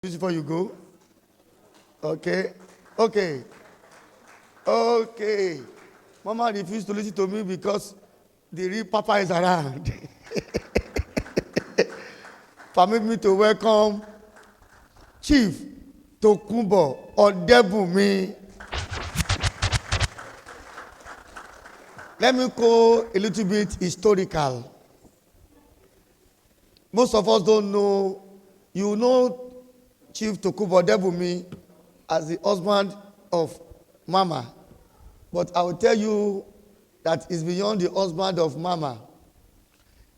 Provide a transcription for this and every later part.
Before you go. Okay. Okay. Okay. Mama refused to listen to me because the real Papa is around. Permit me to welcome Chief Tokunbo Odebumi. Let me go a little bit historical. Most of us don't know. You know Chief Tokunbo Odebumi as the husband of Mama. But I will tell you that it's beyond the husband of Mama.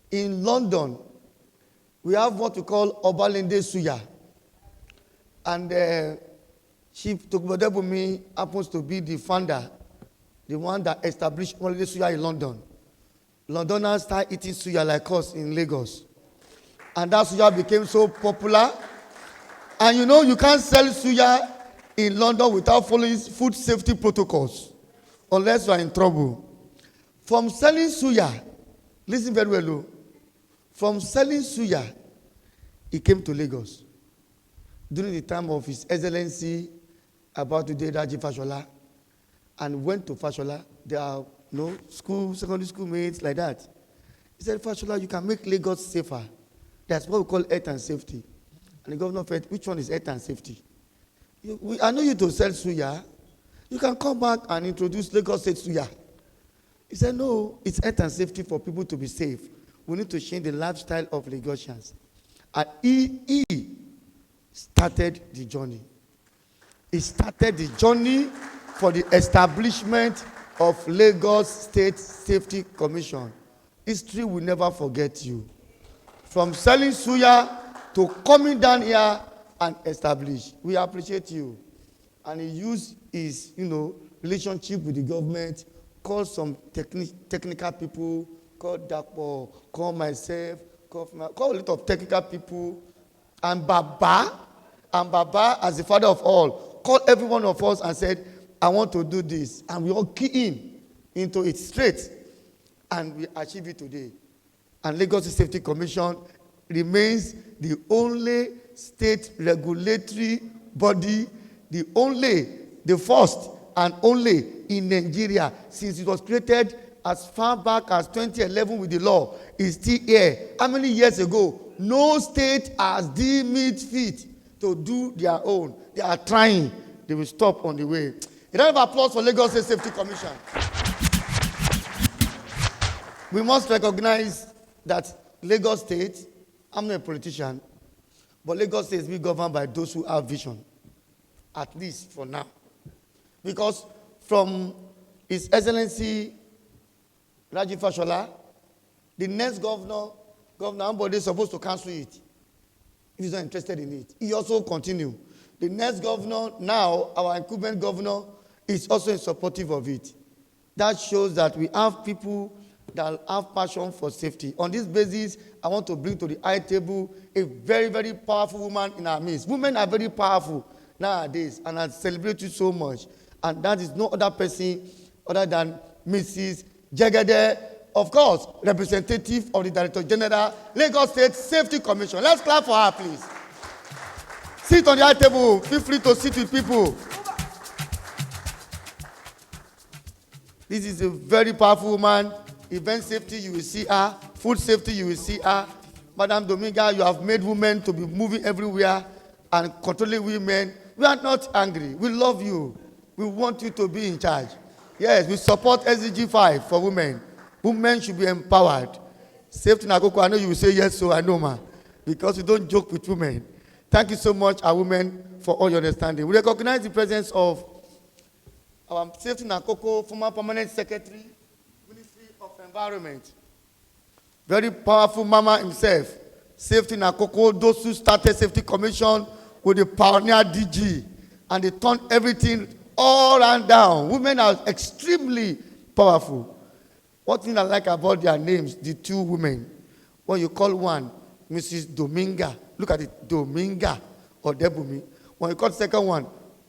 In London, we have what we call Obalende Suya. And Chief Tokunbo Odebumi happens to be the founder, the one that established Obalende Suya in London. Londoners started eating suya like us in Lagos. And that suya became so popular. And you know, you can't sell suya in London without following food safety protocols, unless you are in trouble. From selling suya, listen very well, from selling suya, he came to Lagos. During the time of His Excellency, about today, Raji Fashola, and went to Fashola. There are no secondary school mates like that. He said, Fashola, you can make Lagos safer. That's what we call health and safety. And the governor said, which one is health and safety? I know you to sell suya. You can come back and introduce Lagos State suya. He said, no, it's health and safety for people to be safe. We need to change the lifestyle of Lagosians. And he started the journey. He started the journey for the establishment of Lagos State Safety Commission. History will never forget you. From selling suya to coming down here and establish. We appreciate you. And he used his, relationship with the government, called some technical people, called Dapo, called myself, called a lot of technical people, and Baba as the father of all, called every one of us and said, I want to do this. And we all key into it straight. And we achieve it today. And Lagos Safety Commission remains the only state regulatory body, the first and only in Nigeria, since it was created as far back as 2011 with the law, is still here. How many years ago? No state has deemed it fit to do their own. They are trying. They will stop on the way. A round of applause for Lagos State Safety Commission. We must recognize that Lagos State, I'm not a politician, but Lagos State is being governed by those who have vision, at least for now. Because from His Excellency Raji Fashola, the next governor Ambode is supposed to cancel it if he's not interested in it. He also continue. The next governor now, our incumbent governor, is also supportive of it. That shows that we have people that have passion for safety. On this basis, I want to bring to the high table a very, very powerful woman in our midst. Women are very powerful nowadays, and I celebrate you so much. And that is no other person other than Mrs. Jegede, of course, representative of the Director General, Lagos State Safety Commission. Let's clap for her, please. Sit on the high table. Feel free to sit with people. This is a very powerful woman. Event safety, you will see her. Food safety, you will see her. Madam Dominga, you have made women to be moving everywhere and controlling women. We are not angry. We love you. We want you to be in charge. Yes, we support SDG 5 for women. Women should be empowered. Safety Nakoko, I know you will say yes, so I know, ma. Because you don't joke with women. Thank you so much, our women, for all your understanding. We recognize the presence of our Safety Nakoko, former permanent secretary, Environment. Very powerful mama himself. Safety Nakoko, those who started Safety Commission with the pioneer DG, and they turned everything all and down. Women are extremely powerful. What thing I like about their names, the two women, when you call one Mrs. Dominga, look at it, Dominga Odebumi. When you call the second one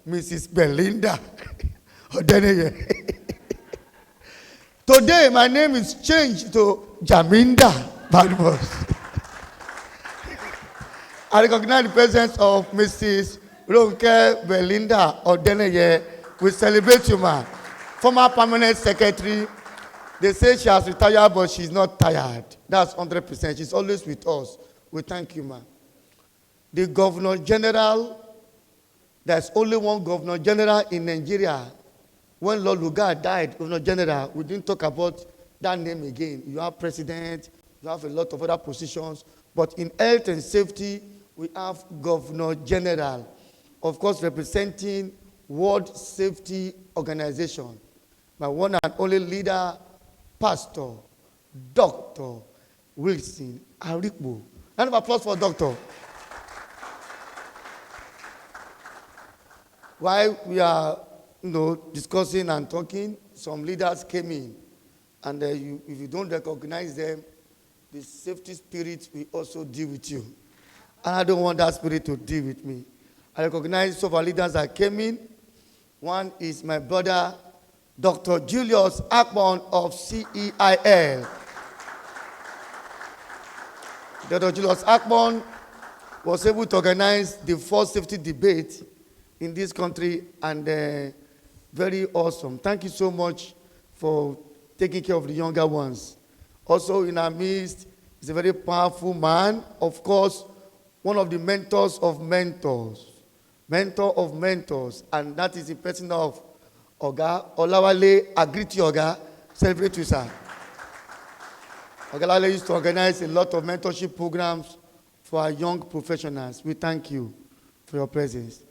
Mrs. Belinda Odeneye. Today, my name is changed to Jaminda Badmos. I recognize the presence of Mrs. Ronke Belinda Odeneye. We celebrate you, ma. Former permanent secretary. They say she has retired, but she's not tired. That's 100%. She's always with us. We thank you, ma. The Governor General, there's only one Governor General in Nigeria. When Lord Lugard died, Governor General, we didn't talk about that name again. You have president, you have a lot of other positions, but in health and safety, we have Governor General, of course, representing World Safety Organization, my one and only leader, Pastor Dr. Wilson Arikbo. Round of applause for Doctor. While we are discussing and talking, some leaders came in, and if you don't recognize them, the safety spirit will also deal with you. And I don't want that spirit to deal with me. I recognize some of our leaders that came in. One is my brother, Dr. Julius Akpon of CEIL. Dr. Julius Akpon was able to organize the first safety debate in this country, and very awesome. Thank you so much for taking care of the younger ones. Also in our midst is a very powerful man, of course, one of the mentors of mentors, mentor of mentors, and that is the person of Oga Olawale. Agree to Oga. Celebrate you, sir. Oga Olawale used to organize a lot of mentorship programs for our young professionals. We thank you for your presence.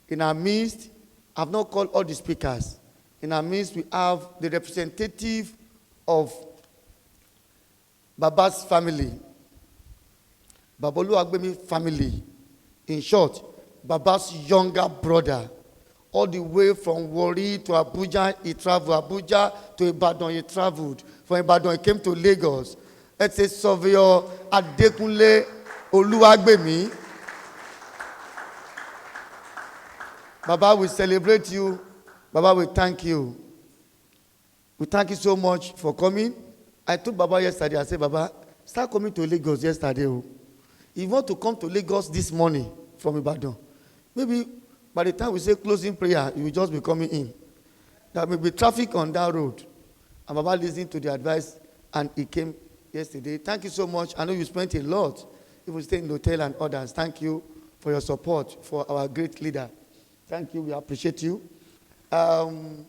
In our midst, I've not called all the speakers. In our midst, we have the representative of Baba's family, Oluwagbemi family. In short, Baba's younger brother. All the way from Warri to Abuja, he traveled. Abuja to Ibadan, he traveled. From Ibadan, he came to Lagos. Let's say Surveyor Adekunle Oluwagbemi. Baba, we celebrate you. Baba, we thank you. We thank you so much for coming. I told Baba yesterday, I said, Baba, start coming to Lagos yesterday. If you want to come to Lagos this morning from Ibadan, maybe by the time we say closing prayer, you will just be coming in. There may be traffic on that road. And Baba listened to the advice, and he came yesterday. Thank you so much. I know you spent a lot. Even staying in the hotel and others. Thank you for your support for our great leader. Thank you. We appreciate you. Mr.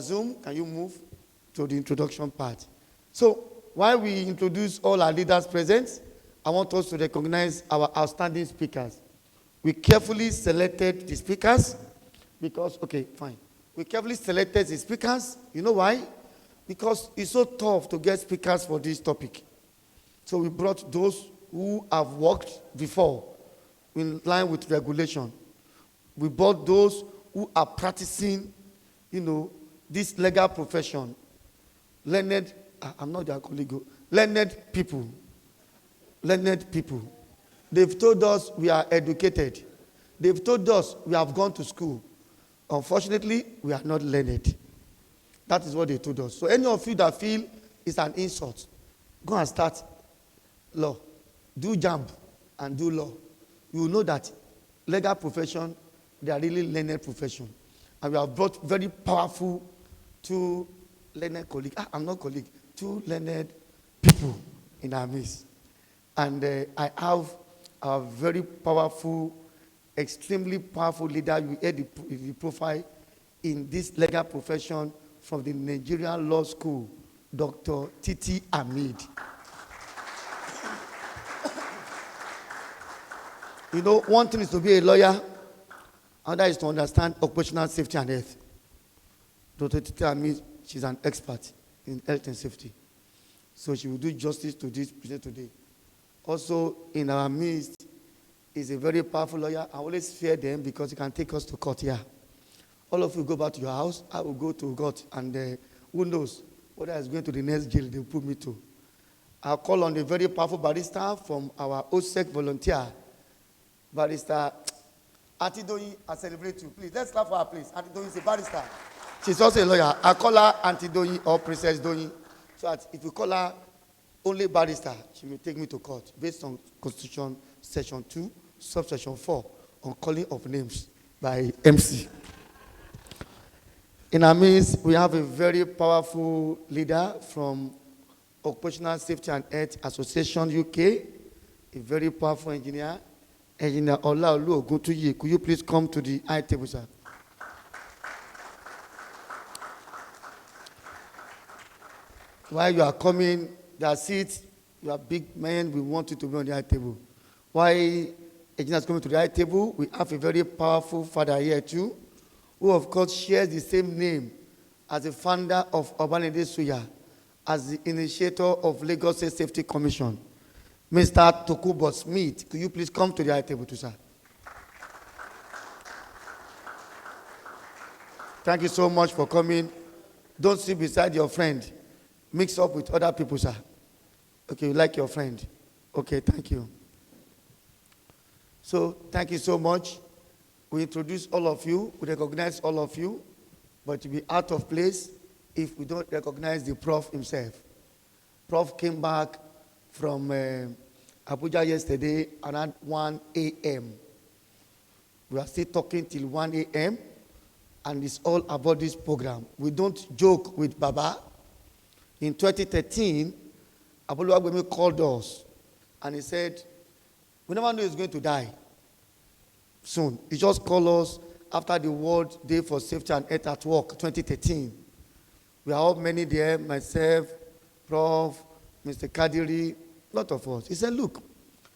Zoom, can you move to the introduction part? So, while we introduce all our leaders present, I want us to recognize our outstanding speakers. We carefully selected the speakers because, okay, fine. We carefully selected the speakers. You know why? Because it's so tough to get speakers for this topic. So we brought those who have worked before in line with regulation. We brought those who are practicing, this legal profession. Learned, I'm not their colleague, learned people. Learned people. They've told us we are educated. They've told us we have gone to school. Unfortunately, we are not learned. That is what they told us. So any of you that feel it's an insult, go and start law. Do JAMB and do law. You will know that legal profession, they are really learned profession. And we have brought very powerful two learned colleagues. I'm not colleague. Two learned people in our midst. And I have a very powerful, extremely powerful leader. You heard the profile in this legal profession from the Nigerian Law School, Dr. Titi Hamid. One thing is to be a lawyer, another is to understand occupational safety and health. Dr. Titi Hamid, she's an expert in health and safety. So she will do justice to this presented today. Also, in our midst is a very powerful lawyer. I always fear them because he can take us to court here. All of you go back to your house, I will go to court, and who knows whether it's going to the next jail they put me to. I'll call on the very powerful barrister from our OSEC volunteer, Barrister Atidoyi. I celebrate you. Please, let's clap for her, please. Atidoyi is a barrister. She's also a lawyer. I call her Auntie Doyi or Princess Doyi. So that if you call her only barrister, she may take me to court based on Constitution Section 2, Subsection 4, on calling of names by MC. In our midst, we have a very powerful leader from Occupational Safety and Health Association UK, a very powerful engineer, Engineer Olaolu Oguntuyi. Could you please come to the high table, sir? While you are coming, there are seats, you are big men, we want you to be on the high table. While engineers coming to the high table, we have a very powerful father here too, who of course shares the same name as the founder of Obanede Suya, as the initiator of Lagos State Safety Commission. Mr. Tokubo Smith, could you please come to the high table too, sir? Thank you so much for coming. Don't sit beside your friend. Mix up with other people, sir. Okay, you like your friend. Okay, thank you. So, thank you so much. We introduce all of you, we recognize all of you, but to be out of place if we don't recognize the Prof himself. Prof came back from Abuja yesterday around 1 a.m. We are still talking till 1 a.m. and it's all about this program. We don't joke with Baba. In 2013, Oluwagbemi called us and he said, we never knew he's going to die soon. He just called us after the World Day for Safety and Health at Work, 2013. We are all many there, myself, Prof, Mr. Kadiri, a lot of us. He said, look,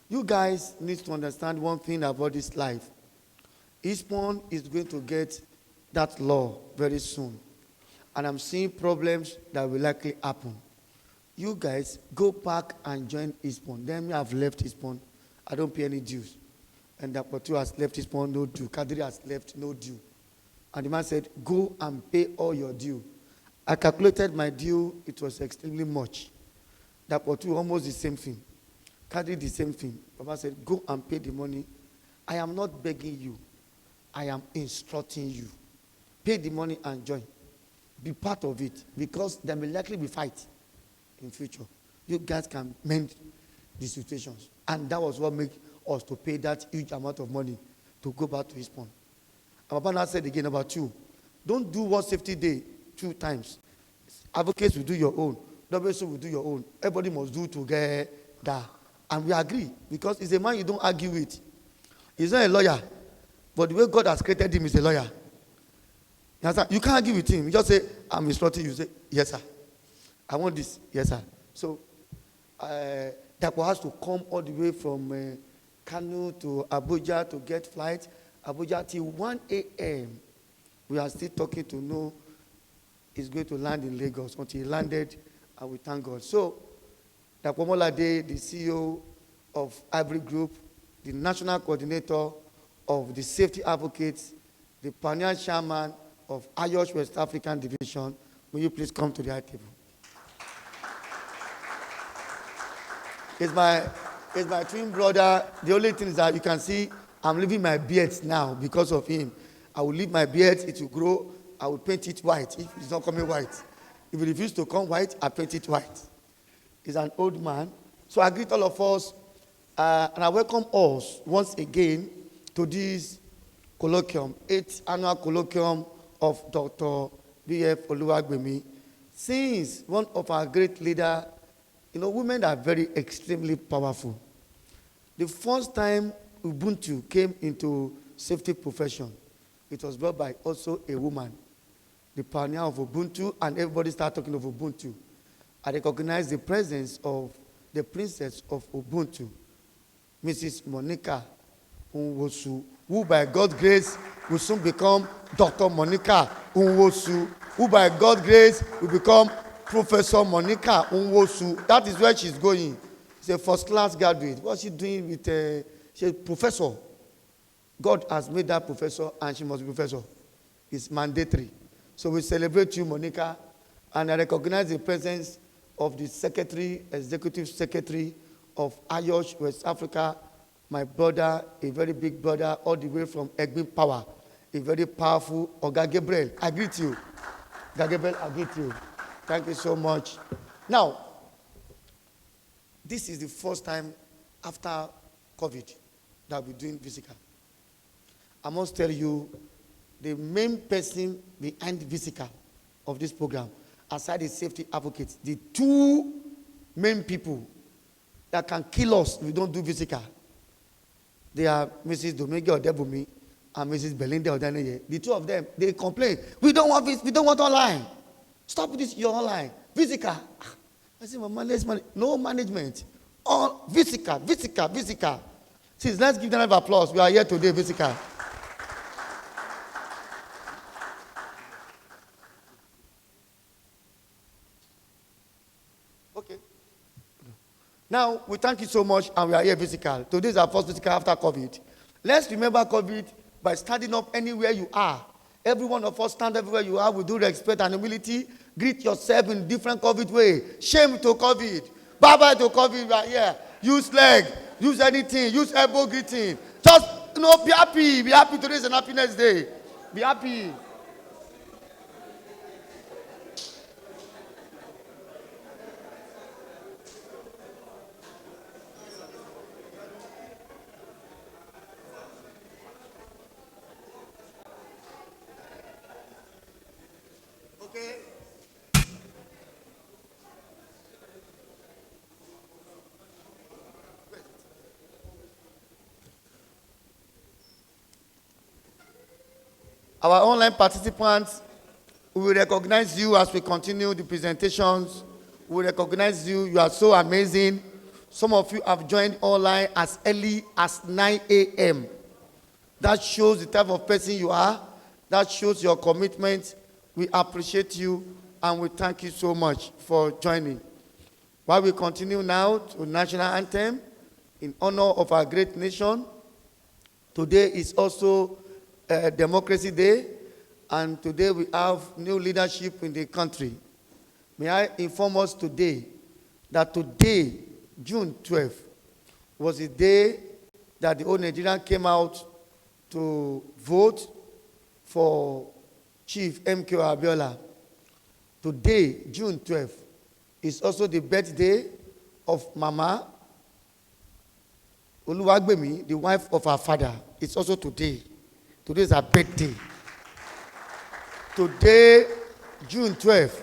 you guys need to understand one thing about this life. Eastbourne is going to get that law very soon. And I'm seeing problems that will likely happen. You guys go back and join Eastbourne. Then me have left Eastbourne. I don't pay any dues. And Dapotu has left Eastbourne, no due. Kadiri has left, no due. And the man said, go and pay all your due. I calculated my due, it was extremely much. Dapotu almost the same thing. Kadiri the same thing. Baba said, go and pay the money. I am not begging you. I am instructing you. Pay the money and join. Be part of it, because there may likely be fight in future. You guys can mend the situations. And that was what made us to pay that huge amount of money to go back to his point. And Papa now said again about you. Don't do one safety day 2 times. Advocates will do your own. WSO will do your own. Everybody must do together. And we agree, because he's a man you don't argue with. He's not a lawyer, but the way God has created him is a lawyer. You can't argue with him. You just say, I'm instructing you. Say, yes, sir. I want this. Yes, sir. So, Dapo has to come all the way from Kano to Abuja to get flight. Abuja till 1 a.m. We are still talking to know he's going to land in Lagos. Until he landed, and we thank God. So, Dapo Molade, the CEO of Ivory Group, the national coordinator of the safety advocates, the pioneer chairman of IOSH West African Division, will you please come to the high table? It's my twin brother. The only thing is that you can see I'm leaving my beard now because of him. I will leave my beard, it will grow. I will paint it white if it's not coming white. If it refuses to come white, I paint it white. He's an old man. So I greet all of us and I welcome us once again to this colloquium, 8th annual colloquium of Dr. B.F. Oluwagbemi. Since one of our great leaders, women are very extremely powerful. The first time Ubuntu came into safety profession, it was brought by also a woman, the pioneer of Ubuntu, and everybody started talking of Ubuntu. I recognize the presence of the princess of Ubuntu, Mrs. Monica Unwosu, who by God's grace will soon become Dr. Monica Unwosu, who by God's grace will become Professor Monica Unwosu. That is where she's going. She's a first-class graduate. What's she doing with she's a professor? God has made her professor, and she must be professor. It's mandatory. So we celebrate you, Monica, and I recognize the presence of the secretary, executive secretary of IOSH West Africa, my brother, a very big brother, all the way from Egbin Power, a very powerful Oga Gabriel. I greet you. Oga Gabriel, I greet you. Thank you so much. Now, This is the first time after COVID that we're doing physical. I must tell you, the main person behind the physical of this program, aside the safety advocates, the two main people that can kill us if we don't do physical, they are Mrs. Domingue Odebumi and Mrs. Belinda Odaneye. The two of them, they complain, we don't want online. Stop this, you're online. Physical. I say, Mama, let's manage. No management. All physical. Since let's give them an applause. We are here today, physical. Okay. Now, we thank you so much, and we are here physical. Today is our first physical after COVID. Let's remember COVID by standing up anywhere you are. Every one of us stand everywhere you are with due respect and humility. Greet yourself in different COVID way. Shame to COVID. Bye-bye to COVID. We are here. Use leg. Use anything. Use elbow greeting. Just, be happy. Be happy. Today is an happiness day. Be happy. Okay. Our online participants, we will recognize you as we continue the presentations. We will recognize you. You are so amazing. Some of you have joined online as early as 9 a.m. That shows the type of person you are. That shows your commitment. We appreciate you and we thank you so much for joining. While we continue now to national anthem in honor of our great nation, today is also Democracy Day, and today we have new leadership in the country. May I inform us today that today, June 12th, was the day that the whole Nigerian came out to vote for Chief M.K. Abiola. Today, June 12th, is also the birthday of Mama Oluwagbemi, the wife of our father. It's also today. Today is her birthday. Today, June 12th,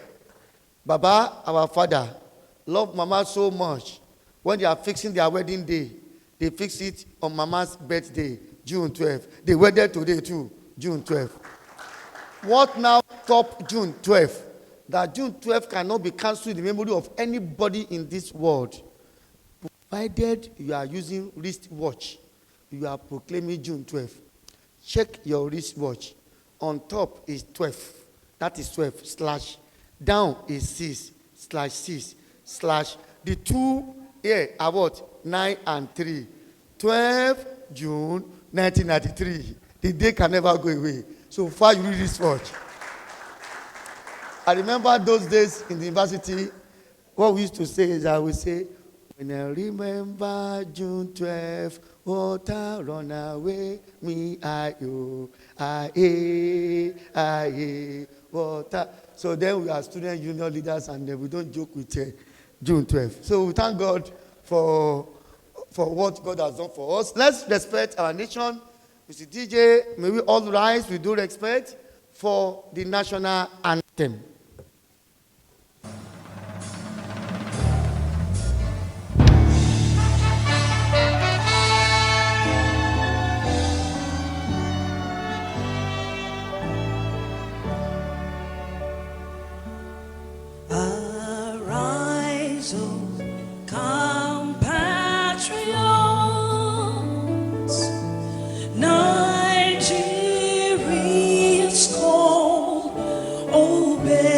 Baba, our father, loved Mama so much. When they are fixing their wedding day, they fix it on Mama's birthday, June 12th. They wedded today too, June 12th. What now top June 12th? That June 12th cannot be cancelled in the memory of anybody in this world. Provided you are using wristwatch, you are proclaiming June 12th. Check your wristwatch. On top is 12. That is 12 slash. Down is 6 slash 6 slash. The two here are what? 9 and 3. 12 June 1993. The day can never go away. So far you read this watch. I remember those days in the university, what we used to say is I would say, when I remember June 12th, water run away, me, water. So then we are student union leaders and we don't joke with June 12th. So we thank God for what God has done for us. Let's respect our nation. Mr. DJ, may we all rise with due respect for the national anthem. Arise, O compatriots, Nigeria's call, obey.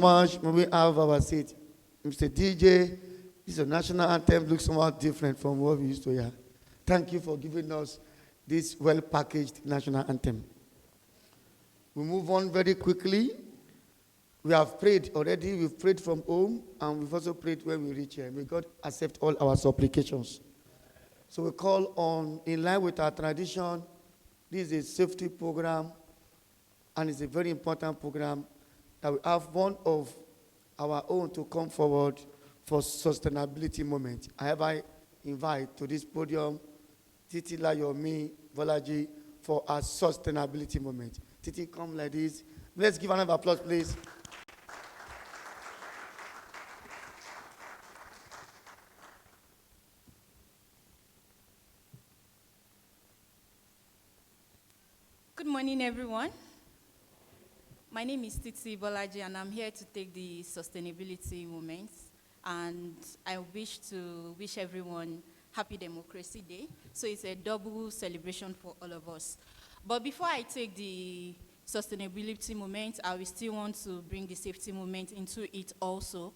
much. May we have our seat. Mr. DJ, this is national anthem looks somewhat different from what we used to hear. Thank you for giving us this well-packaged national anthem. We move on very quickly. We have prayed already. We've prayed from home, and we've also prayed when we reach here. May God accept all our supplications. So we call on, in line with our tradition, this is a safety program, and it's a very important program that we have one of our own to come forward for sustainability moment. I hereby invite to this podium Titi Layomi Volaji for our sustainability moment. Titi, come like this. Let's give another applause, please. Good morning, everyone. My name is Titi Bolaji, and I'm here to take the sustainability moment. And I wish to wish everyone Happy Democracy Day. So it's a double celebration for all of us. But before I take the sustainability moment, I will still want to bring the safety moment into it also.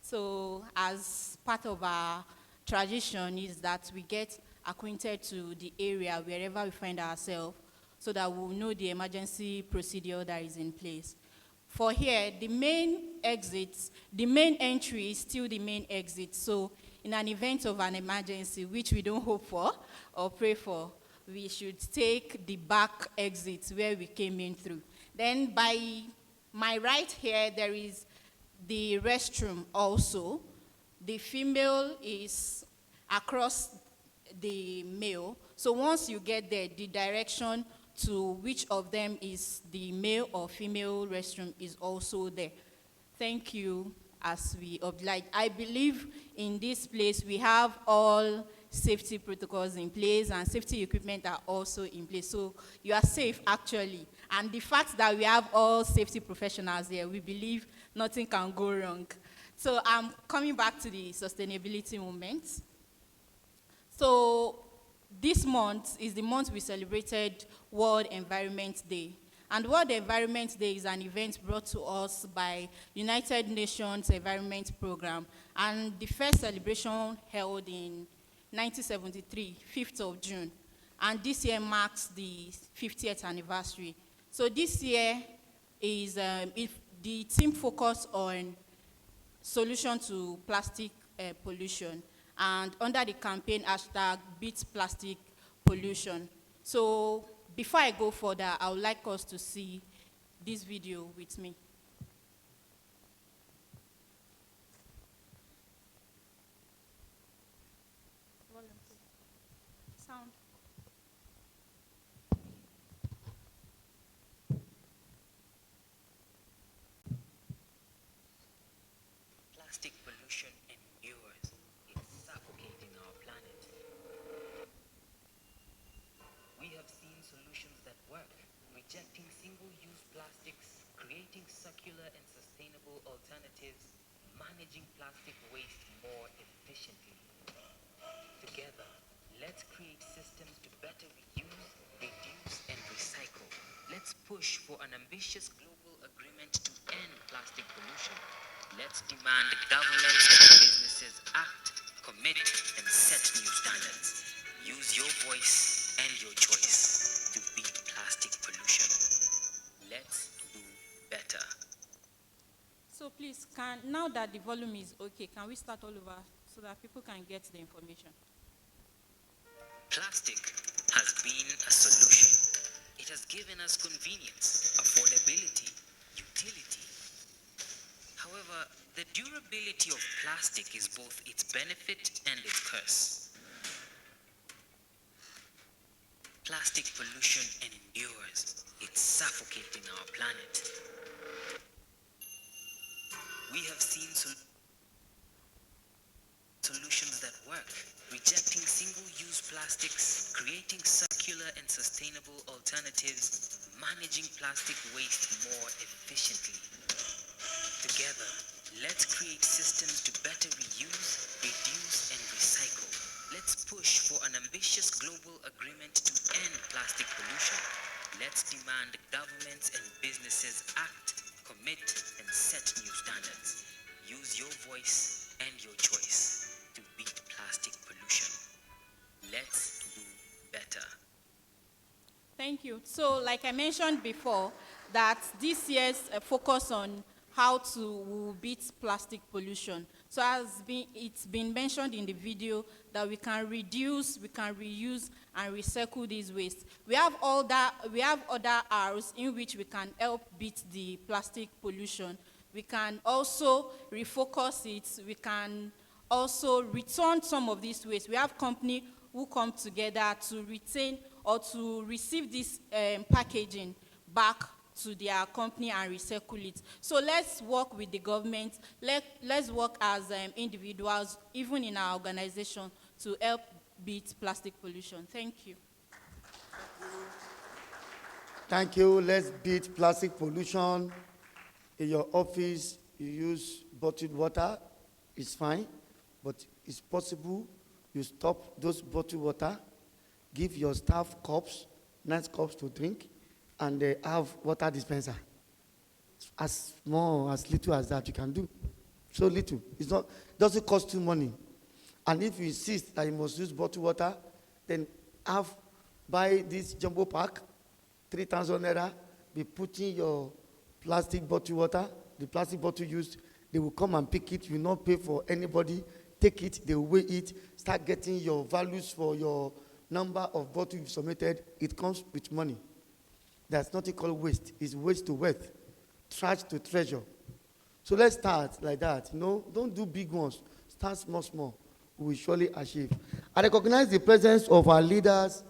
So as part of our tradition is that we get acquainted to the area wherever we find ourselves, so that we'll know the emergency procedure that is in place. For here, the main entry is still the main exit. So in an event of an emergency, which we don't hope for or pray for, we should take the back exit where we came in through. Then by my right here, there is the restroom also. The female is across the male. So once you get there, the direction to which of them is the male or female restroom is also there. Thank you as we oblige. I believe in this place we have all safety protocols in place and safety equipment are also in place. So you are safe actually. And the fact that we have all safety professionals here, we believe nothing can go wrong. So I'm coming back to the sustainability moment. So this month is the month we celebrated World Environment Day. And World Environment Day is an event brought to us by United Nations Environment Program. And the first celebration held in 1973, 5th of June. And this year marks the 50th anniversary. So this year is the team focused on solution to plastic pollution. And under the campaign hashtag Beat Plastic Pollution. So before I go further, I would like us to see this video with me. Sound. Plastic pollution endures. It's suffocating our planet. We have seen solutions that work, rejecting single-use plastics, creating circular and sustainable alternatives, managing plastic waste more efficiently. Together, let's create systems to better reuse, reduce, and recycle. Let's push for an ambitious global agreement to end plastic pollution. Let's demand governments and businesses act, commit, and set new standards. Use your voice and your choice to beat plastic pollution. Let's do better. So please, now that the volume is okay, can we start all over so that people can get the information? Plastic has been a solution. It has given us convenience, affordability, utility. However, the durability of plastic is both its benefit and its curse. Plastic pollution endures. It's suffocating our planet. We have seen solutions that work, rejecting single-use plastics, creating circular and sustainable alternatives, managing plastic waste more efficiently. Together, let's create systems to better reuse, reduce, and recycle. Let's push for an ambitious global agreement to end plastic pollution. Let's demand governments and businesses act, commit, and Set new standards. Use your voice and your choice to beat plastic pollution. Let's do better. Thank you. So, like I mentioned before, that this year's focus on how to beat plastic pollution. So, it's been mentioned in the video that we can reduce, we can reuse, and recycle these waste. We have other R's in which we can help beat the plastic pollution. We can also refocus it. We can also return some of these waste. We have companies who come together to retain or to receive this packaging back to their company and recycle it. So let's work with the government. Let's work as individuals, even in our organization, to help beat plastic pollution. Thank you. Thank you. Let's beat plastic pollution. In your office, you use bottled water. It's fine, but it's possible you stop those bottled water, give your staff cups, nice cups to drink, and they have water dispenser. As small, as little as that you can do. So little. It's not, doesn't cost you money. And if you insist that you must use bottled water, then buy this jumbo pack, 3,000 naira, be putting your plastic bottled water, the plastic bottle used, they will come and pick it, you will not pay for anybody, take it, they will weigh it, start getting your values for your number of bottles you've submitted. It comes with money. There's nothing called waste. It's waste to wealth, trash to treasure. So let's start like that. Don't do big ones. Start small. We will surely achieve. I recognize the presence of our leaders,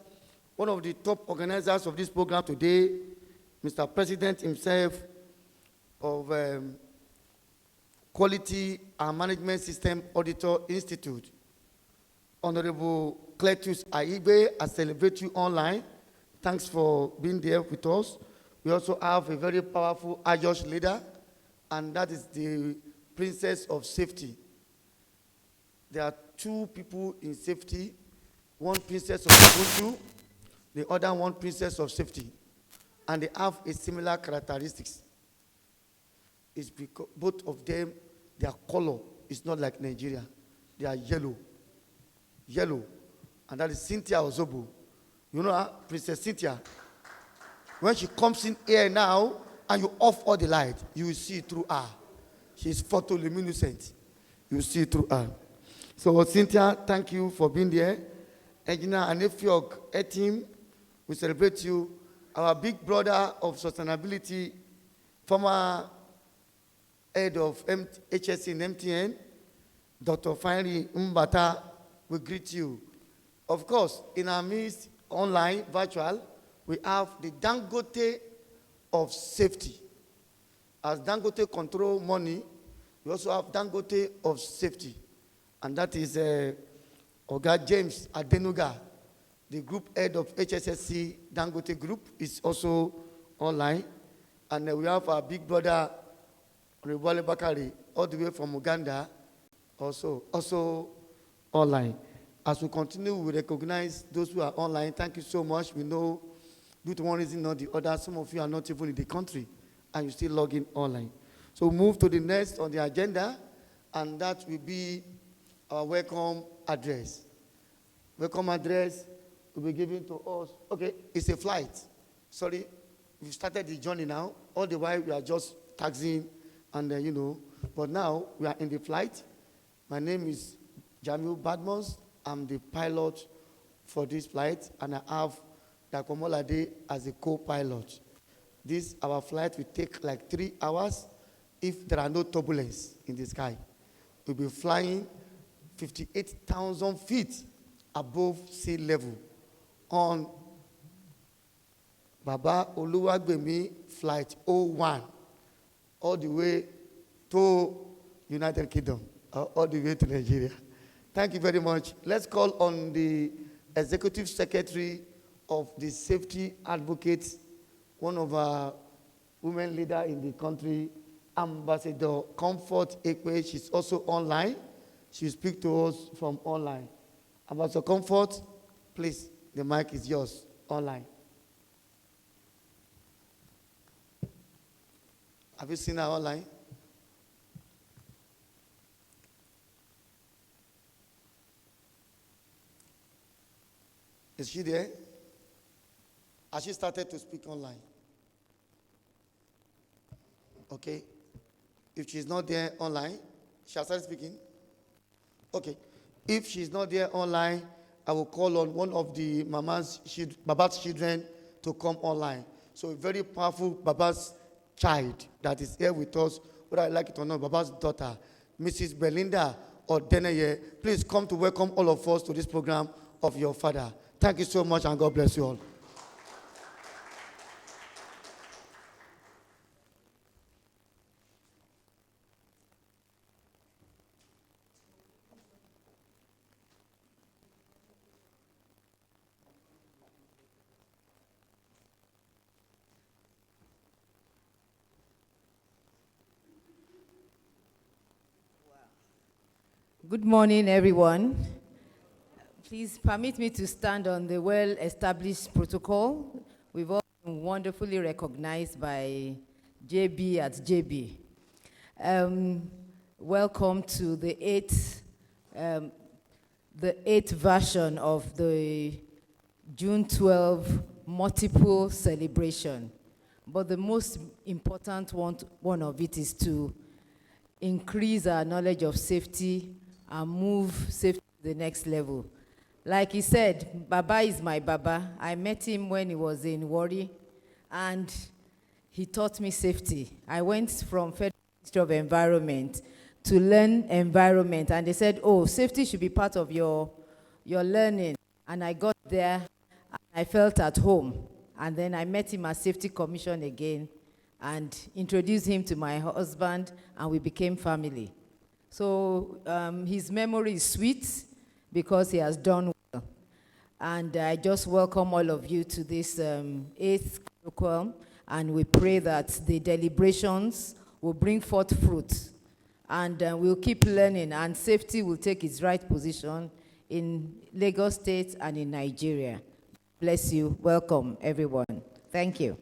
one of the top organizers of this program today, Mr. President himself of Quality and Management System Auditor Institute, Honorable Cletus Aibe. I celebrate you online. Thanks for being there with us. We also have a very powerful Ajosh leader, and that is the Princess of Safety. There are two people in safety, one Princess of Ubuntu, the other one Princess of Safety, and they have a similar characteristics. It's because both of them, their color is not like Nigeria. They are yellow, and that is Cynthia Ozobo. You know her, Princess Cynthia. When she comes in here now, and you off all the light, you will see through her. She's photoluminescent. You will see through her. So Cynthia, thank you for being there. Engineer Anefiok Etim, we celebrate you. Our big brother of sustainability, former head of HSC and MTN, Dr. Finally Mbata, we greet you. Of course, in our midst, online, virtual, we have the Dangote of safety. As Dangote control money, we also have Dangote of safety. And that is Oga James Adenuga, the group head of HSSC Dangote Group, is also online. And we have our big brother, Rewale Bakari, all the way from Uganda, also online. As we continue, we recognize those who are online. Thank you so much. We know, due to one reason or the other, some of you are not even in the country, and you still log in online. So we'll move to the next on the agenda, and that will be our welcome address. Welcome address will be given to us. Okay, it's a flight. Sorry, we've started the journey now. All the while, we are just taxiing, and but now we are in the flight. My name is Jamil Badmos. I'm the pilot for this flight, and I have Dakomolade as a co-pilot. Our flight will take like 3 hours if there are no turbulence in the sky. We'll be flying 58,000 feet above sea level on Baba Oluwagbemi Flight 01, all the way to United Kingdom, all the way to Nigeria. Thank you very much. Let's call on the Executive Secretary of the Safety Advocates, one of our women leaders in the country, Ambassador Comfort Ekwe. She's also online. She'll speak to us from online. Ambassador Comfort, please, the mic is yours, online. Have you seen her online? Is she there? Has she started to speak online? Okay. If she's not there online, she has started speaking. Okay. If she's not there online, I will call on one of the Baba's children to come online. So a very powerful Baba's child that is here with us, whether I like it or not, Baba's daughter, Mrs. Belinda or Deneye, please come to welcome all of us to this program of your father. Thank you so much and God bless you all. Good morning, everyone. Please permit me to stand on the well-established protocol. We've all been wonderfully recognized by JB at JB. Welcome to the eighth version of the June 12 multiple celebration. But the most important one of it is to increase our knowledge of safety and move safety to the next level. Like he said, Baba is my Baba. I met him when he was in Warri, and he taught me safety. I went from Federal Ministry of Environment to learn environment, and they said, oh, safety should be part of your learning. And I got there, and I felt at home. And then I met him at Safety Commission again and introduced him to my husband, and we became family. So his memory is sweet because he has done well. And I just welcome all of you to this 8th Colloquium, and we pray that the deliberations will bring forth fruit, and we'll keep learning, and safety will take its right position in Lagos State and in Nigeria. Bless you. Welcome, everyone. Thank you.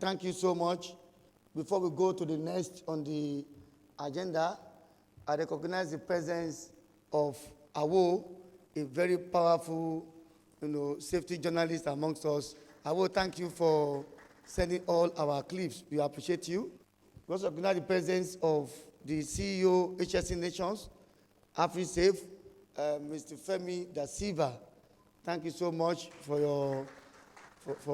Thank you so much. Before we go to the next on the agenda, I recognize the presence of Awo, a very powerful, safety journalist amongst us. Awo, thank you for sending all our clips. We appreciate you. We also recognize the presence of the CEO, HSC Nations, AfriSafe, Mr. Femi Da Silva. Thank you so much for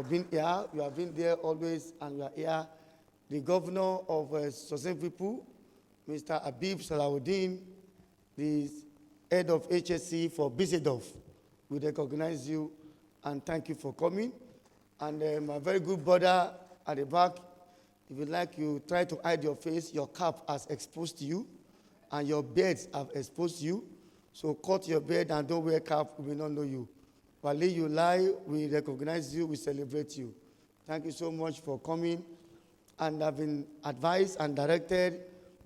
being here. You have been there always, and you are here. The governor of Sustainable People, Mr. Habib Salawuddin, the head of HSC for Bisedov. We recognize you and thank you for coming. And my very good brother at the back, if you like, you try to hide your face. Your cap has exposed you, and your beards have exposed you. So cut your beard and don't wear cap. We will not know you. While you lie, we recognize you, we celebrate you. Thank you so much for coming. And I've been advised and directed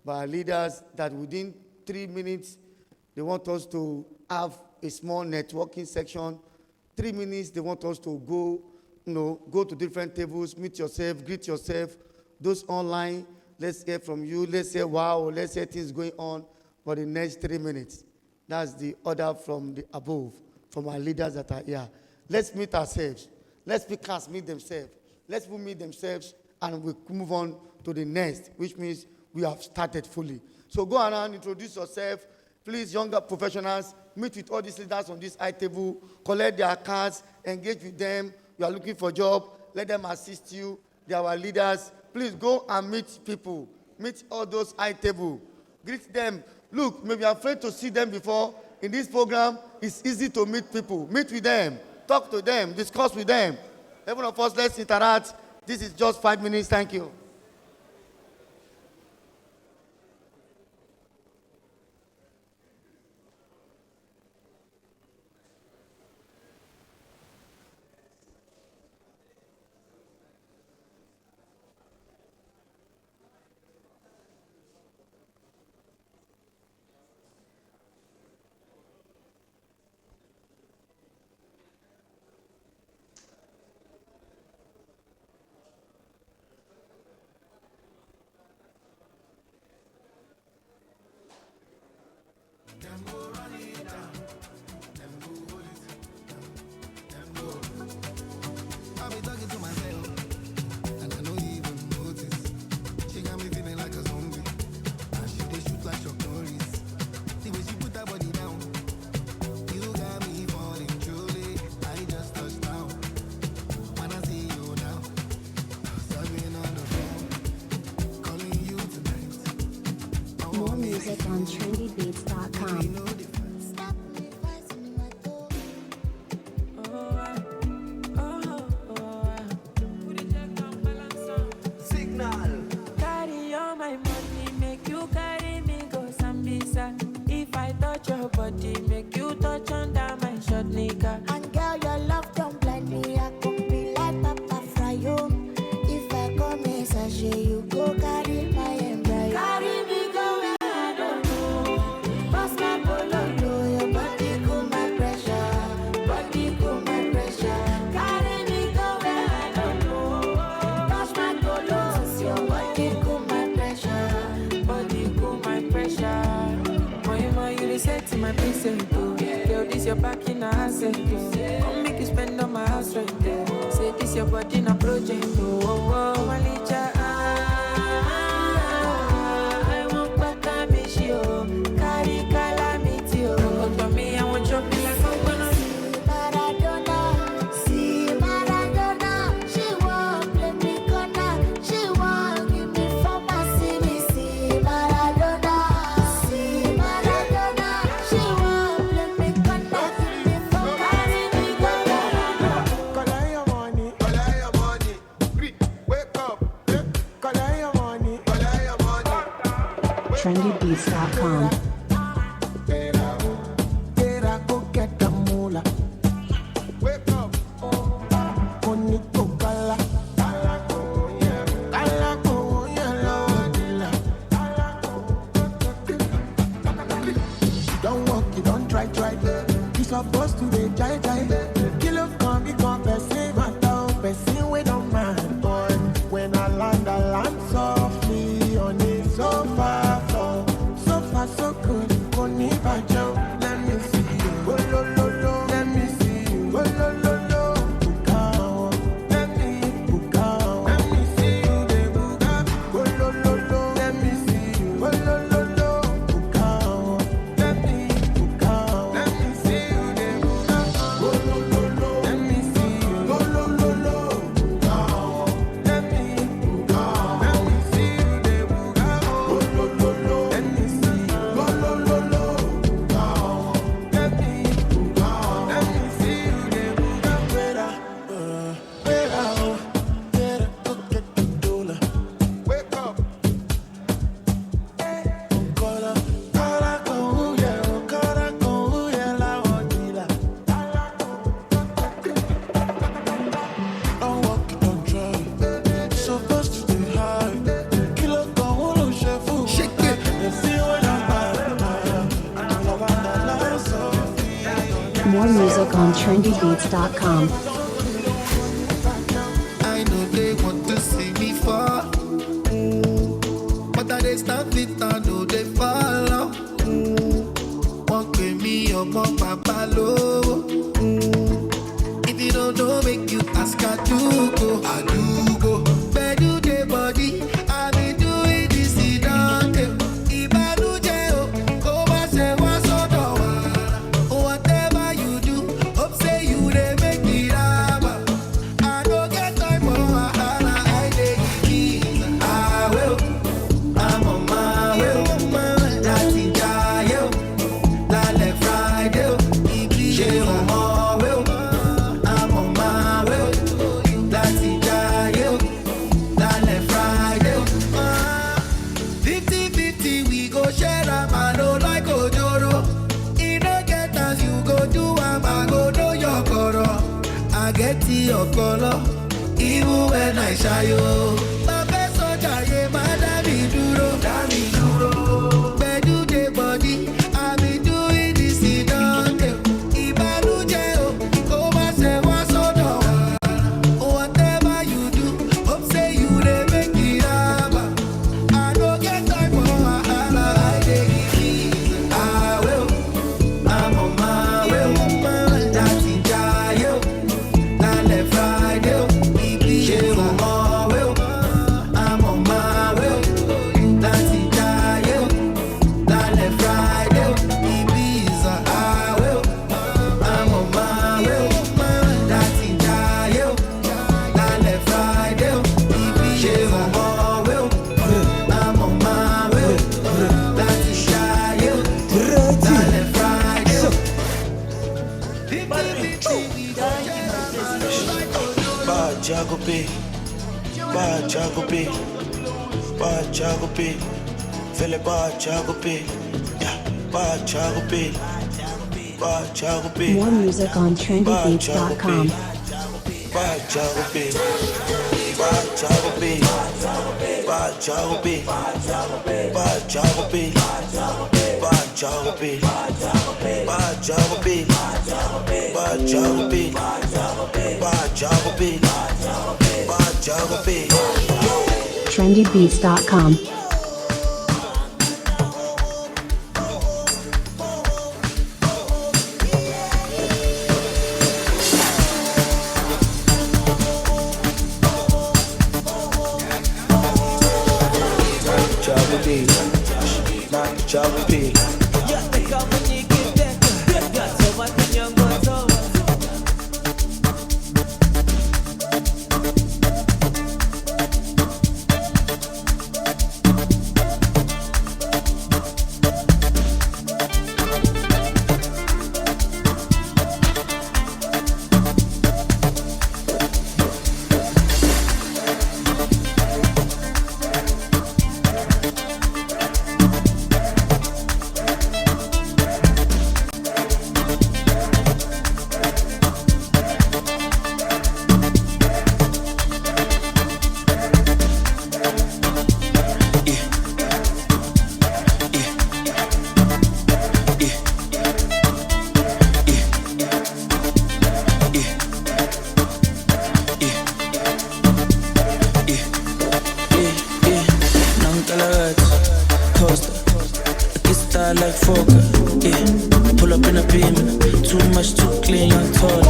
by our leaders that within 3 minutes, they want us to have a small networking section. 3 minutes, they want us to go to different tables, meet yourself, greet yourself. Those online, let's hear from you. Let's say, wow, let's say things going on for the next 3 minutes. That's the order from the above, from our leaders that are here. Let's meet ourselves. Let's speakers meet themselves. Let's people meet themselves, and we move on to the next, which means we have started fully. So go around, introduce yourself. Please, younger professionals, meet with all these leaders on this high table, collect their cards, engage with them. You are looking for a job, let them assist you. They are our leaders. Please go and meet people. Meet all those high table. Greet them. Look, maybe you're afraid to see them before. In this program, it's easy to meet people. Meet with them. Talk to them. Discuss with them. Every one of us, let's interact. This is just 5 minutes. Thank you. got me talking to myself, and I don't even notice. She got me feeling like a zombie, and she dey shoot like Chuck Norris. The way she put her body down, you got me falling truly. I just touched down. When I see you now, subbing on the phone, calling you tonight. More music on trendybeats.com. Carry all my money, make you carry me go Sambisa. If I touch your body, make you touch under my short nigga. And girl, your love don't blind me. I could be like Papa Fryo. If I come in sachet, you go carry my embryo. Carry me go where I don't know. Pass my bololo, your body cool my pressure. Body cool my pressure. Carry me go where I don't know. Touch my tolos, your body cool my pressure. Body cool my pressure. Moima, you reset to my precinct. Girl, this your back in a asset. Come make you spend on my house rent. Say this your body in a project. Oh, oh, oh, Malicha. I want back a miss you. Carry calamity. Come to me, I want your be like I'm gonna. Maradona, see Maradona. She won't play me corner. She won't give me for my city. See Maradona, see Maradona. She won't play me corner. Give me for carry me go. Collect your money, collect your money. Wake up, collect your money, collect your money. trendybeats.com. Tera go get the moolah. Wake up, money go kala. Kala go yellow dilla. Don't walk, you don't try. You supposed to be jai. Kill up, come, you come, person, matter, person, we don't mind, boy. When I land softly on the sofa floor. So far, so good, Koni Bajo. Let me see you, oh, lo, let me see you, oh, lo, Bukao. Let me Bukao. Let me see you, the Buka. Oh, lo, let me see you, oh, lo, Bukao. Let me Bukao. Let me see you, the Buka. Oh, lo, let me see you, oh, lo, Bukao. Let me Bukao. Let me see you, the Buka. Oh, lo, let me see you, oh, lo, Bukao. Let me Bukao. Let me see you, the Buka. Wera, go get the dollar. Wake up. Kora, la odila. Don't walk, don't try. Supposed to be high. Kilo con uno chef. Shake it. You see what I'm More music on trendybeats.com. I know they want to see me fall, but I they stand it, I know they follow. Won't pay me up on Papa low. If you don't know, make you ask, I do go. Bedu the body, I be doing this, it don't do. Ibanuje o, ko ba se wa sodo wa. Whatever you do, hope say you dey make it happen. I don't get time for wahala, I dey give. I will, I'm on my way. Láti jayé o, lálẹ́ Friday o, ṣé o mọ̀ wé o? I'm on my way. Láti jayé o, lálẹ́ Friday o. 50-50 we go share am, I no like ojoro. E no get as you go do am, I go know your koro. I get your color, even when I shy yo. Bàbá sọ́jà yé má dá mi dúró. Bedu the body, I be doing this, it don't do. Ìbànújẹ́ o, kó má ṣe wá sọ́dọ̀ wa. Whatever you do, hope say you dey make it happen. I no get time for wahala, I dey give. I will, I'm on my way. Láti jayé o, lálẹ́ Friday o. Bajagope, Bajagope, Bajagope, Fele Bajagope, yeah, Bajagope, Bajagope. More music on trendybeats.com. Bajagope, Bajagope, Bajagope, Bajagope, Bajagope, Bajagope, Bajagope, Bajagope, Bajagope. trendybeats.com. Bajagope. Like Fokker, yeah. Pull up in a beam, too much, too clean, young taller.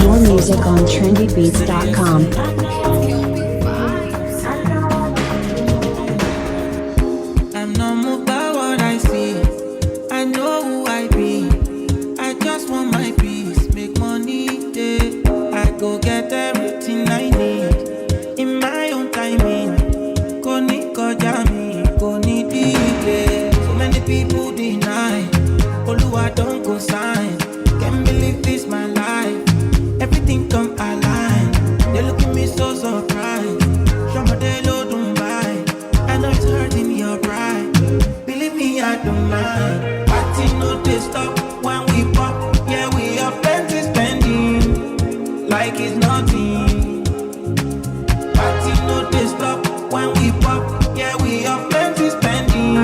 More music on trendybeats.com. I'm not moved by what I see. I know who I be. I just want my peace, make money, yeah. I go get everything I need in my own timing. Koni kojami, koni delay. Many people deny, Oluwa don't go sign. Can't believe this my life. Everything come align. They look at me so surprised. Somebody low don't buy. I know it's hurting your pride. Believe me, I don't mind. Party no they stop when we pop. Yeah, we are plenty spending like it's nothing. Party no they stop when we pop. Yeah, we are plenty spending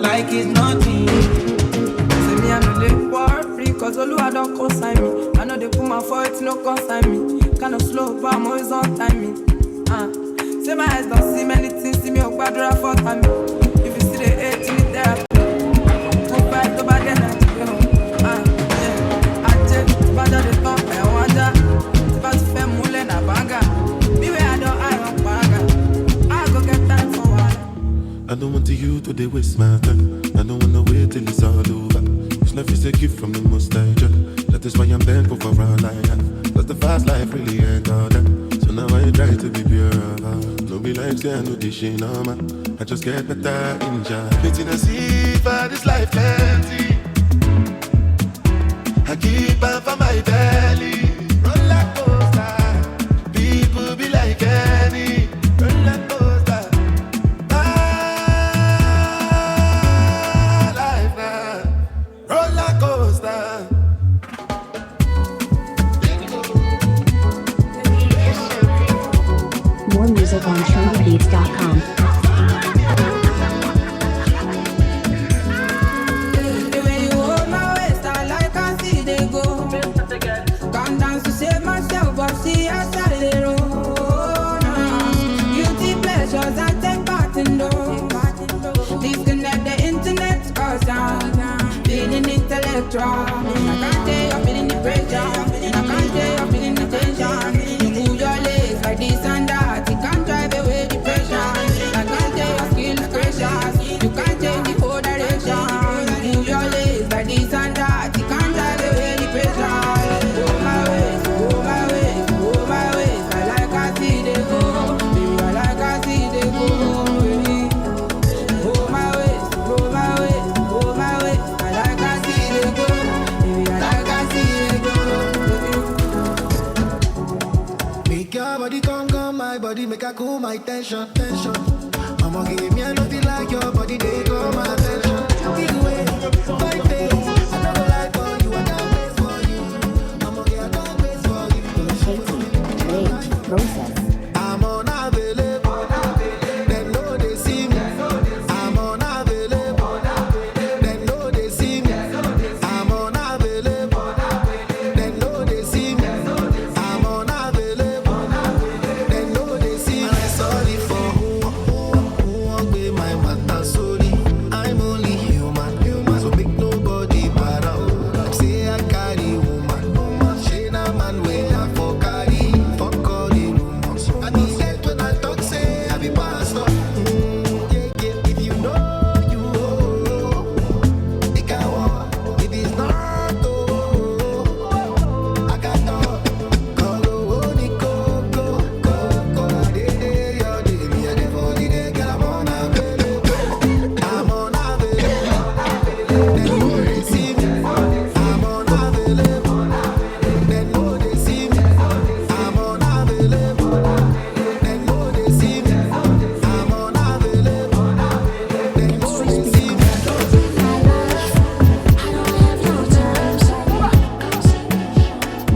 like it's nothing. See me, I know they war free, cause Oluwa don't consign me. I know they put my foot, no consign me. Kinda slow, but I'm always on timing. Say my eyes don't see many things, see me up bad for time. If you see the hate, you need therapy. Move back to bad energy, yeah. I check, bad on the top, I wonder. If I spend mule na banga. Beware, I don't, I don't banga. I go get time for one. I don't want you to they waste my time. I don't wanna wait till it's all over. This life is a gift from the most high. That is why I'm thankful for all I have. Cause the fast life really ain't all that. So now I try to be pure of heart. No be like say I know this shit no man. I just get better in job. Waiting to see for this life plenty. I keep on for my belly. Roller coaster. People be like any roller coaster. Roller coaster. More music on trendybeats.com. The way you hold my waist, I like I see they go. Come down to save myself, but see I started it all. Guilty pleasures, I take part in those. Disconnect the internet, cause I'm feeling intellectual. I can't tell you're feeling the pressure. I can't tell you're feeling the tension. You move your legs like this and that. You can't drive away depression. I can't tell your skill is precious. You can't change the whole direction. You move your legs like this and that. You can't drive away depression. Go my ways, go my ways, go my ways. I like I see they go. Baby, I like I see they go. Go my ways, go my ways, go my ways. I like I see they go. Baby, body make I cool my tension. Mama give me a nothing like your body, they call my attention. Big way, 5 days. I never lie for you, I can't wait for you. Mama give I can't wait for you. Process. I'm unavailable. They know they see me. I'm unavailable. They know they see me. I'm unavailable. They know they see me. I'm unavailable. They know they see me. I'm sorry for who won't be my matter. Sorry, I'm only human. So make nobody para. Like say I carry woman. She na man way I for carry. Fuck all the rumors. I be dead when I talk say I be pastor. If you know you it can walk. If it's not I got no. Go only go. Day your day me a day for the day. Girl I'm unavailable. I'm unavailable. They know they see me. I'm unavailable. They know they see me. I'm unavailable. They know they see me. I'm unavailable. They know they see me.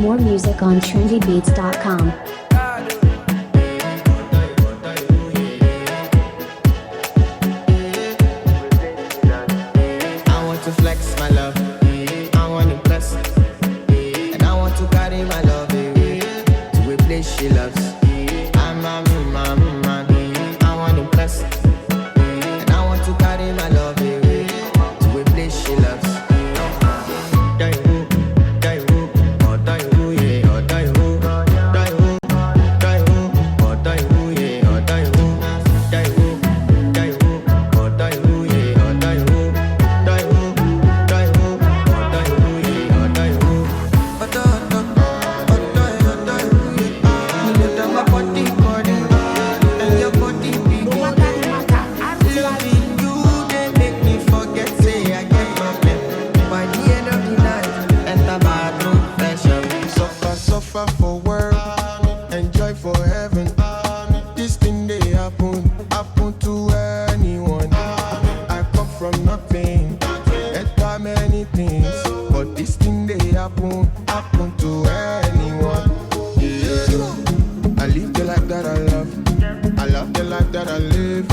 More music on trendybeats.com. I want to flex my love. I want to impress. And I want to carry my love away to a place she loves. I'm a man. I want to impress. And I want to carry my love away to a place she loves. Suffer for work, enjoy for heaven. This thing they happen to anyone. I come from nothing, enter many things, but this thing they happen to anyone. Yeah. I live the life that I love the life that I live.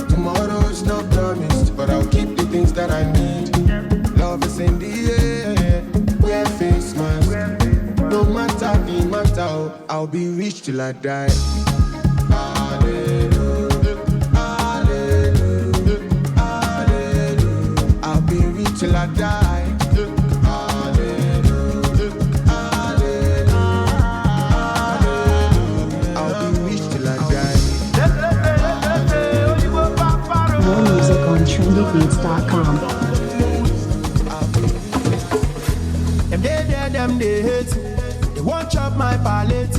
Tomorrow's not promised, but I'll keep the things that I need. Love is in the air, wear face mask. No matter the matter, I'll be rich till I die. Hallelujah, hallelujah, hallelujah. I'll be rich till I die. Hallelujah, hallelujah, hallelujah. I'll be rich till I die. More music on trendybeats.com. Them they hate. They won't chop my palette.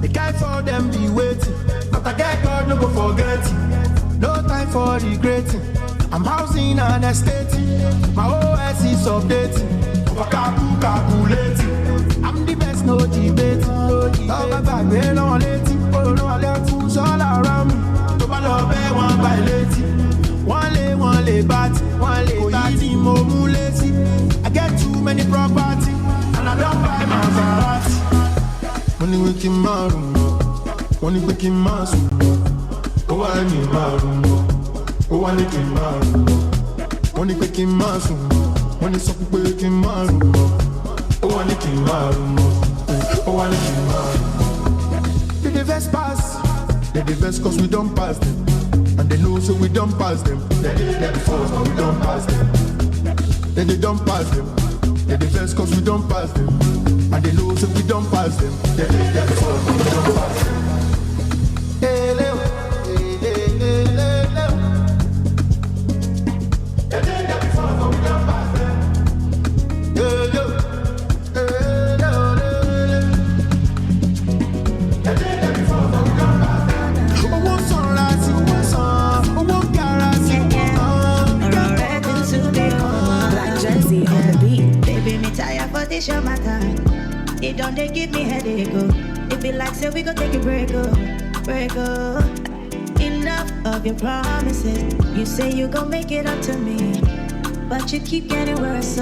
The guy for them be waiting. But I get God no go forget it. No time for regretting. I'm housing an estate. My OS is updating. Calculating. I'm the best, no debate. All my bag, they don't let it. Oh no, I got fools all around me. To my love, one by lady. One lay bat. One lay bat. I get too many property. And I don't buy my Maserati. Money waking my room, money waking my soul. Oh, I need my room, oh, I need my room. Money waking my soul, money so waking my room. Oh, I need my room, oh, I need my room. They the best pass, they the best cause we don't pass them. And they know so we don't pass them. They did it before, but we don't pass them. Then they don't pass them. They the best cause we don't pass them. And they know so we don't pass them. They did it before, but we don't pass them. Hey, Leo. Hey, Leo. They did it before, but we don't pass them. Yo, yo. Hey, Leo. They did it before, but we don't pass them. Oh, one sunrise, one sun. Oh, one garage, like Jesse on the beat. Baby, me tired for this your matter. It don't they give me headache, oh. It be like say we go take a break, oh. heartbreak, oh. Enough of your promises. You say you gon' make it up to me, but you keep getting worse,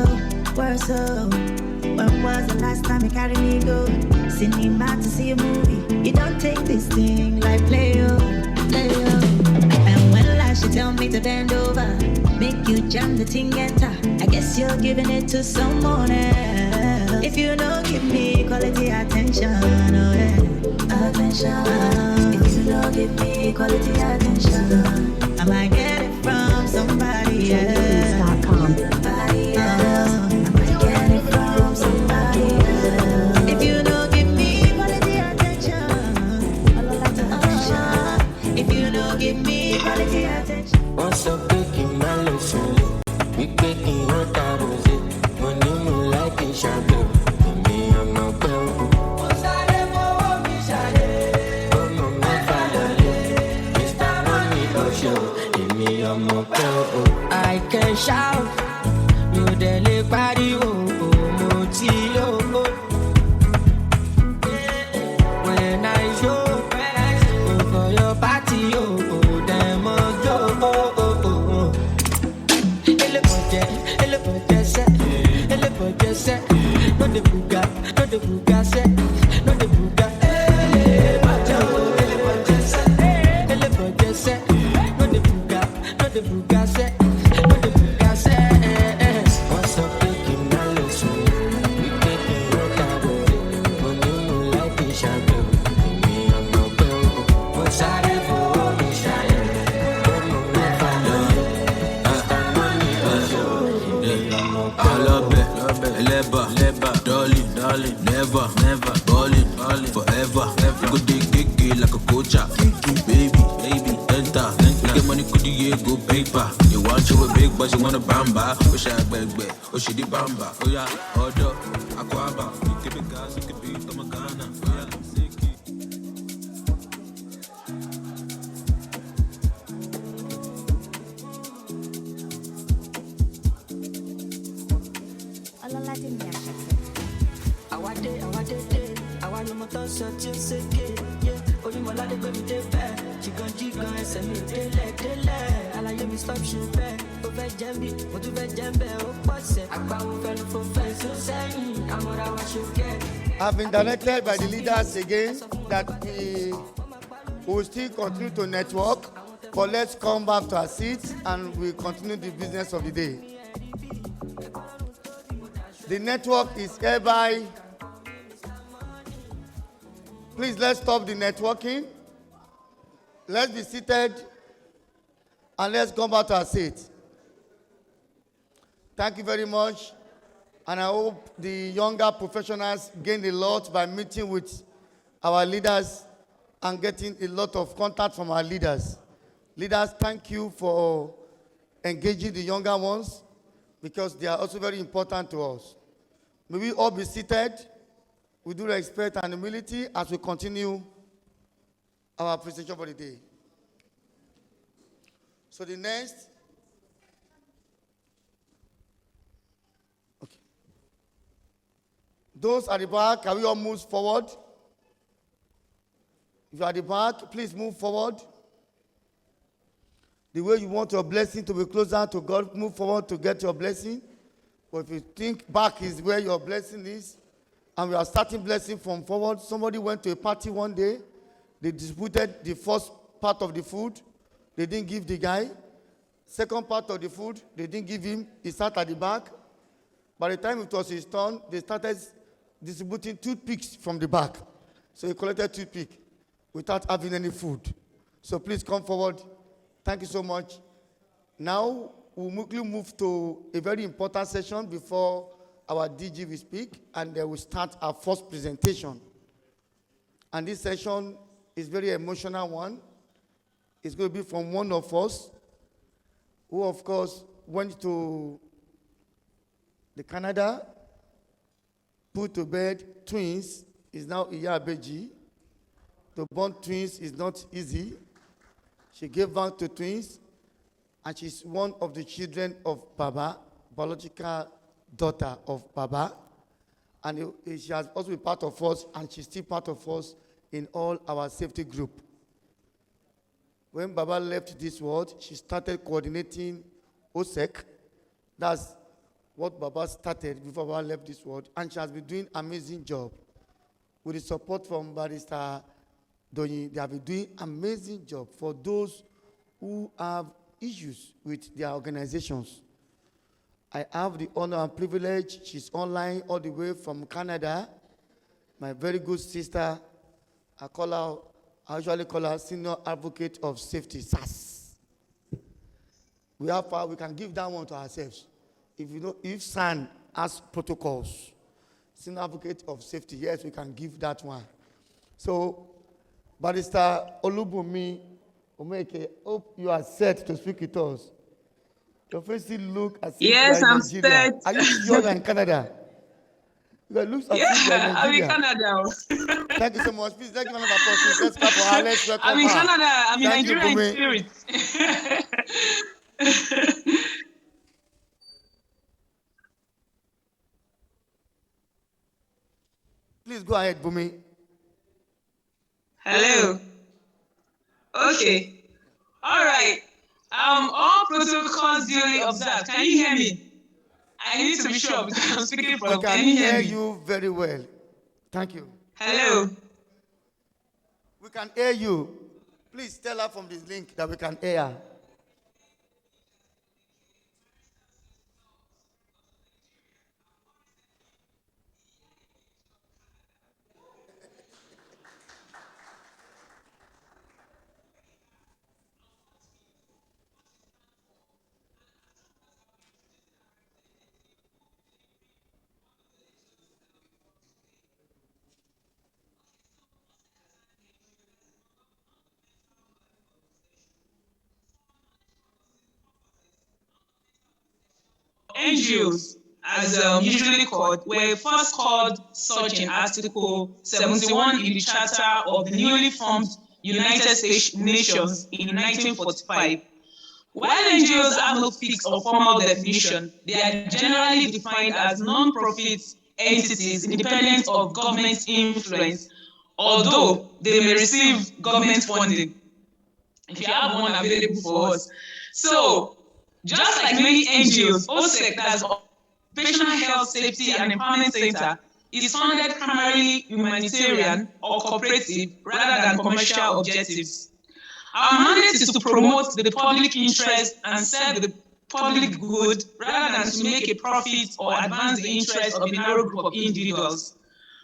worse, When was the last time you carried me go? Cinema to see a movie. You don't take this thing like play, play, And when last you tell me to bend over, make you jam the thing enter. I guess you're giving it to someone else. If you don't give me quality attention, oh yeah, attention. If you don't give me quality attention, I might get it from somebody else. Somebody else. I might get it from somebody else. If you don't give me quality attention, if you don't give me quality attention. What's up, baking my lesson? We baking what I was it. When you move like a shadow, me, I'm not well. I can shout, you dele party, when I show, for your party, them go. No the buga, set, no the buga, What's up, taking my lesson? We taking what I was. When you like a shadow, me, I'm not well. What's I for me, shine? Come on, I love it, darling, never, ballin', forever. Go dig like a coacher, baby, enter. Get money, could you go paper? You want you a big, but you want a bamba. Wish I beg, oh she the bamba. Oh yeah, order, aquaba. You keep it gas, you keep it, I'm a Ghana. I no motor shot you seke, yeah. Only my lady go me dey fair. Chicken, ẹsẹ̀ mi délẹ̀. Alaye mi stop ṣùgbẹ́. Ó fẹ́ jẹ́ mi, mo tún fẹ́ jẹ́ bẹ́ẹ̀. Ó pọ̀sẹ̀, àgbáwo fẹ́nu fún fẹ́ǹsì ó sẹ́yìn. Àmọ́ra wa ṣùgbẹ́. I've been directed by the leaders again that we will still continue to network, but let's come back to our seats and we continue the business of the day. The network is hereby. Please, let's stop the networking. Let's be seated and let's come back to our seat. Thank you very much. And I hope the younger professionals gain a lot by meeting with our leaders and getting a lot of contact from our leaders. Leaders, thank you for engaging the younger ones because they are also very important to us. May we all be seated with due respect and humility as we continue our presentation for the day. So the next, okay. Those at the back, can we all move forward? If you are at the back, please move forward. The way you want your blessing to be closer to God, move forward to get your blessing. But if you think back is where your blessing is, and we are starting blessing from forward, somebody went to a party one day, they distributed the first part of the food, they didn't give the guy. Second part of the food, they didn't give him, he sat at the back. By the time it was his turn, they started distributing toothpicks from the back. So he collected toothpick without having any food. So please come forward. Thank you so much. Now, we'll quickly move to a very important session before our DG will speak, and then we'll start our first presentation. And this session is a very emotional one. It's going to be from one of us, who of course went to the Canada, put to bed twins, is now Iyabeji. To born twins is not easy. She gave birth to twins, and she's one of the children of Baba, biological daughter of Baba. And she has also been part of us, and she's still part of us in all our safety group. When Baba left this world, she started coordinating OSEC. That's what Baba started before Baba left this world. And she has been doing amazing job. With the support from Barrister Donyi, they have been doing amazing job for those who have issues with their organizations. I have the honor and privilege. She's online all the way from Canada. My very good sister, I usually call her Senior Advocate of Safety, SAS. We can give that one to ourselves. If SAN has protocols, Senior Advocate of Safety, yes, we can give that one. So, Barrister Oluwagbemi Omeke, hope you are set to speak with us. Your face still look as if Yes, you are in I'm Nigeria. set. Are you sure you are in Canada? It looks as if you are in Yeah, I'm in Nigeria. Canada. Thank you so much. Please, let's give another applause. Please, let's clap for her. Let's welcome I'm in her. Canada. I'm in Thank you, Nigeria in Bumi. spirit. Please go ahead, Bumi. Hello. Okay. All right. All protocols duly observed. Can you hear me? I need to be sure because I'm speaking We from. can Can you hear hear me? you very well. Thank you. Hello. We can hear you. Please tell her from this link that we can hear her. NGOs, as usually called, were first called such in Article 71 in the Charter of the newly formed United Nations in 1945. While NGOs have no fixed or formal definition, they are generally defined as non-profit entities independent of government influence, although they may receive government funding. If you have one available for us. So, just like many NGOs, OSEC, that's Occupational Health Safety and Empowerment Center, is funded primarily humanitarian or cooperative rather than commercial objectives. Our mandate is to promote the public interest and serve the public good rather than to make a profit or advance the interests of a narrow group of individuals.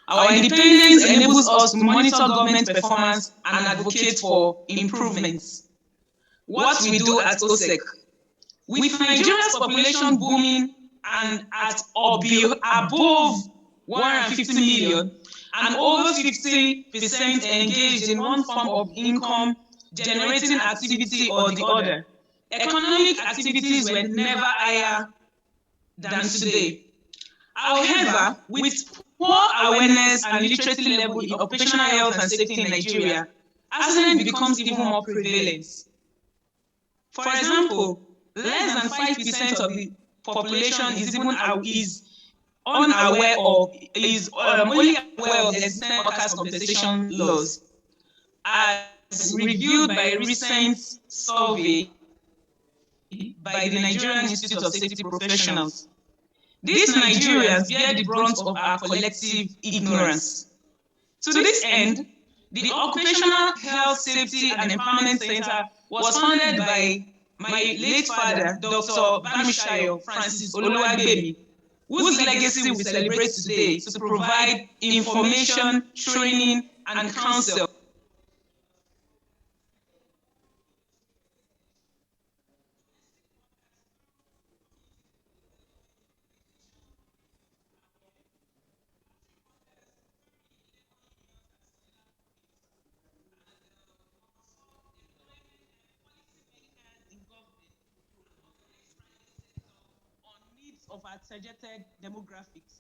Our independence enables us to monitor government performance and advocate for improvements. What we do at OSEC. With Nigeria's population booming and at or above 150 million, and over 50% engaged in one form of income generating activity or the other, economic activities were never higher than today. However, with poor awareness and literacy level in occupational health and safety in Nigeria, accident becomes even more prevalent. For example, less than 5% of the population is unaware of, is only aware of the existing workers' compensation laws, as reviewed by a recent survey by the Nigerian Institute of Safety Professionals. These Nigerians bear the brunt of our collective ignorance. To this end, the Occupational Health Safety and Empowerment Center was founded by my late father, Dr. Bamishayo Francis Oluwagbemi, whose legacy we celebrate today to provide information, training, and counsel. Of our targeted demographics.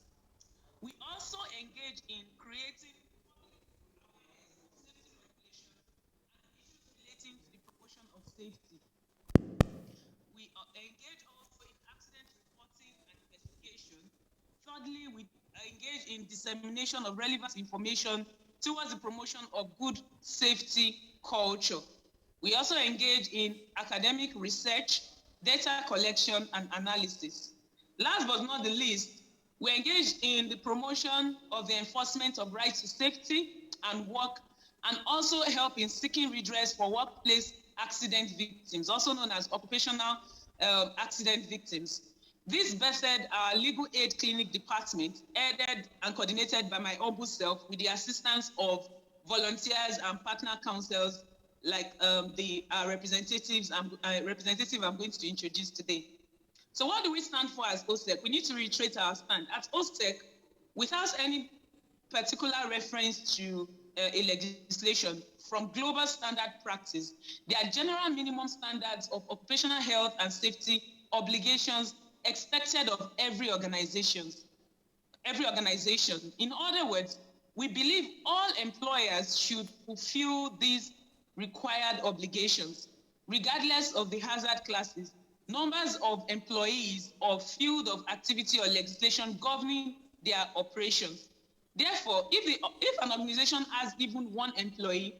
We also engage in creating safety regulations and issues relating to the promotion of safety. We engage also in accident reporting and investigation. Thirdly, we engage in dissemination of relevant information towards the promotion of good safety culture. We also engage in academic research, data collection, and analysis. Last but not the least, we engage in the promotion of the enforcement of rights to safety and work, and also help in seeking redress for workplace accident victims, also known as occupational accident victims. This vested our legal aid clinic department, headed and coordinated by my humble self with the assistance of volunteers and partner councils like the representative I'm going to introduce today. So what do we stand for as OSEC? We need to reiterate our stand. At OSEC, without any particular reference to a legislation from global standard practice, there are general minimum standards of occupational health and safety obligations expected of every organization. In other words, we believe all employers should fulfill these required obligations, regardless of the hazard classes, numbers of employees, or field of activity or legislation governing their operations. Therefore, if an organization has even one employee,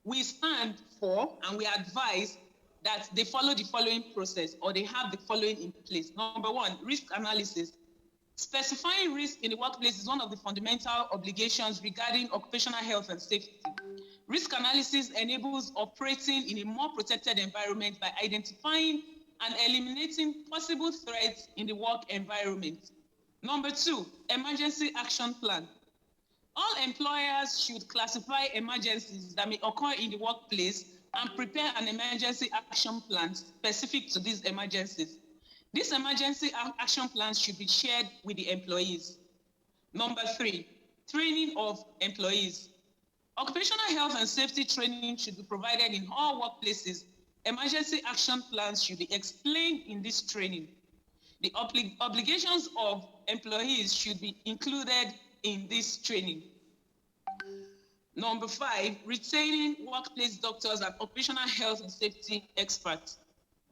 we stand for and we advise that they follow the following process, or they have the following in place. Number one, risk analysis. Specifying risk in the workplace is one of the fundamental obligations regarding occupational health and safety. Risk analysis enables operating in a more protected environment by identifying and eliminating possible threats in the work environment. Number two, emergency action plan. All employers should classify emergencies that may occur in the workplace and prepare an emergency action plan specific to these emergencies. These emergency action plans should be shared with the employees. Number three, training of employees. Occupational health and safety training should be provided in all workplaces. Emergency action plans should be explained in this training. The obligations of employees should be included in this training. Number five, retaining workplace doctors and occupational health and safety experts.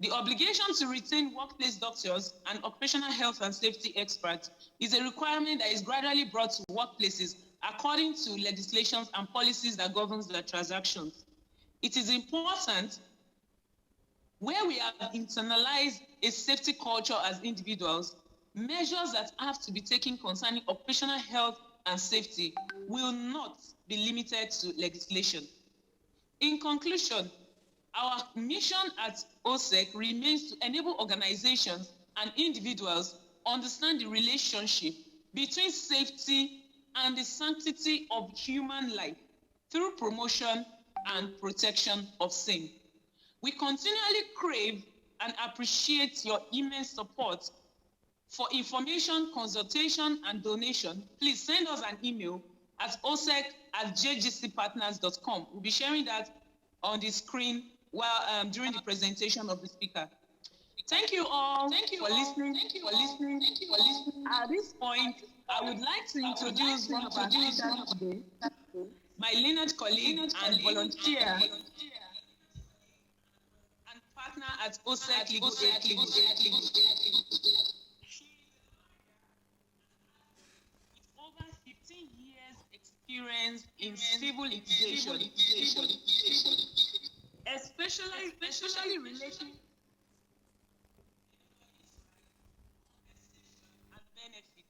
The obligation to retain workplace doctors and occupational health and safety experts is a requirement that is gradually brought to workplaces according to legislations and policies that governs their transactions. It is important where we have internalized a safety culture as individuals, measures that have to be taken concerning occupational health and safety will not be limited to legislation. In conclusion, our mission at OSEC remains to enable organizations and individuals understand the relationship between safety and the sanctity of human life through promotion and protection of same. We continually crave and appreciate your immense support. For information, consultation, and donation, please send us an email at osec@jgcpartners.com. We'll be sharing that on the screen while during the presentation of the speaker. Thank you all for listening. At this point, I would like to introduce one of our speakers today, my lineage colleague and volunteer and partner at OSEC Legal Aid. Over 15 years experience in civil litigation, especially relating and benefit.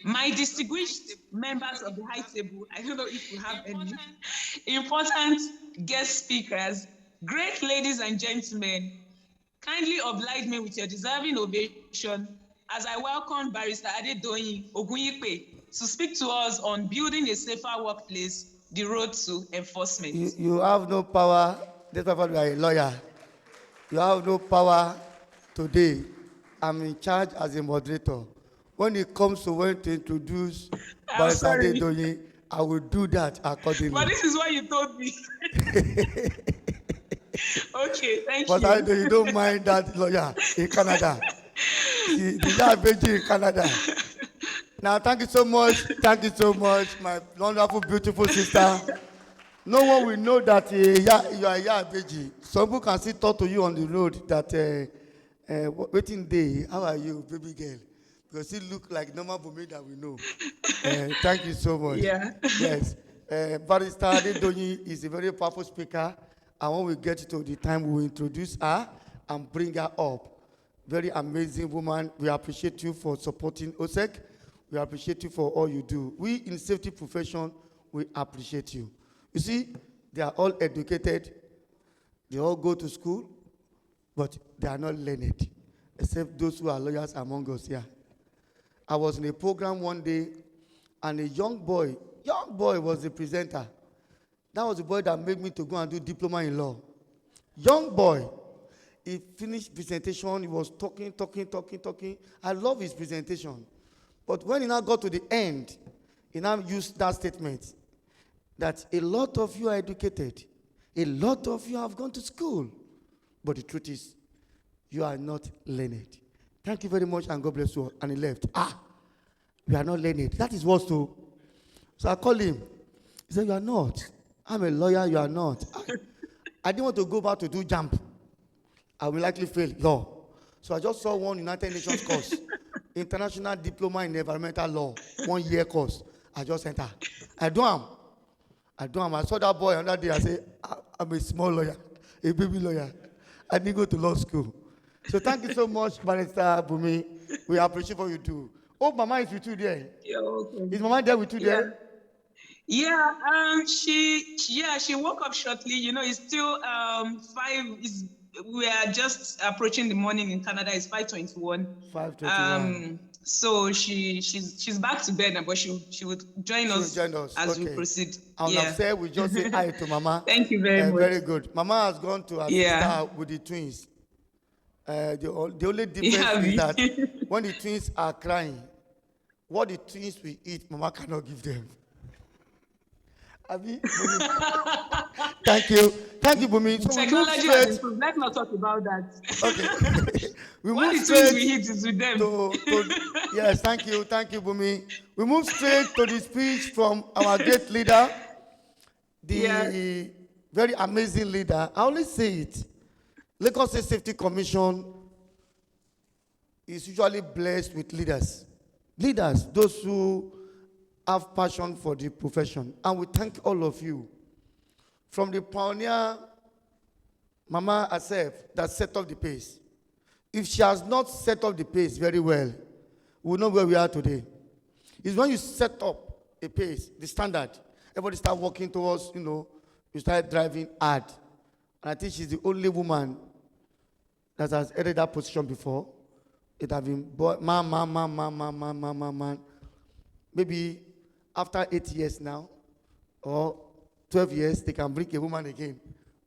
My distinguished members of the high table, I don't know if we have any important guest speakers, great ladies and gentlemen, kindly oblige me with your deserving ovation as I welcome Barrister Adedoyin Ogunyipe to speak to us on building a safer workplace, the road to enforcement. You have no power, despite you are a lawyer. You have no power today. I'm in charge as a moderator. When it comes to when to introduce Barrister Adedoyin, I will do that accordingly. But this is what you told me. Okay, thank but you. But you don't mind that lawyer in Canada. The Yabeji in Canada. Now, thank you so much. Thank you so much, my wonderful, beautiful sister. No one will know that you are Yabeji. Some people can still talk to you on the road that, waiting day, how are you, baby girl? Because you look like normal women that we know. Thank you so much. Yeah. Yes. Barrister Adedoyin is a very powerful speaker. And when we get to the time, we will introduce her and bring her up. Very amazing woman. We appreciate you for supporting OSEC. We appreciate you for all you do. We in safety profession, we appreciate you. You see, they are all educated. They all go to school, but they are not learned, except those who are lawyers among us here. I was in a program one day, and a young boy was the presenter. That was the boy that made me to go and do diploma in law. Young boy. He finished presentation. He was talking. I love his presentation. But when he now got to the end, he now used that statement that a lot of you are educated. A lot of you have gone to school. But the truth is, you are not learned. Thank you very much, and God bless you. And he left. We are not learned. That is what so. So I called him. He said, you are not. I'm a lawyer, you are not. I didn't want to go back to do jump. I will likely fail law. So I just saw one United Nations course, International Diploma in Environmental Law, 1 year course. I just entered. I do am. I saw that boy another day. I said, I'm a small lawyer, a baby lawyer. I didn't go to law school. So thank you so much, Barrister Bumi. We appreciate what you do. Oh, Mama is with you there. You're welcome. Is Mama there with you there? Yeah, she woke up shortly. You know, it's still 5. We are just approaching the morning in Canada. It's 5:21. 5:21. So she's back to bed now, but she would join us as we proceed. I would have said we just say hi to Mama. Thank you very much. Very good. Mama has gone to assist her with the twins. The only difference is that when the twins are crying, what the twins will eat, Mama cannot give them. Abi, thank you, Bumi. So technology has improved. Let's not talk about that. Okay. What the twins we eat is with them. Yes, thank you, Bumi. We move straight to the speech from our great leader, the very amazing leader. I always say it. Lagos State Safety Commission is usually blessed with leaders. Leaders, those who have passion for the profession. And we thank all of you. From the pioneer, Mama herself, that set up the pace. If she has not set up the pace very well, we know where we are today. It's when you set up a pace, the standard, everybody start working towards, you start driving hard. And I think she's the only woman that has headed that position before. It has been, man. Maybe after 8 years now, or 12 years, they can bring a woman again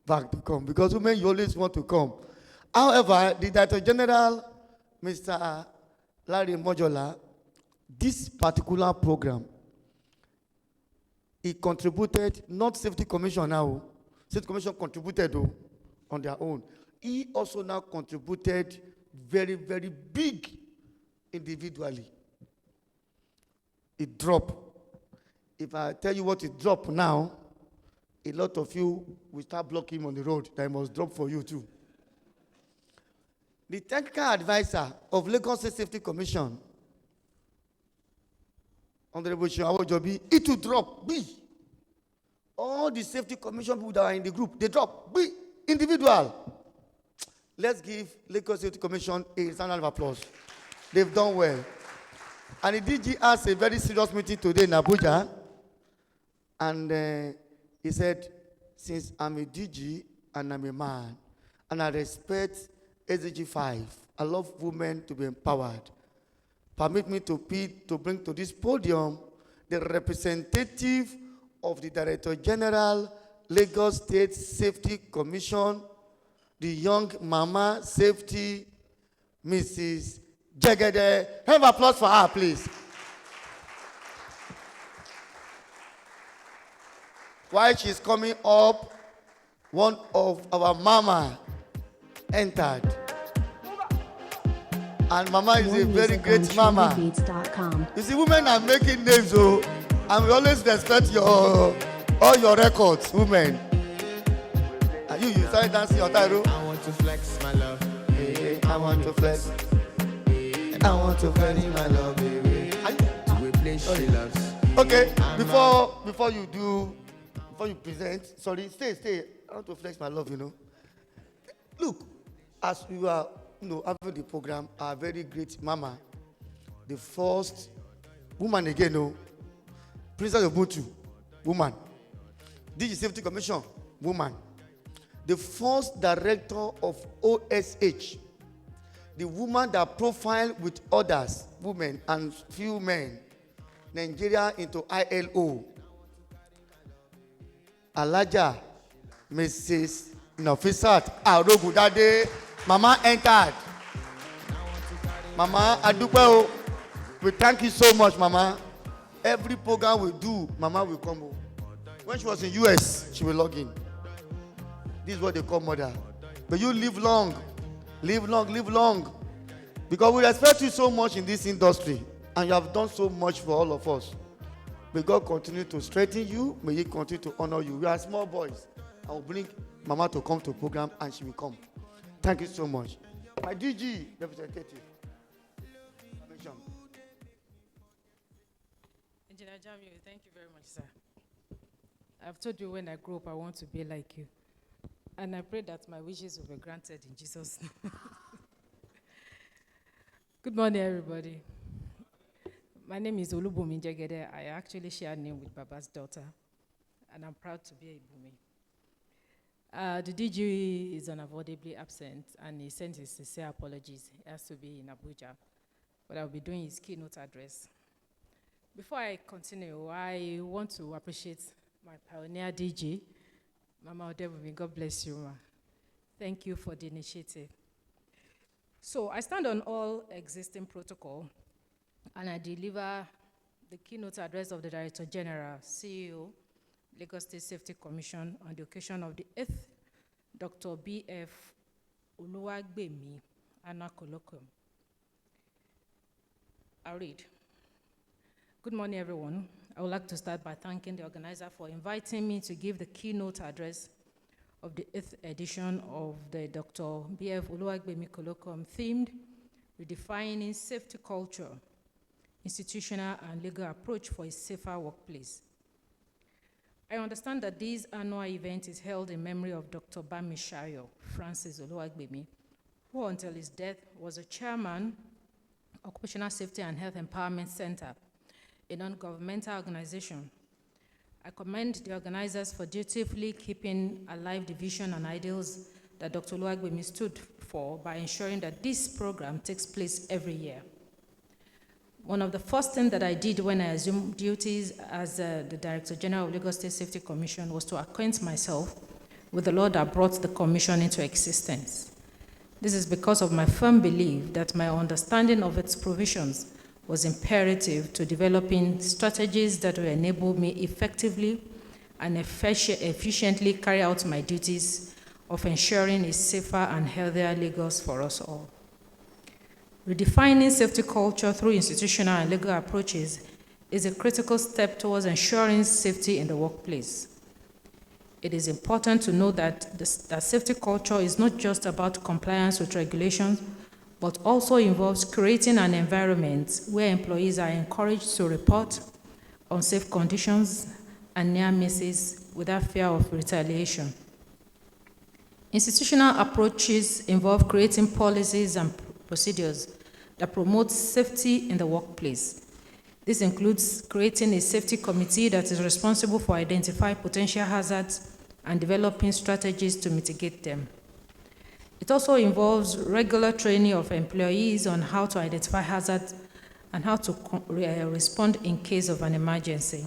back to come. Because women, you always want to come. However, the Director General, Mr. Larry Mojola, this particular program, he contributed, not Safety Commission now, Safety Commission contributed on their own. He also now contributed very, very big individually. It dropped. If I tell you what it dropped now, a lot of you will start blocking him on the road. That must drop for you too. The technical advisor of Lagos State Safety Commission, Honorable Jobi, it will drop. B. All the Safety Commission people that are in the group, they drop. B. Individual. Let's give Lagos Safety Commission a round of applause. They've done well. And the DG has a very serious meeting today in Abuja. And he said, since I'm a DG and I'm a man, and I respect SDG 5, I love women to be empowered. Permit me to bring to this podium the representative of the Director General, Lagos State Safety Commission, the young Mama Safety, Mrs. Jegede. Have applause for her, please. While she's coming up, one of our Mama entered. And Mama is a very great Mama. You see, women are making names, and we always respect all your records, women. And you started dancing your title. I want to flex my love. Hey, I want to flex. I want to flex my love, baby. To a place she loves. Okay, before you present, sorry, stay. I want to flex my love, Look, as you are, having the program, our very great mama, the first woman again, Princess of Butu, woman. DG Safety Commission, woman. The first director of OSH, the woman that profiled with others, women and few men, Nigeria into ILO. Alaja, Mrs. Nafisat Arogudade, Mama entered. Mama Adupeo, we thank you so much, Mama. Every program we do, Mama will come. When she was in US, she will log in. This is what they call mother. But you live long. Live long. Because we respect you so much in this industry. And you have done so much for all of us. May God continue to strengthen you. May He continue to honor you. We are small boys. I will bring Mama to come to the program and she will come. Thank you so much. My DG representative. Engineer Jamiu, thank you very much, sir. I've told you when I grow up, I want to be like you. And I pray that my wishes will be granted in Jesus' name. Good morning, everybody. My name is Oluwagbemi Jegede. I actually share a name with Baba's daughter, and I'm proud to be a Ibumi. The DG is unavoidably absent, and he sent his sincere apologies. He has to be in Abuja, but I'll be doing his keynote address. Before I continue, I want to appreciate my pioneer DG, Mama Odebumi. God bless you, Ma. Thank you for the initiative. So I stand on all existing protocol, and I deliver the keynote address of the Director General, CEO, Lagos State Safety Commission, on the occasion of the 8th Dr. B.F. Oluwagbemi Annual Colloquium. I'll read. Good morning, everyone. I would like to start by thanking the organizer for inviting me to give the keynote address of the 8th edition of the Dr. B.F. Oluwagbemi Colloquium themed Redefining Safety Culture, Institutional and Legal Approach for a Safer Workplace. I understand that this annual event is held in memory of Dr. Bamishayo Francis Oluwagbemi, who until his death was a chairman, Occupational Safety and Health Empowerment Center, a non-governmental organization. I commend the organizers for dutifully keeping alive the vision and ideals that Dr. Oluwagbemi stood for by ensuring that this program takes place every year. One of the first things that I did when I assumed duties as the Director General of Lagos State Safety Commission was to acquaint myself with the law that brought the commission into existence. This is because of my firm belief that my understanding of its provisions was imperative to developing strategies that will enable me effectively and efficiently carry out my duties of ensuring a safer and healthier Lagos for us all. Redefining safety culture through institutional and legal approaches is a critical step towards ensuring safety in the workplace. It is important to know that that safety culture is not just about compliance with regulations, but also involves creating an environment where employees are encouraged to report unsafe conditions and near misses without fear of retaliation. Institutional approaches involve creating policies and procedures that promote safety in the workplace. This includes creating a safety committee that is responsible for identifying potential hazards and developing strategies to mitigate them. It also involves regular training of employees on how to identify hazards and how to respond in case of an emergency.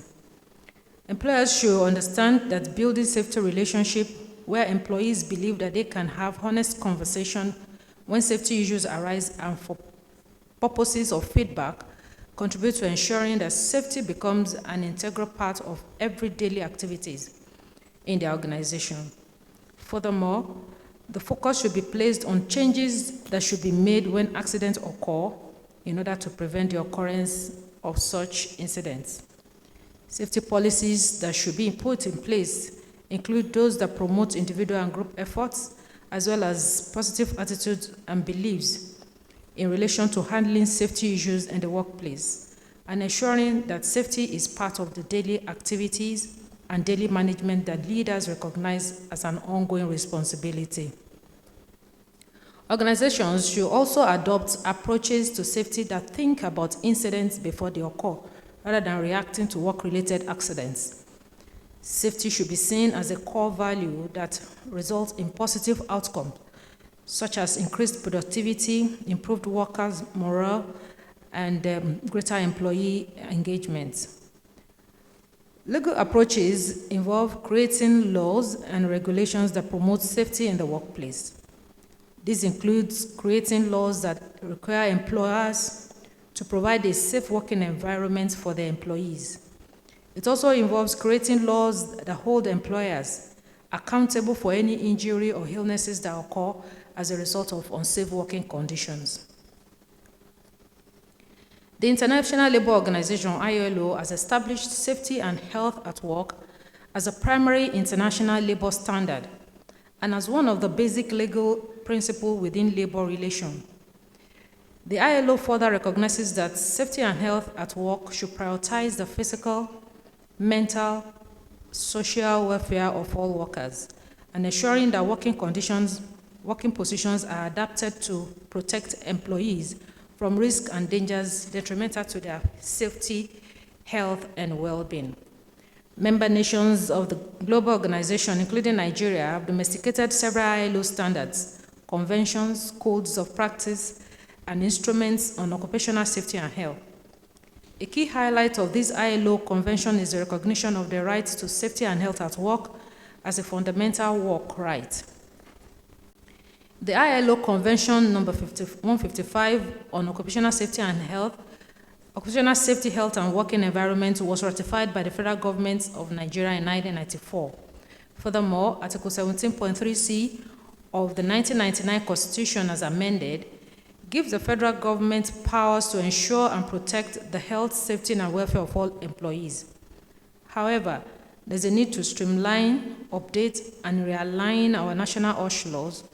Employers should understand that building safety relationships where employees believe that they can have honest conversation when safety issues arise and for purposes of feedback contribute to ensuring that safety becomes an integral part of every daily activities in the organization. Furthermore, the focus should be placed on changes that should be made when accidents occur in order to prevent the occurrence of such incidents. Safety policies that should be put in place include those that promote individual and group efforts, as well as positive attitudes and beliefs in relation to handling safety issues in the workplace, and ensuring that safety is part of the daily activities and daily management that leaders recognize as an ongoing responsibility. Organizations should also adopt approaches to safety that think about incidents before they occur, rather than reacting to work-related accidents. Safety should be seen as a core value that results in positive outcomes, such as increased productivity, improved workers' morale, and greater employee engagement. Legal approaches involve creating laws and regulations that promote safety in the workplace. This includes creating laws that require employers to provide a safe working environment for their employees. It also involves creating laws that hold employers accountable for any injury or illnesses that occur as a result of unsafe working conditions. The International Labour Organization, ILO, has established safety and health at work as a primary international labor standard and as one of the basic legal principles within labor relations. The ILO further recognizes that safety and health at work should prioritize the physical, mental, social welfare of all workers, and ensuring that working positions are adapted to protect employees from risks and dangers detrimental to their safety, health, and well-being. Member nations of the global organization, including Nigeria, have domesticated several ILO standards, conventions, codes of practice, and instruments on occupational safety and health. A key highlight of this ILO convention is the recognition of the right to safety and health at work as a fundamental work right. The ILO Convention number 155 on occupational safety and health, occupational safety, health, and working environment was ratified by the federal government of Nigeria in 1994. Furthermore, Article 17.3c of the 1999 Constitution, as amended, gives the federal government powers to ensure and protect the health, safety, and welfare of all employees. However, there's a need to streamline, update, and realign our national OSH laws,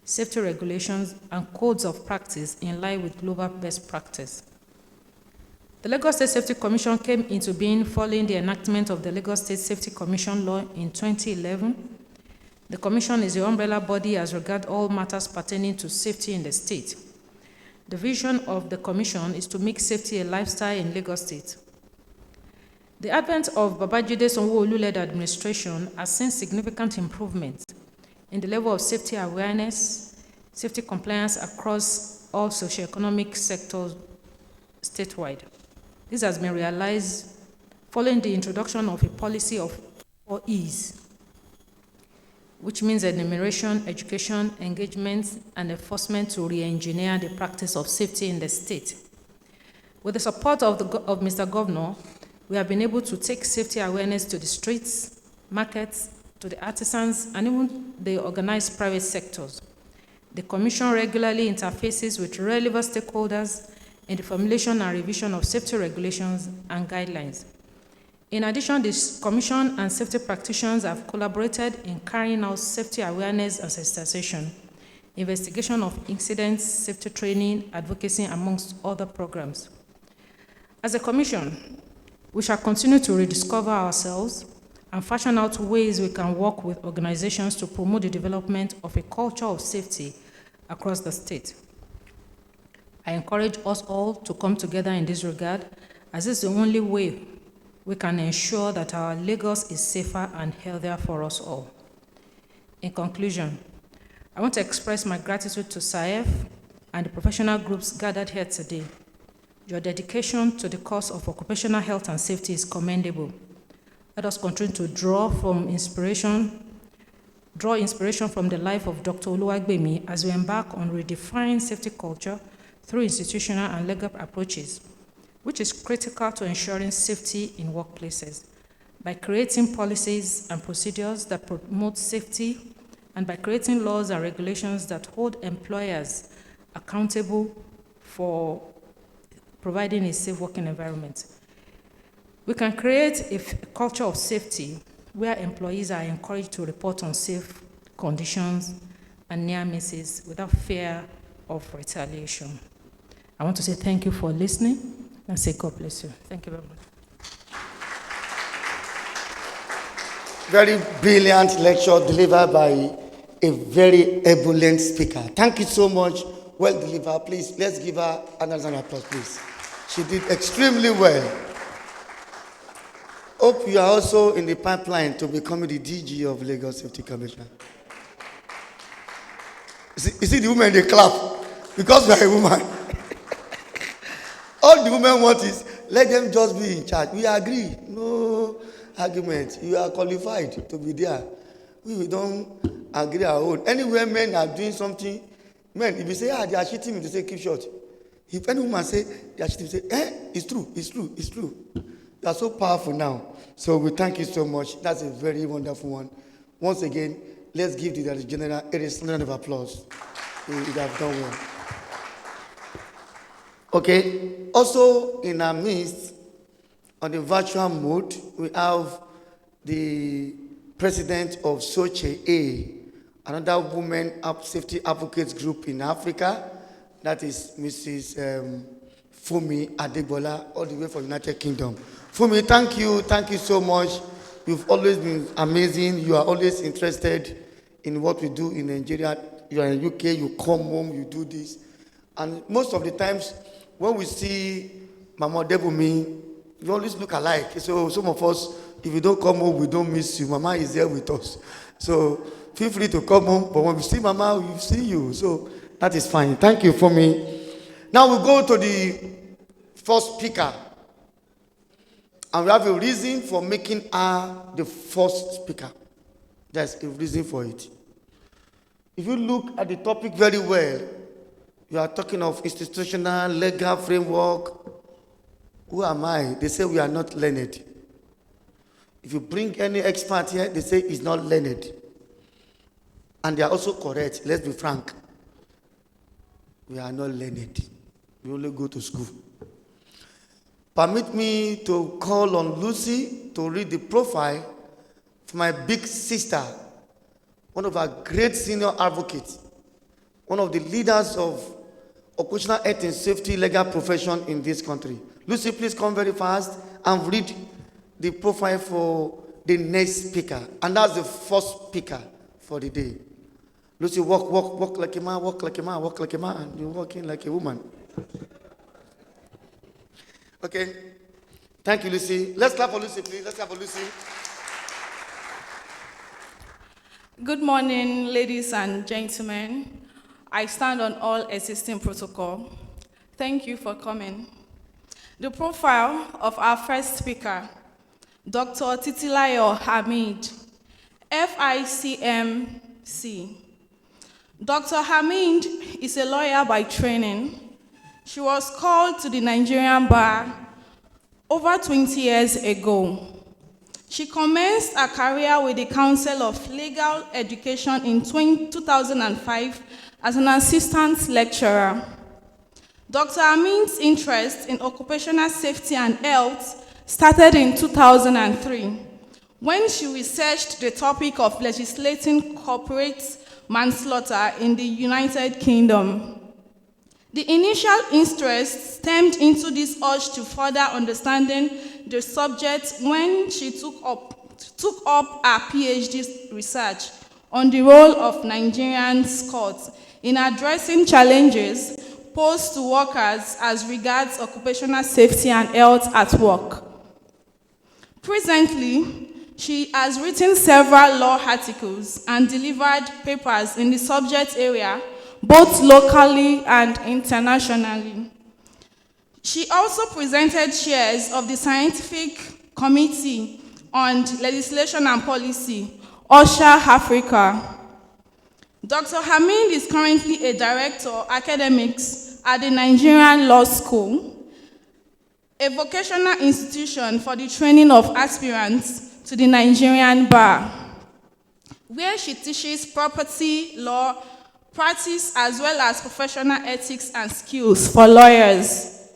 safety regulations, and codes of practice in line with global best practice. The Lagos State Safety Commission came into being following the enactment of the Lagos State Safety Commission Law in 2011. The Commission is the umbrella body as regards all matters pertaining to safety in the state. The vision of the Commission is to make safety a lifestyle in Lagos State. The advent of Babajide Sanwo-Olu-led administration has seen significant improvement in the level of safety awareness, safety compliance across all socioeconomic sectors statewide. This has been realized following the introduction of a policy of 4 E's, which means enumeration, education, engagement, and enforcement to re-engineer the practice of safety in the state. With the support of Mr. Governor, we have been able to take safety awareness to the streets, markets, to the artisans, and even the organized private sectors. The Commission regularly interfaces with relevant stakeholders in the formulation and revision of safety regulations and guidelines. In addition, the Commission and safety practitioners have collaborated in carrying out safety awareness and sensitization, investigation of incidents, safety training, advocacy, amongst other programs. As a Commission, we shall continue to rediscover ourselves and fashion out ways we can work with organizations to promote the development of a culture of safety across the state. I encourage us all to come together in this regard, as it's the only way we can ensure that our Lagos is safer and healthier for us all. In conclusion, I want to express my gratitude to SAEF and the professional groups gathered here today. Your dedication to the cause of occupational health and safety is commendable. Let us continue to draw inspiration from the life of Dr. Oluwagbemi as we embark on redefining safety culture through institutional and legal approaches, which is critical to ensuring safety in workplaces, by creating policies and procedures that promote safety, and by creating laws and regulations that hold employers accountable for providing a safe working environment. We can create a culture of safety where employees are encouraged to report on safe conditions and near misses without fear of retaliation. I want to say thank you for listening. I say God bless you. Thank you very much. Very brilliant lecture delivered by a very ebullient speaker. Thank you so much. Well delivered. Please, let's give her another round of applause, please. She did extremely well. Hope you are also in the pipeline to becoming the DG of Lagos Safety Commissioner. You see the women, they clap because you are a woman. All the women want is let them just be in charge. We agree. No argument. You are qualified to be there. We don't agree our own. Anywhere men are doing something, men, if you say, they are cheating me, they say, keep short. If any woman say, they are cheating, say, it's true, it's true, it's true. You are so powerful now. So we thank you so much. That's a very wonderful one. Once again, let's give the Director General a round of applause. You have done well. Okay. Also, in our midst, on the virtual mode, we have the president of Soche A, another women safety advocates group in Africa. That is Mrs. Fumi Adegbola, all the way from United Kingdom. Fumi, thank you so much. You've always been amazing. You are always interested in what we do in Nigeria. You are in UK, you come home, you do this. And most of the times, when we see Mama Debumi, we always look alike. So some of us, if you don't come home, we don't miss you. Mama is here with us. So feel free to come home. But when we see Mama, we see you. So that is fine. Thank you for me. Now we go to the first speaker. And we have a reason for making her the first speaker. There's a reason for it. If you look at the topic very well, you are talking of institutional, legal framework. Who am I? They say we are not learned. If you bring any expert here, they say he's not learned. And they are also correct. Let's be frank. We are not learned. We only go to school. Permit me to call on Lucy to read the profile for my big sister, one of our great senior advocates, one of the leaders of occupational health and safety legal profession in this country. Lucy, please come very fast and read the profile for the next speaker. And that's the first speaker for the day. Lucy, walk like a man, walk like a man, walk like a man, and you're walking like a woman. Okay. Thank you, Lucy. Let's clap for Lucy, please. Let's clap for Lucy. Good morning, ladies and gentlemen. I stand on all existing protocol. Thank you for coming. The profile of our first speaker, Dr. Titilayo Hamid, FICMC. Dr. Hamid is a lawyer by training. She was called to the Nigerian bar over 20 years ago. She commenced her career with the Council of Legal Education in 2005 as an assistant lecturer. Dr. Amin's interest in occupational safety and health started in 2003 when she researched the topic of legislating corporate manslaughter in the United Kingdom. The initial interest stemmed into this urge to further understanding the subject when she took up her PhD research on the role of Nigerian courts in addressing challenges posed to workers as regards occupational safety and health at work. Presently, she has written several law articles and delivered papers in the subject area, both locally and internationally. She also presented chairs of the Scientific Committee on Legislation and Policy, OSHA Africa. Dr. Hamid is currently a director of academics at the Nigerian Law School, a vocational institution for the training of aspirants to the Nigerian bar, where she teaches property law practice as well as professional ethics and skills for lawyers.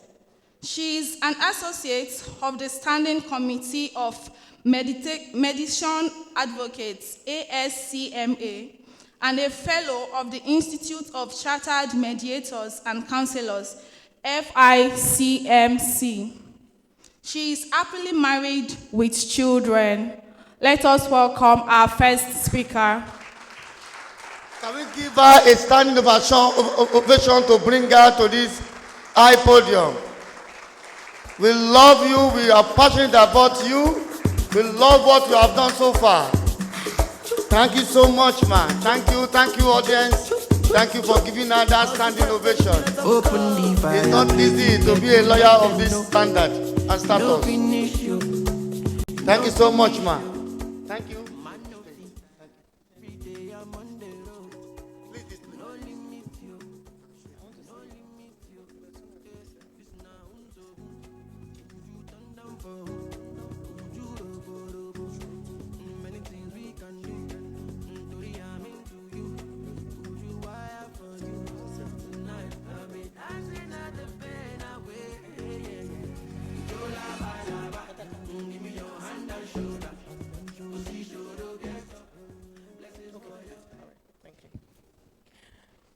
She is an associate of the Standing Committee of Mediation Advocates, ASCMA, and a fellow of the Institute of Chartered Mediators and Counselors, FICMC. She is happily married with children. Let us welcome our first speaker. Can we give her a standing ovation to bring her to this high podium? We love you. We are passionate about you. We love what you have done so far. Thank you so much, man. Thank you, audience. Thank you for giving her that standing ovation. It's not easy to be a lawyer of this standard and status. Thank you so much, man. Thank you.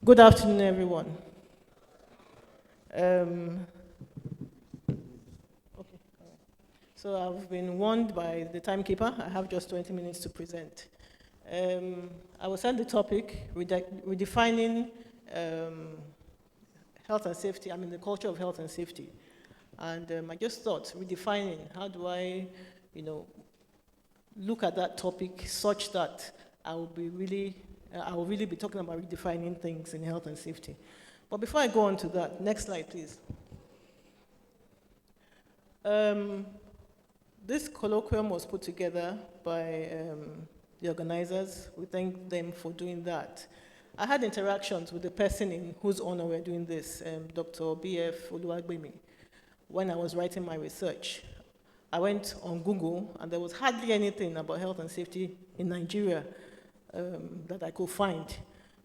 Good afternoon, everyone. So I've been warned by the timekeeper. I have just 20 minutes to present. I will send the topic, redefining health and safety, the culture of health and safety. And I just thought, redefining, how do I, look at that topic such that I will really be talking about redefining things in health and safety. But before I go on to that, next slide, please. This colloquium was put together by the organizers. We thank them for doing that. I had interactions with the person in whose honor we're doing this, Dr. B.F. Oluwagbemi, when I was writing my research. I went on Google, and there was hardly anything about health and safety in Nigeria that I could find.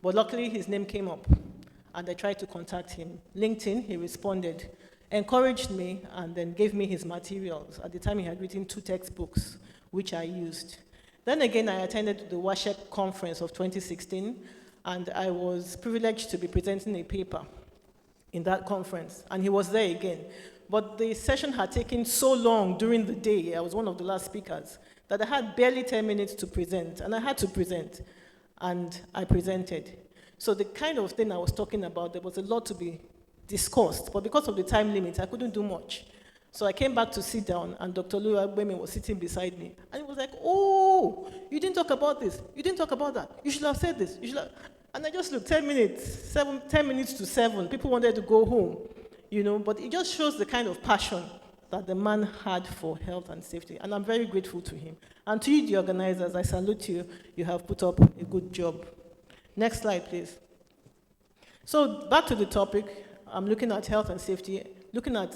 But luckily, his name came up, and I tried to contact him. LinkedIn, he responded, encouraged me, and then gave me his materials. At the time, he had written 2 textbooks, which I used. Then again, I attended the WASHEC conference of 2016, and I was privileged to be presenting a paper in that conference, and he was there again. But the session had taken so long during the day, I was one of the last speakers, that I had barely 10 minutes to present, and I had to present, and I presented. So the kind of thing I was talking about, there was a lot to be discussed, but because of the time limit, I couldn't do much. So I came back to sit down, and Dr. Oluwagbemi was sitting beside me, and he was like, oh, you didn't talk about this, you didn't talk about that, you should have said this, you should have. And I just looked, 10 minutes, 10 minutes to 7, people wanted to go home, but it just shows the kind of passion that the man had for health and safety, and I'm very grateful to him. And to you, the organizers, I salute you. You have put up a good job. Next slide, please. So back to the topic, I'm looking at health and safety, looking at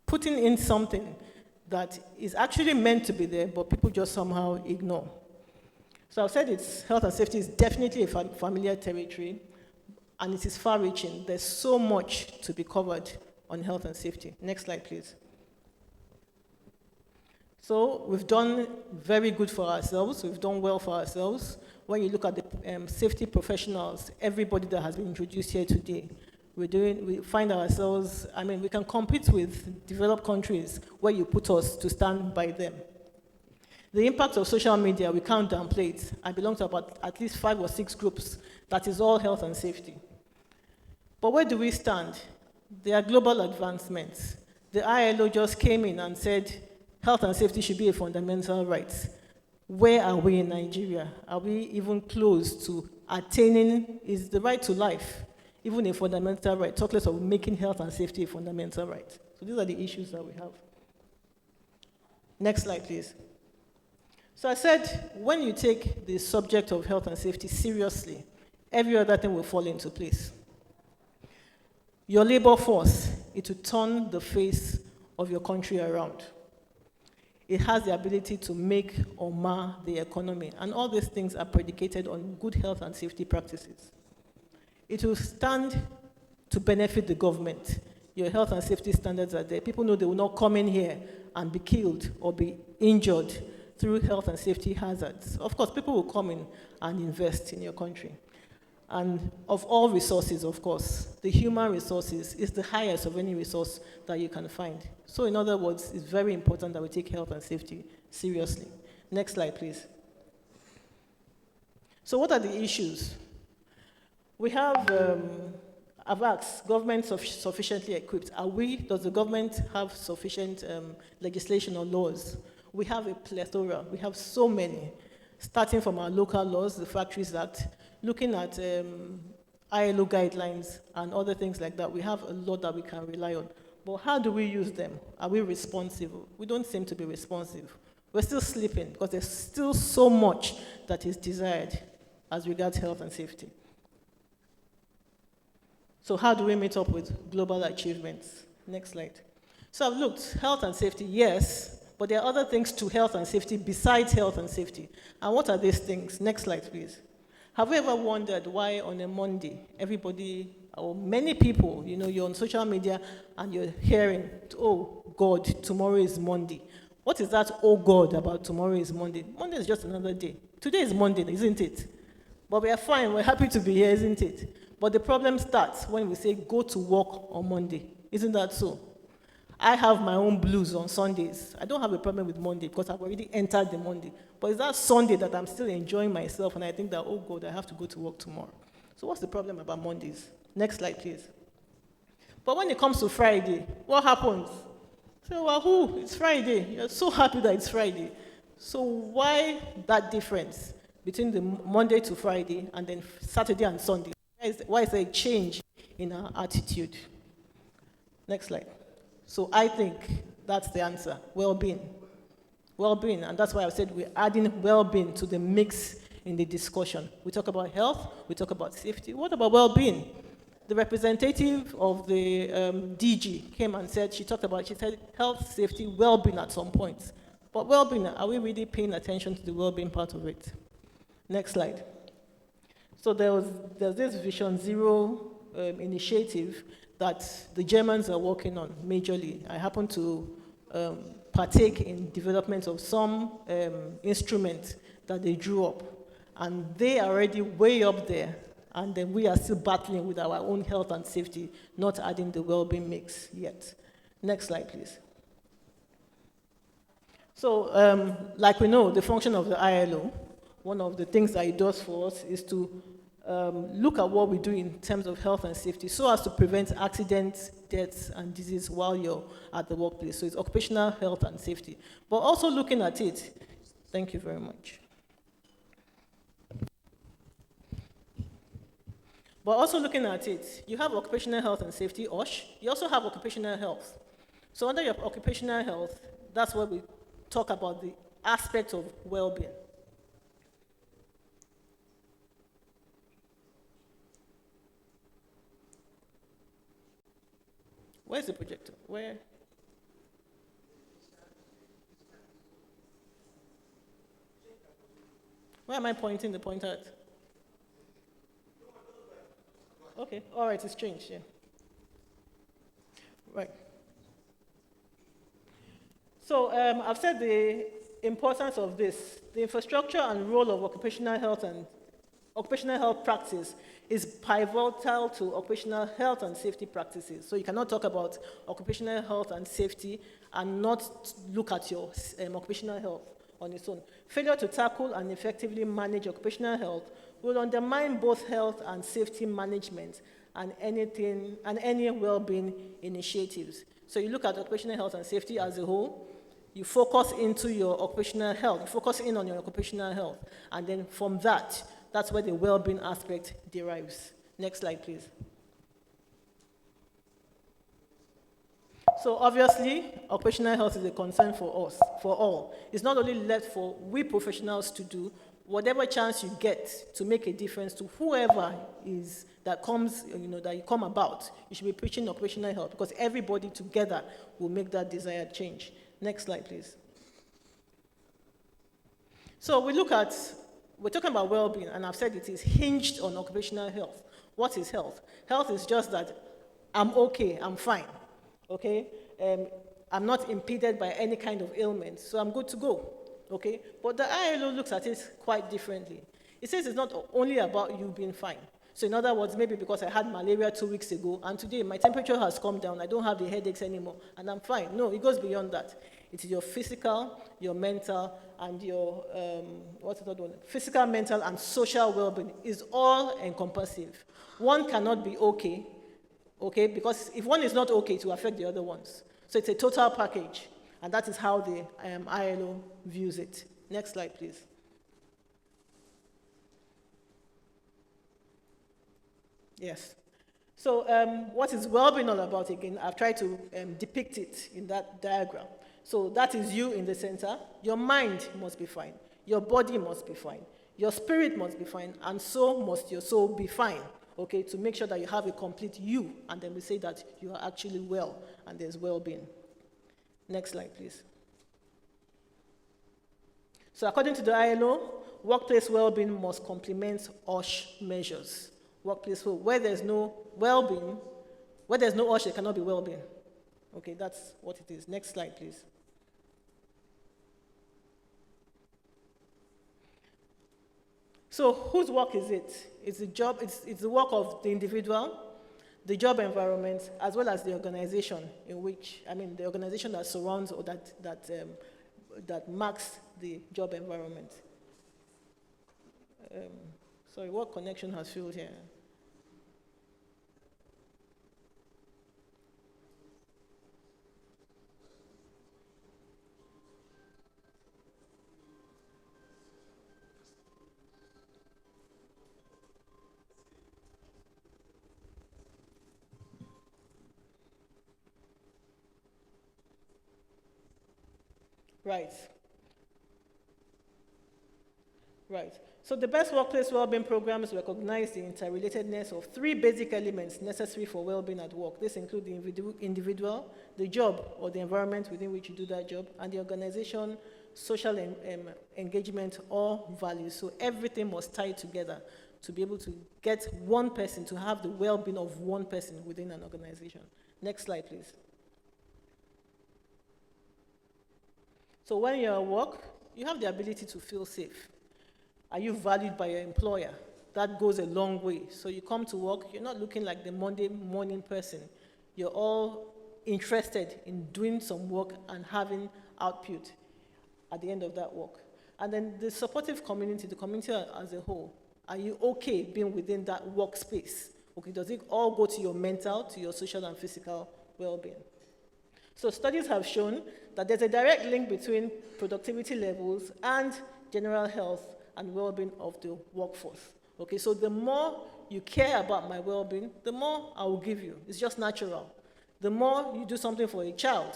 putting in something that is actually meant to be there, but people just somehow ignore. So I've said health and safety is definitely a familiar territory, and it is far-reaching. There's so much to be covered on health and safety. Next slide, please. So we've done very good for ourselves. We've done well for ourselves. When you look at the safety professionals, everybody that has been introduced here today, we find ourselves, we can compete with developed countries where you put us to stand by them. The impact of social media, we can't downplay it. I belong to about at least 5 or 6 groups that is all health and safety. But where do we stand? There are global advancements. The ILO just came in and said health and safety should be a fundamental right. Where are we in Nigeria? Are we even close to attaining, is the right to life even a fundamental right? Talk less of making health and safety a fundamental right. So these are the issues that we have. Next slide, please. So I said, when you take the subject of health and safety seriously, every other thing will fall into place. Your labor force, it will turn the face of your country around. It has the ability to make or mar the economy, and all these things are predicated on good health and safety practices. It will stand to benefit the government. Your health and safety standards are there. People know they will not come in here and be killed or be injured through health and safety hazards. Of course, people will come in and invest in your country. And of all resources, of course, the human resources is the highest of any resource that you can find. So in other words, it's very important that we take health and safety seriously. Next slide, please. So what are the issues? We have, I've asked, government sufficiently equipped? Does the government have sufficient legislation or laws? We have a plethora, we have so many, starting from our local laws, the Factories Act, looking at ILO guidelines and other things like that. We have a lot that we can rely on. But how do we use them? Are we responsive? We don't seem to be responsive. We're still sleeping because there's still so much that is desired as regards health and safety. So how do we meet up with global achievements? Next slide. So I've looked, health and safety, yes, but there are other things to health and safety besides health and safety. And what are these things? Next slide, please. Have you ever wondered why on a Monday, everybody, or many people, you're on social media and you're hearing, oh God, tomorrow is Monday. What is that, oh God, about tomorrow is Monday? Monday is just another day. Today is Monday, isn't it? But we are fine, we're happy to be here, isn't it? But the problem starts when we say go to work on Monday. Isn't that so? I have my own blues on Sundays. I don't have a problem with Monday because I've already entered the Monday. But it's that Sunday that I'm still enjoying myself and I think that, oh God, I have to go to work tomorrow. So what's the problem about Mondays? Next slide, please. But when it comes to Friday, what happens? So, well, it's Friday. You're so happy that it's Friday. So why that difference between the Monday to Friday and then Saturday and Sunday? Why is there a change in our attitude? Next slide. So I think that's the answer, well-being. Well-being, and that's why I said we're adding well-being to the mix in the discussion. We talk about health, we talk about safety. What about well-being? The representative of the DG came and said, she said health, safety, well-being at some point. But well-being, are we really paying attention to the well-being part of it? Next slide. So there's this Vision Zero initiative that the Germans are working on majorly. I happen to partake in development of some instruments that they drew up. And they are already way up there. And then we are still battling with our own health and safety, not adding the well-being mix yet. Next slide, please. So, like we know, the function of the ILO, one of the things that it does for us is to look at what we do in terms of health and safety so as to prevent accidents, deaths, and disease while you're at the workplace. So it's occupational health and safety. But also looking at it, thank you very much. But also looking at it, you have occupational health and safety, OSH. You also have occupational health. So under your occupational health, that's where we talk about the aspect of well-being. Where's the projector? Where am I pointing the pointer at? Okay, all right, it's changed, yeah. Right. So I've said the importance of this. The infrastructure and role of occupational health and occupational health practice is pivotal to occupational health and safety practices. So you cannot talk about occupational health and safety and not look at your occupational health on its own. Failure to tackle and effectively manage occupational health will undermine both health and safety management and any well-being initiatives. So you look at occupational health and safety as a whole, you focus into your occupational health, you focus in on your occupational health, and then from that, that's where the well-being aspect derives. Next slide, please. So obviously, occupational health is a concern for us, for all. It's not only left for we professionals to do, whatever chance you get to make a difference to whoever is that comes, that you come about, you should be preaching occupational health because everybody together will make that desired change. Next slide, please. So we're talking about well-being, and I've said it is hinged on occupational health. What is health? Health is just that I'm okay, I'm fine, okay? I'm not impeded by any kind of ailment, so I'm good to go, okay? But the ILO looks at it quite differently. It says it's not only about you being fine. So in other words, maybe because I had malaria 2 weeks ago, and today my temperature has come down, I don't have the headaches anymore, and I'm fine. No, it goes beyond that. It is your physical, your mental, and your, what's the other one? Physical, mental, and social well-being is all encompassing. One cannot be okay, because if one is not okay, it will affect the other ones. So it's a total package, and that is how the ILO views it. Next slide, please. Yes. So what is well-being all about again? I've tried to depict it in that diagram. So that is you in the center. Your mind must be fine. Your body must be fine. Your spirit must be fine. And so must your soul be fine, okay, to make sure that you have a complete you. And then we say that you are actually well and there's well-being. Next slide, please. So according to the ILO, workplace well-being must complement OSH measures. Workplace, where there's no well-being, where there's no OSH, there cannot be well-being. Okay, that's what it is. Next slide, please. So whose work is it? It's the job, it's the work of the individual, the job environment, as well as the organization in which, the organization that surrounds or that marks the job environment. Sorry, what connection has failed here? Right. Right. So the best workplace well-being programs recognize the interrelatedness of 3 basic elements necessary for well-being at work. This includes the individual, the job or the environment within which you do that job, and the organization, social engagement or values. So everything must tie together to be able to get one person, to have the well-being of one person within an organization. Next slide, please. So when you're at work, you have the ability to feel safe. Are you valued by your employer? That goes a long way. So you come to work, you're not looking like the Monday morning person. You're all interested in doing some work and having output at the end of that work. And then the supportive community, the community as a whole, are you okay being within that workspace? Okay, does it all go to your mental, to your social and physical well-being? So studies have shown that there's a direct link between productivity levels and general health and well-being of the workforce. Okay, so the more you care about my well-being, the more I will give you. It's just natural. The more you do something for a child,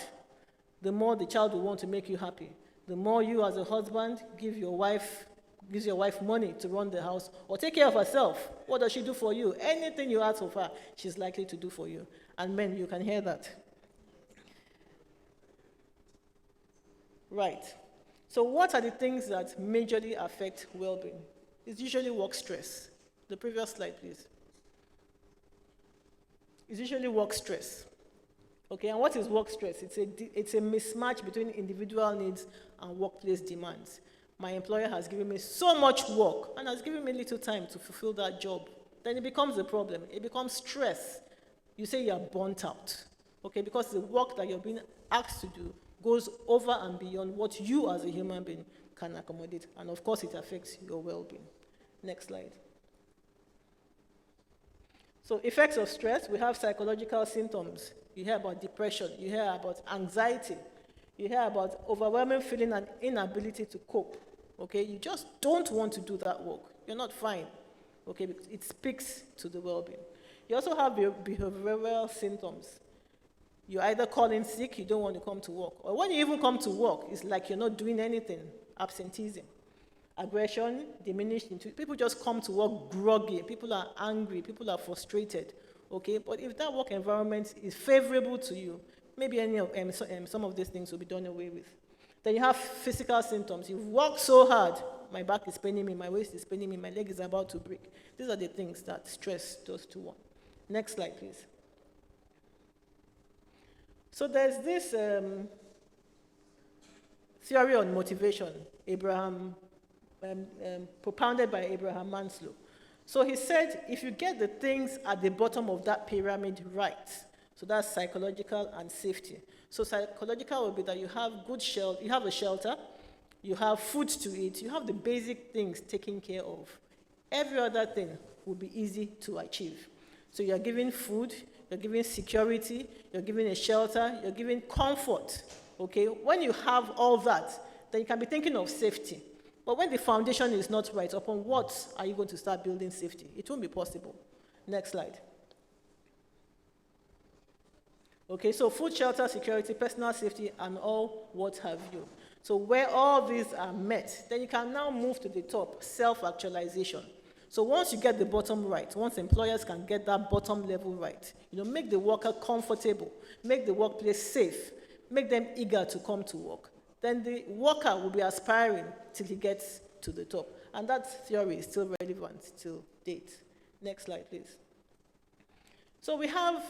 the more the child will want to make you happy. The more you as a husband gives your wife money to run the house or take care of herself, what does she do for you? Anything you ask of her, she's likely to do for you. And men, you can hear that. Right. So what are the things that majorly affect well-being? It's usually work stress. The previous slide, please. It's usually work stress. Okay, and what is work stress? It's a mismatch between individual needs and workplace demands. My employer has given me so much work and has given me little time to fulfill that job. Then it becomes a problem. It becomes stress. You say you're burnt out. Okay, because the work that you're being asked to do goes over and beyond what you as a human being can accommodate. And of course, it affects your well-being. Next slide. So effects of stress, we have psychological symptoms. You hear about depression. You hear about anxiety. You hear about overwhelming feeling and inability to cope. Okay, you just don't want to do that work. You're not fine. Okay, because it speaks to the well-being. You also have behavioral symptoms. You either call in sick, you don't want to come to work. Or when you even come to work, it's like you're not doing anything. Absenteeism. Aggression, diminished. People just come to work groggy. People are angry. People are frustrated. Okay, but if that work environment is favorable to you, maybe some of these things will be done away with. Then you have physical symptoms. You've worked so hard. My back is paining me. My waist is paining me. My leg is about to break. These are the things that stress does to one. Next slide, please. So there's this theory on motivation, propounded by Abraham Maslow. So he said, if you get the things at the bottom of that pyramid right, so that's psychological and safety. So psychological will be that you have good shelter, you have a shelter, you have food to eat, you have the basic things taken care of. Every other thing will be easy to achieve. So you're giving food, you're giving security, you're giving a shelter, you're giving comfort. Okay? When you have all that, then you can be thinking of safety. But when the foundation is not right, upon what are you going to start building safety? It won't be possible. Next slide. Okay, so food, shelter, security, personal safety, and all what have you. So where all these are met, then you can now move to the top, self-actualization. So once you get the bottom right, once employers can get that bottom level right, make the worker comfortable, make the workplace safe, make them eager to come to work, then the worker will be aspiring till he gets to the top. And that theory is still relevant till date. Next slide, please. So we have,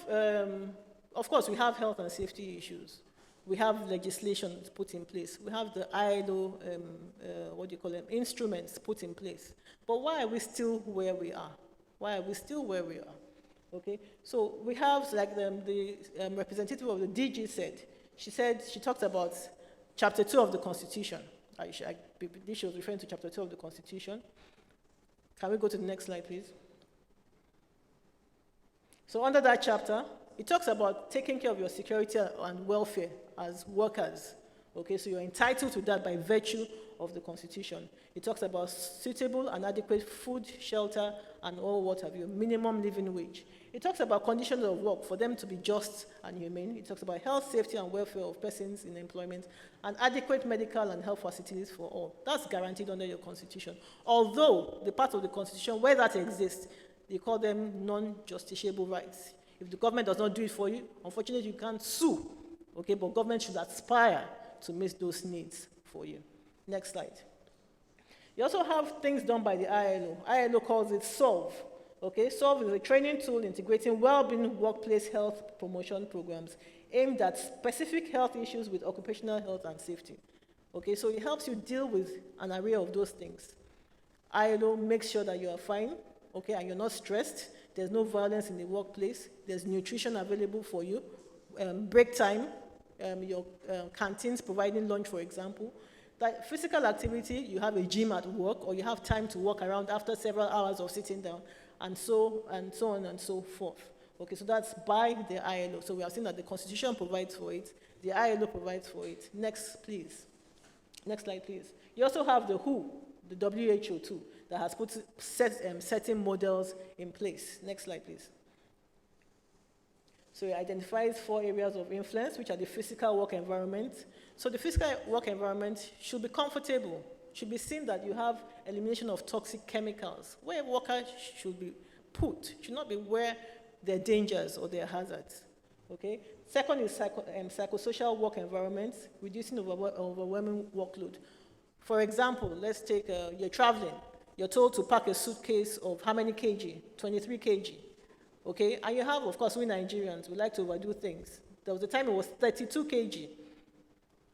of course, we have health and safety issues. We have legislation put in place. We have the ILO, instruments put in place. But why are we still where we are? Why are we still where we are? Okay, so we have, like the representative of the DG said, she talked about Chapter 2 of the Constitution. I believe she was referring to Chapter 2 of the Constitution. Can we go to the next slide, please? So under that chapter, it talks about taking care of your security and welfare as workers. Okay, so you're entitled to that by virtue of the Constitution. It talks about suitable and adequate food, shelter, and all what have you, minimum living wage. It talks about conditions of work for them to be just and humane. It talks about health, safety, and welfare of persons in employment, and adequate medical and health facilities for all. That's guaranteed under your Constitution. Although the part of the Constitution where that exists, they call them non-justiciable rights. If the government does not do it for you, unfortunately, you can't sue. Okay, but government should aspire to meet those needs for you. Next slide. You also have things done by the ILO. ILO calls it SOLVE. Okay, SOLVE is a training tool integrating well-being workplace health promotion programs aimed at specific health issues with occupational health and safety. Okay, so it helps you deal with an array of those things. ILO makes sure that you are fine, okay, and you're not stressed. There's no violence in the workplace. There's nutrition available for you. Break time, your canteens providing lunch, for example. That physical activity, you have a gym at work, or you have time to walk around after several hours of sitting down, and so on and so forth. Okay, so that's by the ILO. So we have seen that the Constitution provides for it, the ILO provides for it. Next, please. Next slide, please. You also have the WHO, the WHO too, that has put certain models in place. Next slide, please. So it identifies 4 areas of influence, which are the physical work environment. So the physical work environment should be comfortable, should be seen that you have elimination of toxic chemicals. Where workers should be put, should not be where there are dangers or there are hazards. Okay? Second is psychosocial work environment, reducing overwhelming workload. For example, let's take, you're traveling. You're told to pack a suitcase of how many kg? 23 kg. Okay? And you have, of course, we Nigerians, we like to overdo things. There was a time it was 32 kg.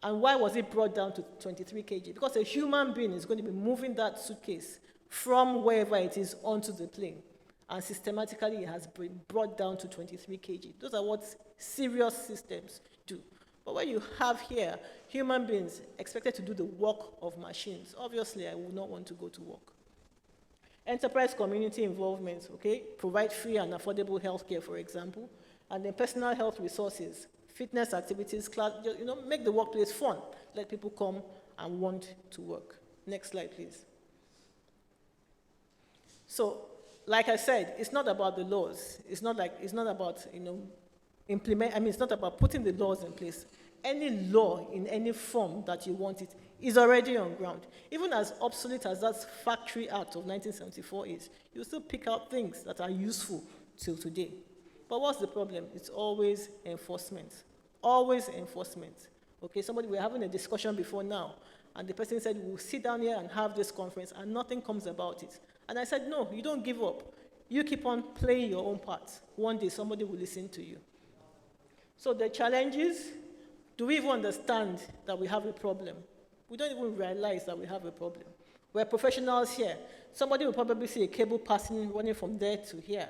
And why was it brought down to 23 kg? Because a human being is going to be moving that suitcase from wherever it is onto the plane. And systematically, it has been brought down to 23 kg. Those are what serious systems do. But what you have here, human beings expected to do the work of machines. Obviously, I would not want to go to work. Enterprise community involvement, okay? Provide free and affordable healthcare, for example. And then personal health resources, fitness activities, class, make the workplace fun. Let people come and want to work. Next slide, please. So, like I said, it's not about the laws. It's not about, it's not about putting the laws in place. Any law in any form that you want it is already on ground. Even as obsolete as that Factory Act of 1974 is, you still pick out things that are useful till today. But what's the problem? It's always enforcement. Always enforcement. Okay, we were having a discussion before now, and the person said, we'll sit down here and have this conference, and nothing comes about it. And I said, no, you don't give up. You keep on playing your own part. One day, somebody will listen to you. So the challenge is, do we even understand that we have a problem? We don't even realize that we have a problem. We're professionals here. Somebody will probably see a cable passing, running from there to here.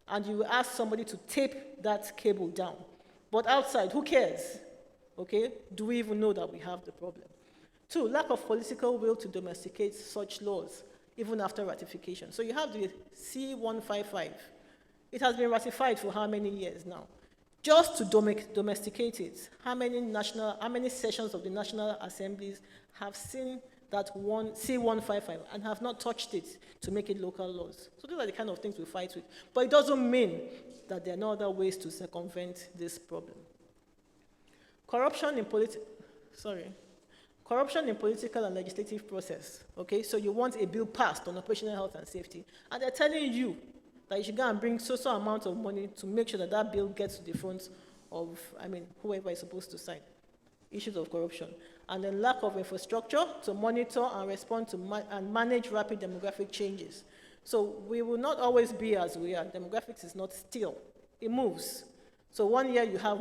And you will ask somebody to tape that cable down. But outside, who cares? Okay? Do we even know that we have the problem? 2, lack of political will to domesticate such laws, even after ratification. So you have the C-155. It has been ratified for how many years now? Just to domesticate it, how many sessions of the National Assemblies have seen that one C-155 and have not touched it to make it local laws? So these are the kind of things we fight with. But it doesn't mean that there are no other ways to circumvent this problem. Corruption in political and legislative process. Okay, so you want a bill passed on operational health and safety, and they're telling you that you should go and bring so amount of money to make sure that that bill gets to the front of, whoever is supposed to sign. Issues of corruption. And then lack of infrastructure to monitor and respond to and manage rapid demographic changes. So we will not always be as we are. Demographics is not still. It moves. So 1 year you have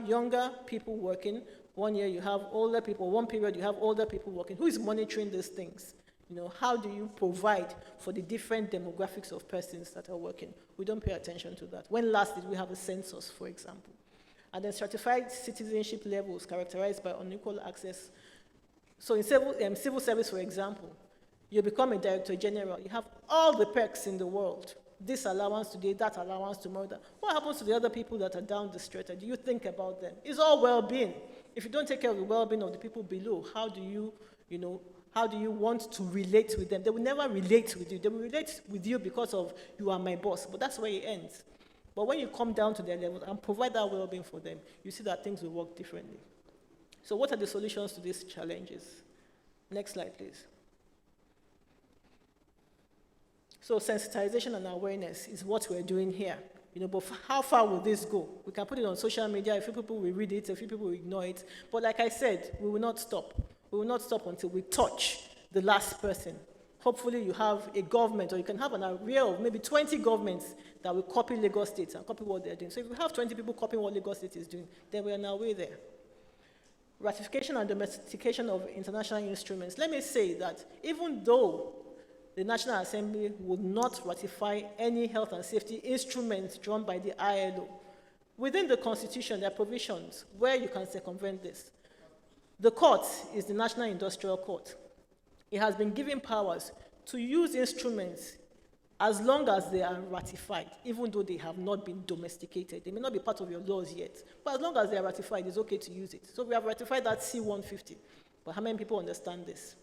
younger people working. 1 year you have older people. One period you have older people working. Who is monitoring these things? How do you provide for the different demographics of persons that are working? We don't pay attention to that. When last did we have a census, for example? And then stratified citizenship levels characterized by unequal access. So in civil service, for example, you become a director general. You have all the perks in the world. This allowance today, that allowance tomorrow. What happens to the other people that are down the strata? Do you think about them? It's all well-being. If you don't take care of the well-being of the people below, how do you want to relate with them? They will never relate with you. They will relate with you because of you are my boss, but that's where it ends. But when you come down to their level and provide that well-being for them, you see that things will work differently. So what are the solutions to these challenges? Next slide, please. So sensitization and awareness is what we're doing here. But how far will this go? We can put it on social media. A few people will read it, a few people will ignore it. But like I said, we will not stop. We will not stop until we touch the last person. Hopefully you have a government, or you can have an array of maybe 20 governments that will copy Lagos State and copy what they're doing. So if we have 20 people copying what Lagos State is doing, then we are on our way there. Ratification and domestication of international instruments. Let me say that even though the National Assembly will not ratify any health and safety instruments drawn by the ILO, within the Constitution there are provisions where you can circumvent this. The court is the National Industrial Court. It has been given powers to use instruments as long as they are ratified, even though they have not been domesticated. They may not be part of your laws yet, but as long as they are ratified, it's okay to use it. So we have ratified that C-150. But how many people understand this?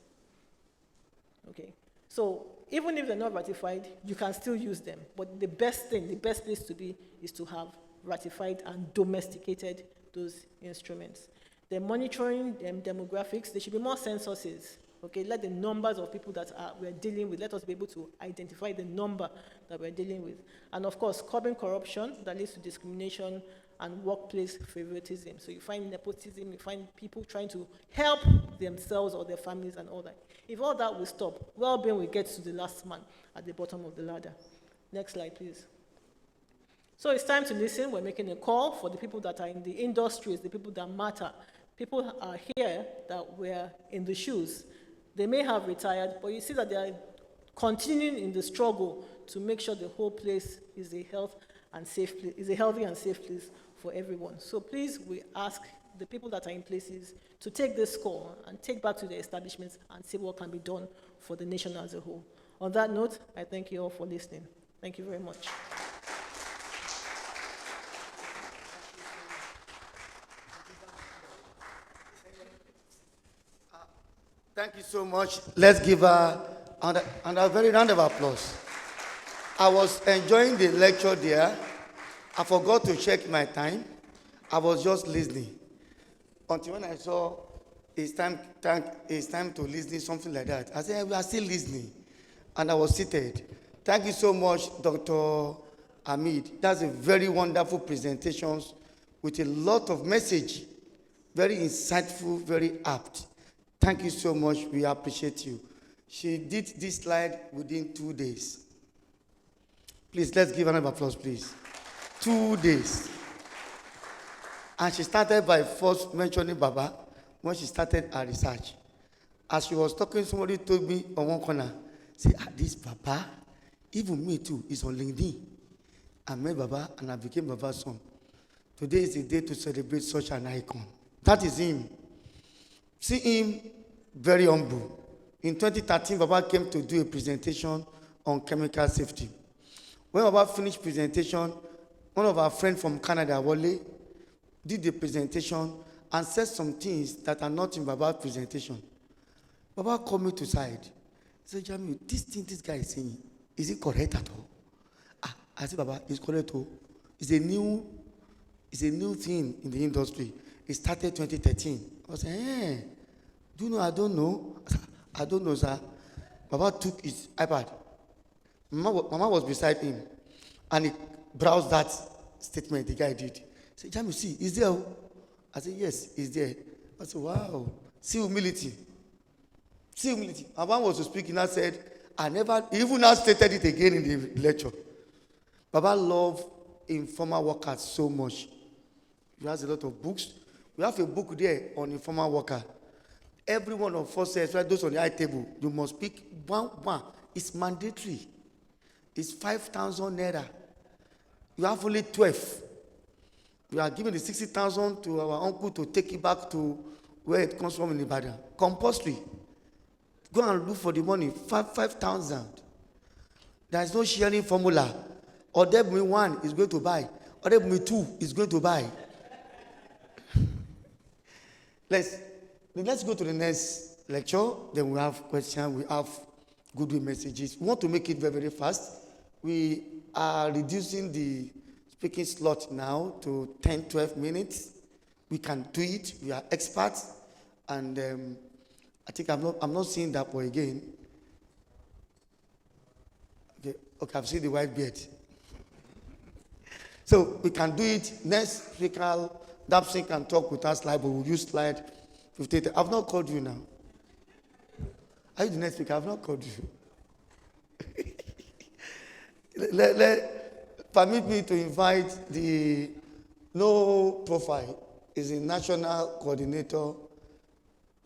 Okay. So even if they're not ratified, you can still use them. But the best place to be is to have ratified and domesticated those instruments. They're monitoring demographics. There should be more censuses. Okay, let the numbers of people that we're dealing with, let us be able to identify the number that we're dealing with. And of course, curbing corruption that leads to discrimination and workplace favoritism. So you find nepotism, you find people trying to help themselves or their families and all that. If all that will stop, well-being will get to the last man at the bottom of the ladder. Next slide, please. So it's time to listen. We're making a call for the people that are in the industries, the people that matter. People are here that were in the shoes. They may have retired, but you see that they are continuing in the struggle to make sure the whole place is a healthy and safe place for everyone. So please, we ask the people that are in places to take this call and take back to their establishments and see what can be done for the nation as a whole. On that note, I thank you all for listening. Thank you very much. Thank you so much. Let's give her a very round of applause. I was enjoying the lecture there. I forgot to check my time. I was just listening. Until when I saw it's time to listen, something like that. I said, we are still listening. And I was seated. Thank you so much, Dr. Hamid. That's a very wonderful presentation with a lot of message. Very insightful, very apt. Thank you so much. We appreciate you. She did this slide within 2 days. Please, let's give another applause, please. 2 days. And she started by first mentioning Baba when she started her research. As she was talking, somebody told me on one corner, say, this Papa, even me too, is on LinkedIn. I met Baba and I became Baba's son. Today is the day to celebrate such an icon. That is him. See him very humble. In 2013, Baba came to do a presentation on chemical safety. When Baba finished presentation, one of our friends from Canada, Wale, did the presentation and said some things that are not in Baba's presentation. Baba called me to side. He said, Jamiu, this thing this guy is saying, is it correct at all? I said, Baba, it's correct. It's a new thing in the industry. It started 2013. I was saying, do you know? I don't know. I don't know, sir. Baba took his iPad. Mama was beside him, and he browsed that statement the guy did. He said, Jamiu, see, is there? I said, yes, it's there. I said, wow. See humility. See humility. And one was to speak, and I said, he even now stated it again in the lecture. Baba loved informal workers so much. He has a lot of books. We have a book there on informal worker. Every one of us says, right, those on the high table, you must pick one. It's mandatory. It's 5,000 naira. You have only 12. We are giving the 60,000 to our uncle to take it back to where it comes from in Ibadan. Compulsory. Go and look for the money. 5,000. There is no sharing formula. Odebumi 1 is going to buy. Odebumi 2 is going to buy. Let's go to the next lecture. Then we have questions. We have goodwill messages. We want to make it very, very fast. We are reducing the speaking slot now to 10, 12 minutes. We can do it. We are experts. And I think I'm not seeing that boy again. Okay, I've seen the white beard. So we can do it. Next speaker, Dapsin can talk with us live, but we'll use slide 15. I've not called you now. Are you the next speaker? I've not called you. Permit me to invite the low profile, is the national coordinator,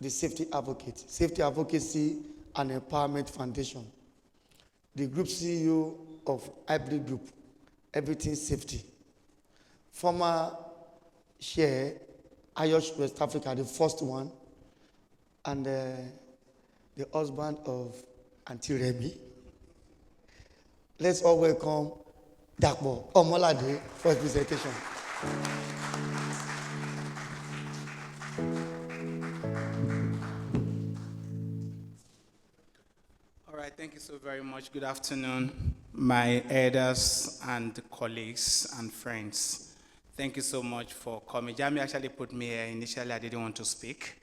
the Safety Advocacy and Empowerment Foundation, the group CEO of Hybrid Group, Everything Safety, former chair, Ayosh West Africa, the first one, and the husband of Auntie Remy. Let's all welcome Dakbo Omolade for his presentation. All right, thank you so very much. Good afternoon, my elders and colleagues and friends. Thank you so much for coming. Jami actually put me here. Initially, I didn't want to speak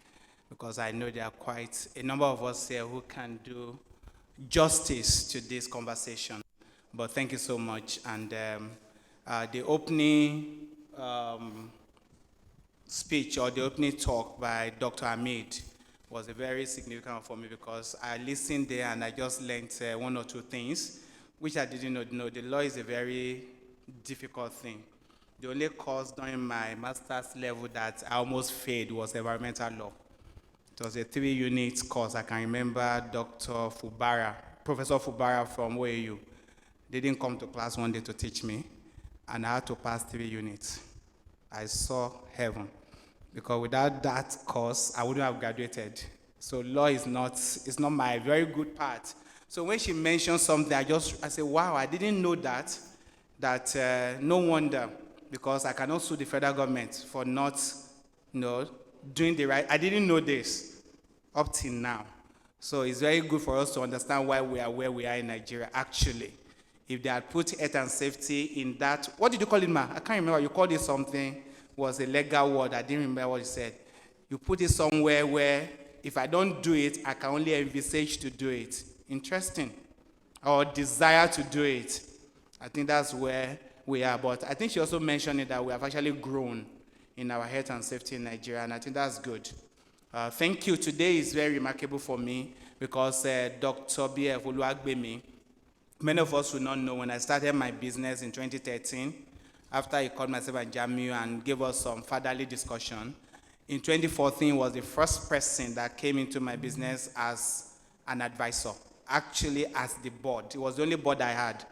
because I know there are quite a number of us here who can do justice to this conversation. But thank you so much. And the opening speech or the opening talk by Dr. Hamid was a very significant one for me because I listened there and I just learned one or two things, which I didn't know. The law is a very difficult thing. The only course during my master's level that I almost failed was environmental law. It was a 3-unit course. I can remember Professor Fubara from OAU didn't come to class one day to teach me, and I had to pass 3 units. I saw heaven, because without that course, I wouldn't have graduated. So law is not my very good part. So when she mentioned something, I said, wow, I didn't know that no wonder, because I cannot sue the federal government for not doing the right. I didn't know this up till now. So it's very good for us to understand why we are where we are in Nigeria, actually. If they had put health and safety in that, what did you call it, ma? I can't remember. You called it something, was a legal word. I didn't remember what you said. You put it somewhere where if I don't do it, I can only envisage to do it. Interesting. Or desire to do it. I think that's where we are. But I think she also mentioned it that we have actually grown in our health and safety in Nigeria, and I think that's good. Thank you. Today is very remarkable for me because Dr. B.F. Oluwagbemi, many of us will not know, when I started my business in 2013, after he called myself and Jamiu and gave us some fatherly discussion, in 2014 was the first person that came into my business as an advisor, actually as the board. It was the only board I had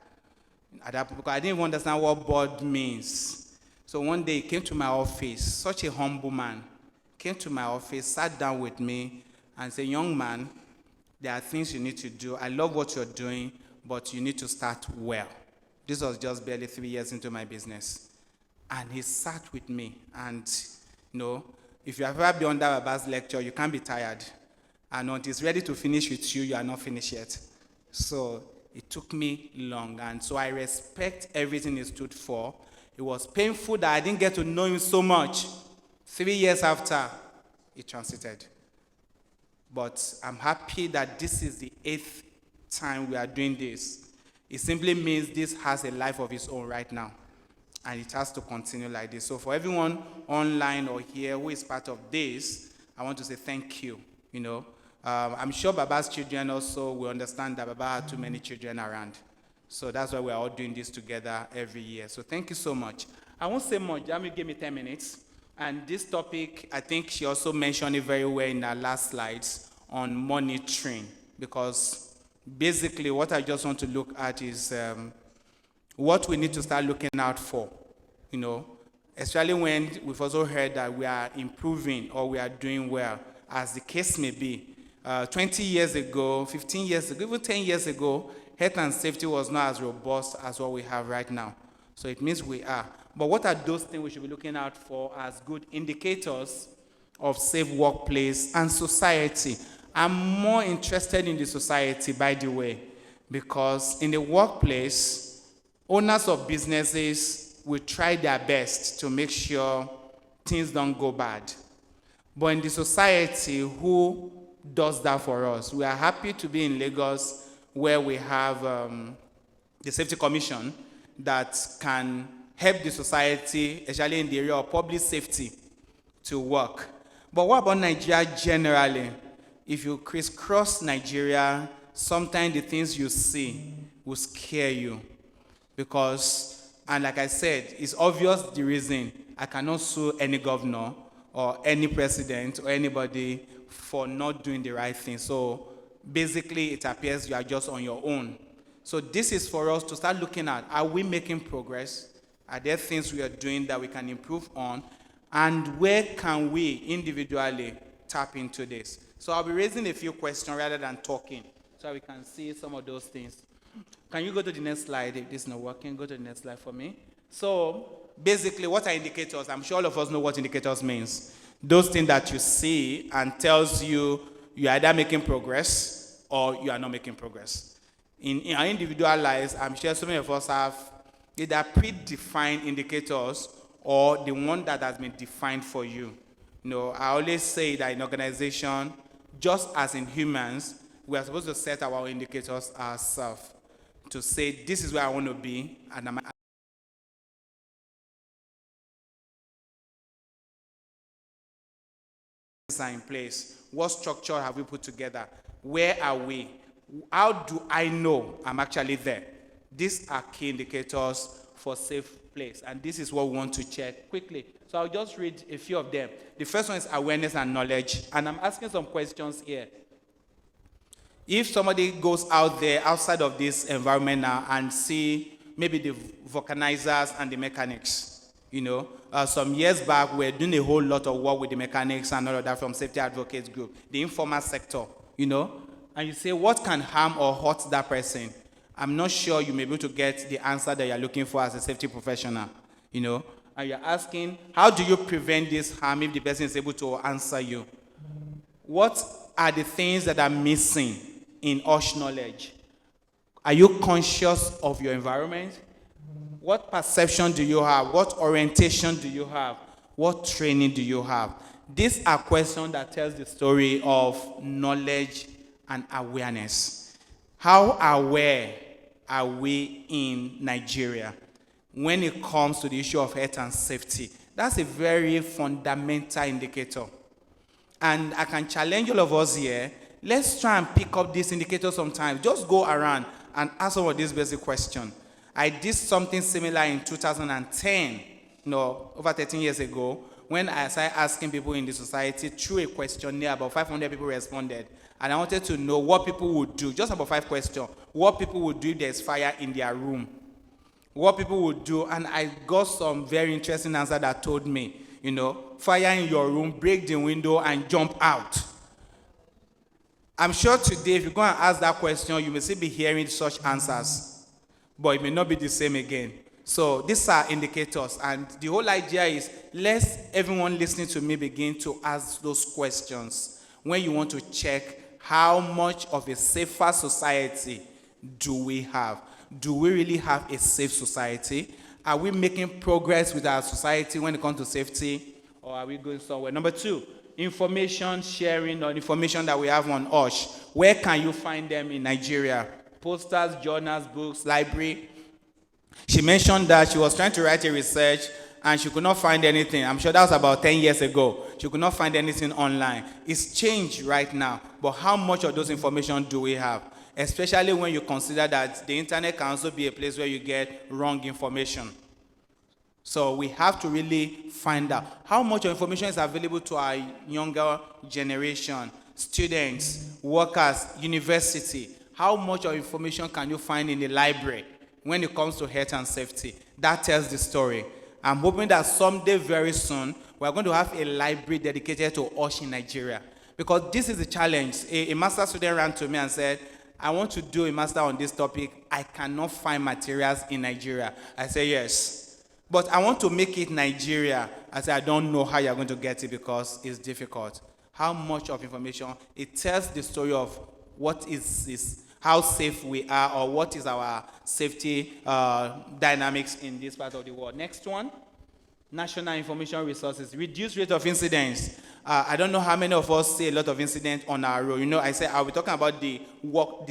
at that point, because I didn't even understand what board means. So one day he came to my office, such a humble man, came to my office, sat down with me and said, young man, there are things you need to do. I love what you're doing, but you need to start well. This was just barely 3 years into my business. And he sat with me. And, you know, if you have ever been under Baba's lecture, you can't be tired. And until he's ready to finish with you, you are not finished yet. So it took me long. And so I respect everything he stood for. It was painful that I didn't get to know him so much. 3 years after, he transited. But I'm happy that this is the 8th time we are doing this. It simply means this has a life of its own right now. And it has to continue like this. So for everyone online or here who is part of this, I want to say thank you. You know, I'm sure Baba's children also will understand that Baba had too many children around. So that's why we're all doing this together every year. So thank you so much. I won't say much. Jamie gave me 10 minutes. And this topic, I think she also mentioned it very well in her last slides on monitoring. Because basically what I just want to look at is what we need to start looking out for, you know, especially when we've also heard that we are improving or we are doing well, as the case may be. 20 years ago, 15 years ago, even 10 years ago, health and safety was not as robust as what we have right now. So it means we are. But what are those things we should be looking out for as good indicators of safe workplace and society? I'm more interested in the society, by the way, because in the workplace, owners of businesses will try their best to make sure things don't go bad. But in the society, who does that for us? We are happy to be in Lagos, where we have the Safety Commission that can help the society, especially in the area of public safety, to work. But what about Nigeria generally? If you crisscross Nigeria, sometimes the things you see will scare you. Because, and like I said, it's obvious the reason I cannot sue any governor or any president or anybody for not doing the right thing. So basically, it appears you are just on your own. So this is for us to start looking at, are we making progress? Are there things we are doing that we can improve on? And where can we individually tap into this? So I'll be raising a few questions rather than talking, so we can see some of those things. Can you go to the next slide? If this is not working, go to the next slide for me. So basically, what are indicators? I'm sure all of us know what indicators means. Those things that you see and tells you you're either making progress or you are not making progress. In our individual lives, I'm sure so many of us have either predefined indicators or the one that has been defined for you. You know, I always say that in organization, just as in humans, we are supposed to set our indicators ourselves to say, this is where I want to be, and I'm in place. What structure have we put together? Where are we? How do I know I'm actually there? These are key indicators for safe place, and this is what we want to check quickly. So I'll just read a few of them. The first one is awareness and knowledge, and I'm asking some questions here. If somebody goes out there outside of this environment now and see maybe the vulcanizers and the mechanics, you know, some years back we were doing a whole lot of work with the mechanics and all of that from Safety Advocates Group, the informal sector, you know, and you say, what can harm or hurt that person? I'm not sure you may be able to get the answer that you're looking for as a safety professional, you know, and you're asking, how do you prevent this harm if the person is able to answer you? What are the things that are missing in OSH knowledge? Are you conscious of your environment? What perception do you have? What orientation do you have? What training do you have? These are questions that tells the story of knowledge and awareness. How aware are we in Nigeria when it comes to the issue of health and safety? That's a very fundamental indicator. And I can challenge all of us here. Let's try and pick up this indicator sometimes. Just go around and ask some of these basic questions. I did something similar in 2010, over 13 years ago, when I started asking people in the society through a questionnaire, about 500 people responded. And I wanted to know what people would do, just about 5 questions, what people would do if there's fire in their room. What people would do, and I got some very interesting answer that told me, fire in your room, break the window and jump out. I'm sure today, if you go and ask that question, you may still be hearing such answers, but it may not be the same again. So these are indicators, and the whole idea is let everyone listening to me begin to ask those questions when you want to check how much of a safer society do we have. Do we really have a safe society? Are we making progress with our society when it comes to safety, or are we going somewhere? Number 2, information sharing or information that we have on OSH. Where can you find them in Nigeria? Posters, journals, books, library. She mentioned that she was trying to write a research and she could not find anything. I'm sure that was about 10 years ago. She could not find anything online. It's changed right now, but how much of those information do we have? Especially when you consider that the internet can also be a place where you get wrong information. So we have to really find out how much information is available to our younger generation, students, workers, university. How much of information can you find in the library when it comes to health and safety? That tells the story. I'm hoping that someday very soon, we're going to have a library dedicated to OSH in Nigeria. Because this is a challenge. A master student ran to me and said, I want to do a master on this topic. I cannot find materials in Nigeria. I said, yes. But I want to make it Nigeria. I said, I don't know how you're going to get it because it's difficult. How much of information? It tells the story of what is this, how safe we are, or what is our safety dynamics in this part of the world. Next one. National information resources, reduced rate of incidents. I don't know how many of us see a lot of incidents on our road. I said I'll be talking about the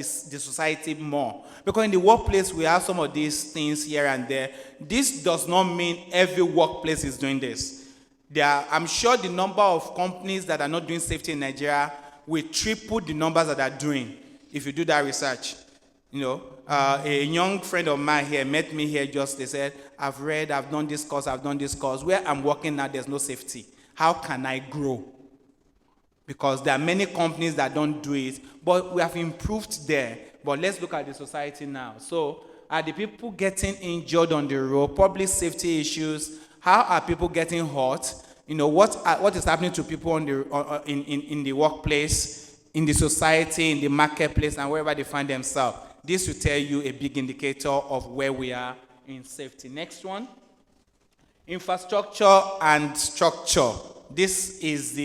society more. Because in the workplace, we have some of these things here and there. This does not mean every workplace is doing this. I'm sure the number of companies that are not doing safety in Nigeria will triple the numbers that are doing if you do that research. A young friend of mine here met me here they said, I've done this course. Where I'm working now, there's no safety. How can I grow? Because there are many companies that don't do it, but we have improved there. But let's look at the society now. So are the people getting injured on the road? Public safety issues. How are people getting hurt? What is happening to people in the workplace, in the society, in the marketplace, and wherever they find themselves? This will tell you a big indicator of where we are in safety. Next one. Infrastructure and structure. This is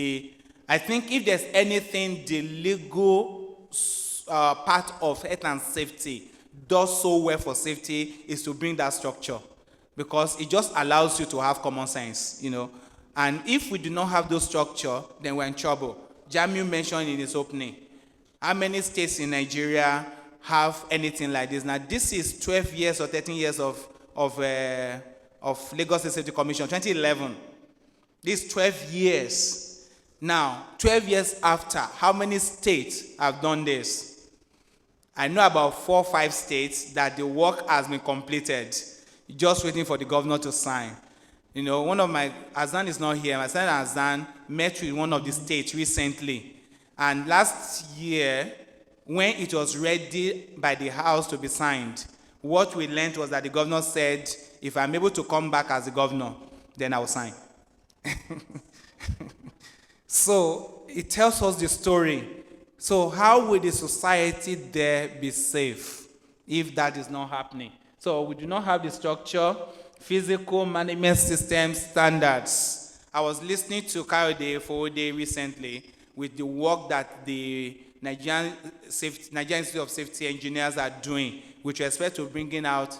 I think if there's anything the legal part of health and safety does so well for safety is to bring that structure. Because it just allows you to have common sense, And if we do not have those structure, then we're in trouble. Jamiu mentioned in his opening, how many states in Nigeria have anything like this? Now, this is 12 years or 13 years of Lagos State Safety Commission, 2011. This 12 years. Now, 12 years after, how many states have done this? I know about 4 or 5 states that the work has been completed, just waiting for the governor to sign. One of my, Azan is not here, my son Azan met with one of the states recently. And last year, when it was ready by the House to be signed, what we learned was that the governor said, if I'm able to come back as the governor, then I will sign. So it tells us the story. So how will the society there be safe if that is not happening? So we do not have the structure, physical management system standards. I was listening to Kayode Fowode recently with the work that the Nigerian Institute of Safety Engineers are doing with respect to bringing out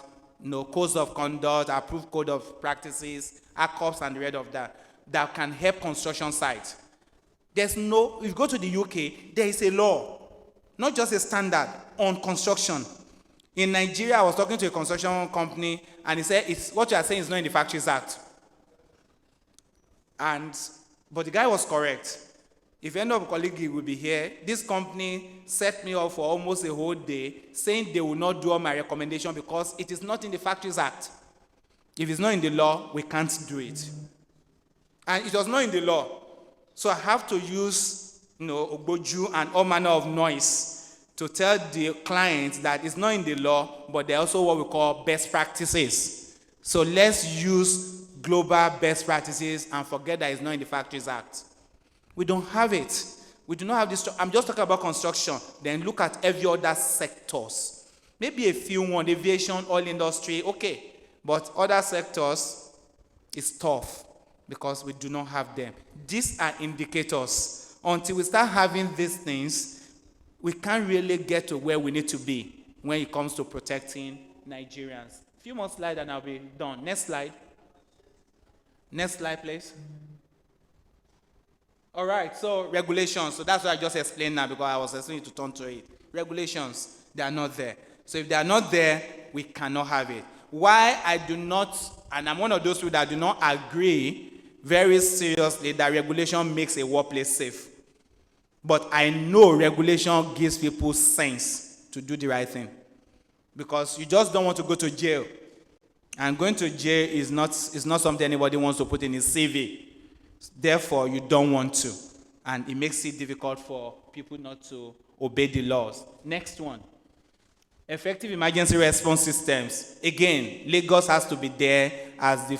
codes of conduct, approved code of practices, ACOPS, and the rest of that can help construction sites. If you go to the UK, there is a law, not just a standard, on construction. In Nigeria, I was talking to a construction company, and he said, what you are saying is not in the Factories Act. But the guy was correct. If any of the colleagues will be here, this company set me up for almost a whole day, saying they will not do all my recommendation because it is not in the Factories Act. If it's not in the law, we can't do it. And it was not in the law. So I have to use, ogboju and all manner of noise to tell the clients that it's not in the law, but they're also what we call best practices. So let's use global best practices and forget that it's not in the Factories Act. We don't have it. We do not have this. I'm just talking about construction. Then look at every other sectors. Maybe a few one, aviation, oil industry, okay. But other sectors, it's tough because we do not have them. These are indicators. Until we start having these things, we can't really get to where we need to be when it comes to protecting Nigerians. A few more slides and I'll be done. Next slide. Next slide, please. All right, so regulations. So that's what I just explained now because I was asking you to turn to it. Regulations, they are not there. So if they are not there, we cannot have it. Why I do not, and I'm one of those people that do not agree very seriously that regulation makes a workplace safe. But I know regulation gives people sense to do the right thing. Because you just don't want to go to jail. And going to jail is not something anybody wants to put in his CV. Therefore, you don't want to. And it makes it difficult for people not to obey the laws. Next one. Effective emergency response systems. Again, Lagos has to be there as the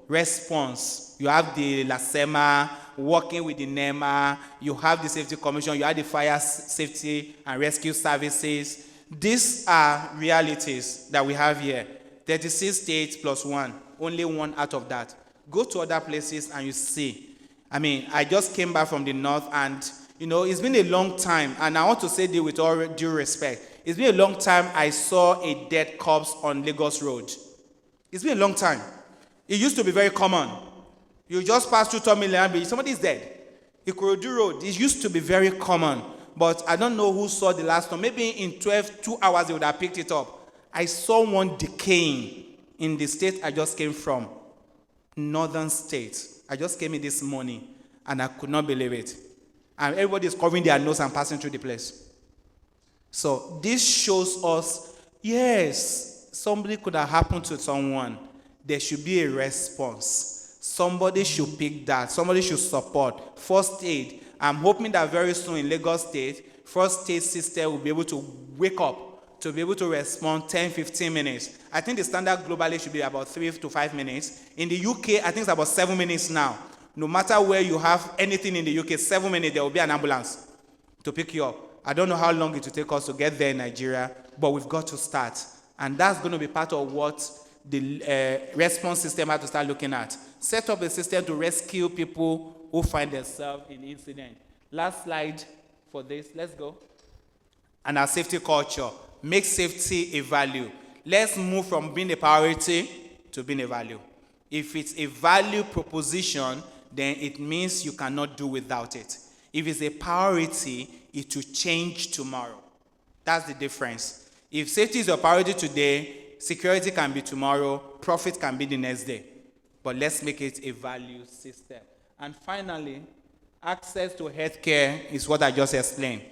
response. You have the LASEMA, working with the NEMA, you have the Safety Commission, you have the Fire Safety and Rescue Services. These are realities that we have here. 36 states plus one, only one out of that. Go to other places and you see. I just came back from the north and, it's been a long time, and I want to say this with all due respect. It's been a long time I saw a dead corpse on Lagos Road. It's been a long time. It used to be very common. You just pass through Tomiland, somebody's dead. Ikorodu Road, it used to be very common. But I don't know who saw the last one. Maybe in 2 hours they would have picked it up. I saw one decaying in the state I just came from. Northern state. I just came in this morning and I could not believe it. And everybody is covering their nose and passing through the place. So this shows us, yes, somebody could have happened to someone. There should be a response. Somebody should pick that. Somebody should support. First aid. I'm hoping that very soon in Lagos State, first aid system will be able to wake up, to be able to respond 10, 15 minutes. I think the standard globally should be about 3 to 5 minutes. In the UK, I think it's about 7 minutes now. No matter where you have anything in the UK, 7 minutes, there will be an ambulance to pick you up. I don't know how long it will take us to get there in Nigeria, but we've got to start. And that's going to be part of what the response system has to start looking at. Set up a system to rescue people who find themselves in incident. Last slide for this. Let's go. And our safety culture. Make safety a value. Let's move from being a priority to being a value. If it's a value proposition, then it means you cannot do without it. If it's a priority, it will change tomorrow. That's the difference. If safety is a priority today, security can be tomorrow, profit can be the next day. But let's make it a value system. And finally, access to healthcare is what I just explained.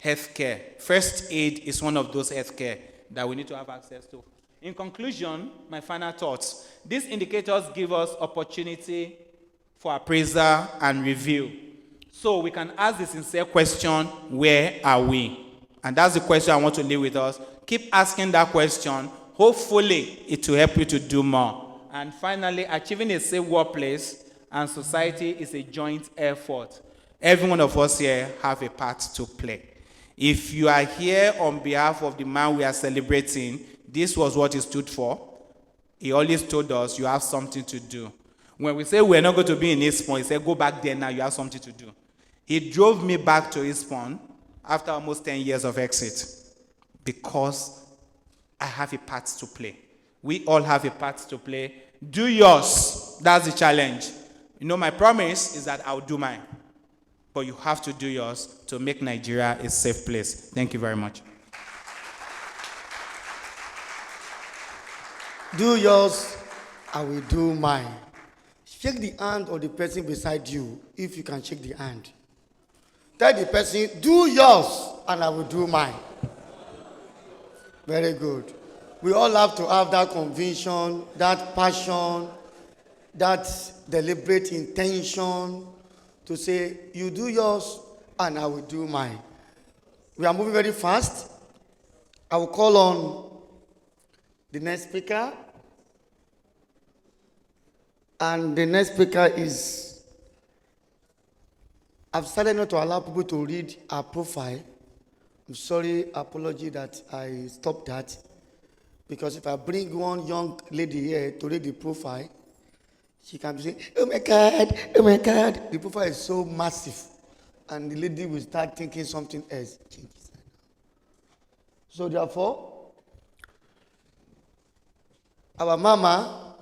Healthcare. First aid is one of those healthcare that we need to have access to. In conclusion, my final thoughts. These indicators give us opportunity for appraisal and review. So we can ask the sincere question, where are we? And that's the question I want to leave with us. Keep asking that question. Hopefully, it will help you to do more. And finally, achieving a safe workplace and society is a joint effort. Every one of us here have a part to play. If you are here on behalf of the man we are celebrating, this was what he stood for. He always told us you have something to do. When we say we're not going to be in Eastport, he said, go back there now, you have something to do. He drove me back to Eastport after almost 10 years of exit because I have a part to play. We all have a part to play. Do yours. That's the challenge. My promise is that I'll do mine. But you have to do yours to make Nigeria a safe place. Thank you very much. Do yours, I will do mine. Shake the hand of the person beside you if you can shake the hand. Tell the person, do yours, and I will do mine. Very good. We all have to have that conviction, that passion, that deliberate intention to say, you do yours and I will do mine. We are moving very fast. I will call on the next speaker. And the next speaker is, I've started not to allow people to read our profile. I'm sorry, apology that I stopped that. Because if I bring one young lady here to read the profile, she can be saying, oh my God, oh my God. The profile is so massive. And the lady will start thinking something else. So therefore, our mama,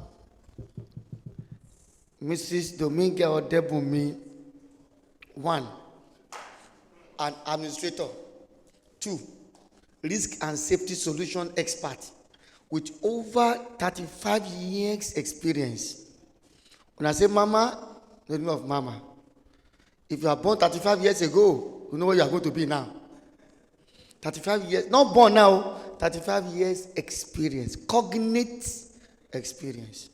Mrs. Dominga Odebumi, 1, an administrator. 2, risk and safety solution expert with over 35 years experience. When I say mama, the name of mama. If you are born 35 years ago, you know where you are going to be now. 35 years, not born now, 35 years experience, cognate experience.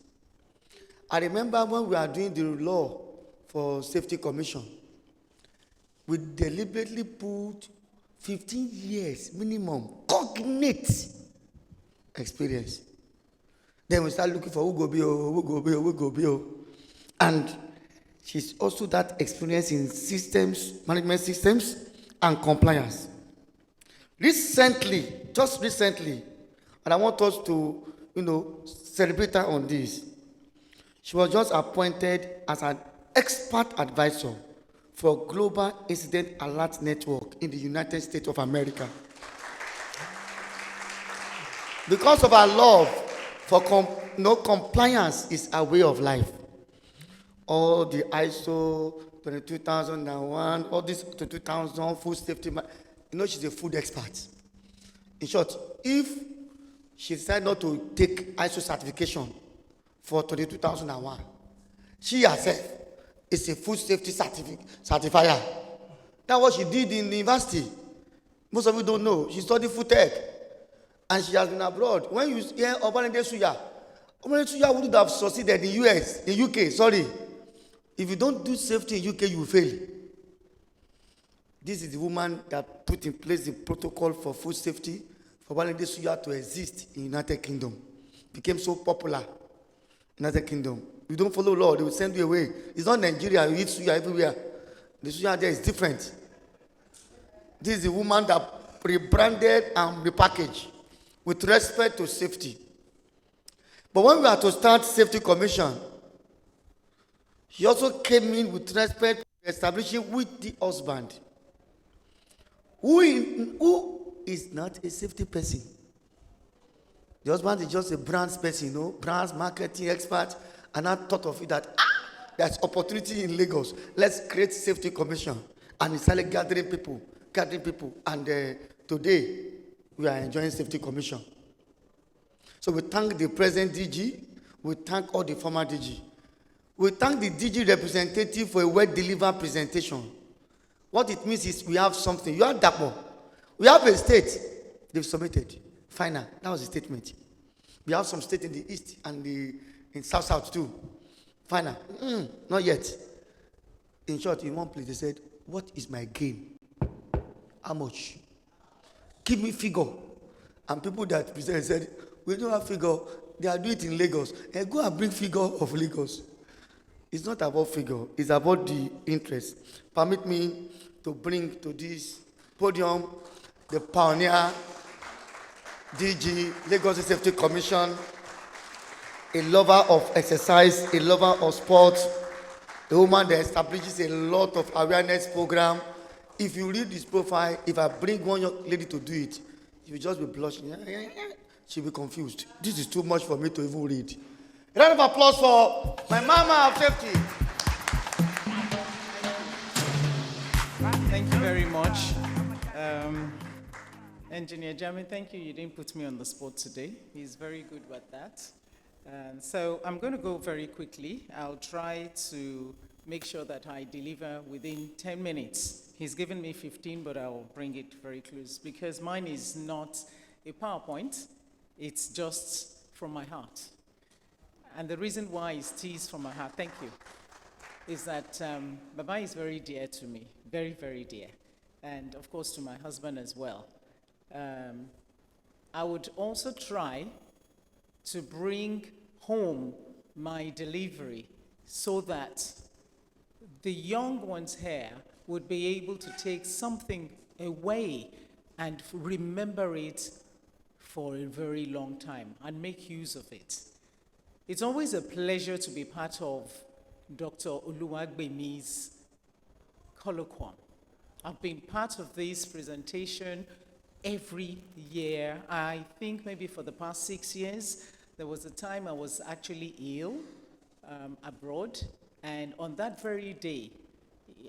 I remember when we were doing the law for Safety Commission, we deliberately put 15 years minimum, cognate experience. Then we start looking for who go be. And she's also that experience in systems, management systems, and compliance. Just recently, and I want us to, celebrate her on this. She was just appointed as an expert advisor for Global Incident Alert Network in the United States of America. Because of our love for compliance is a way of life. All the ISO 22001, all this 2000 food safety, she's a food expert. In short, if she decided not to take ISO certification for 22001, she herself is a food safety certifier. That's what she did in the university. Most of you don't know. She studied food tech. And she has been abroad. When you hear Obalende Suya wouldn't have succeeded in UK, sorry. If you don't do safety in UK, you will fail. This is the woman that put in place the protocol for food safety for Obalende Suya to exist in United Kingdom. Became so popular in United Kingdom. You don't follow law, they will send you away. It's not Nigeria, you eat suya everywhere. The suya there is different. This is the woman that rebranded and repackaged with respect to safety. But when we are to start Safety Commission, she also came in with respect to establishing with the husband, who is not a safety person. The husband is just a brands person, brands, marketing expert, and I thought of it that there's opportunity in Lagos. Let's create Safety Commission. And we started gathering people. And today, we are enjoying Safety Commission. So we thank the present DG. We thank all the former DG. We thank the DG representative for a well-delivered presentation. What it means is we have something. You have DAPO. We have a state. They've submitted. Final. That was the statement. We have some state in the east and in south too. Final. Not yet. In short, in one place they said, what is my gain? How much? Give me figure. And people that present said, we don't have figure. They are doing it in Lagos. And go and bring figure of Lagos. It's not about figure. It's about the interest. Permit me to bring to this podium the pioneer DG, Lagos Safety Commission, a lover of exercise, a lover of sports, a woman that establishes a lot of awareness program. If you read this profile, if I bring one young lady to do it, she will just be blushing. She'll be confused. This is too much for me to even read. A round of applause for my mama of safety. Thank you very much. Engineer Jamin, thank you. You didn't put me on the spot today. He's very good with that. And so I'm going to go very quickly. I'll try to make sure that I deliver within 10 minutes. He's given me 15, but I'll bring it very close because mine is not a PowerPoint. It's just from my heart. And the reason why is teased from my heart, thank you, is that Baba is very dear to me, very, very dear. And of course to my husband as well. I would also try to bring home my delivery so that the young ones here would be able to take something away and remember it for a very long time and make use of it. It's always a pleasure to be part of Dr. Oluwagbemi's Colloquium. I've been part of this presentation every year. I think maybe for the past 6 years, there was a time I was actually ill abroad, and on that very day,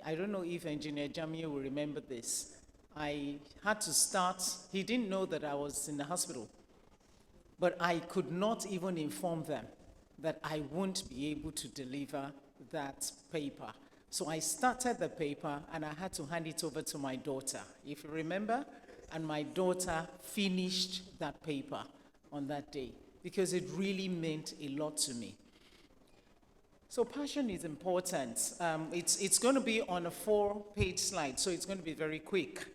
I don't know if Engineer Jamie will remember this, I had to start, he didn't know that I was in the hospital, but I could not even inform them that I won't be able to deliver that paper. So I started the paper and I had to hand it over to my daughter, if you remember, and my daughter finished that paper on that day because it really meant a lot to me. So passion is important. It's going to be on a 4-page slide, so it's going to be very quick.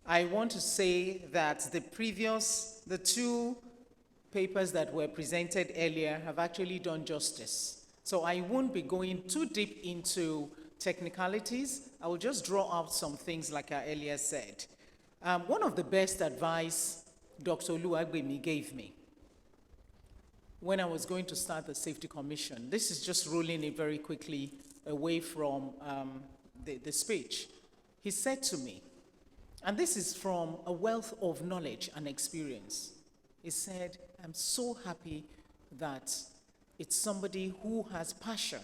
I want to say that the 2 papers that were presented earlier have actually done justice. So I won't be going too deep into technicalities. I will just draw out some things like I earlier said. One of the best advice Dr. Oluwagbemi gave me when I was going to start the Safety Commission, this is just rolling it very quickly away from the speech. He said to me, and this is from a wealth of knowledge and experience, he said, I'm so happy that it's somebody who has passion,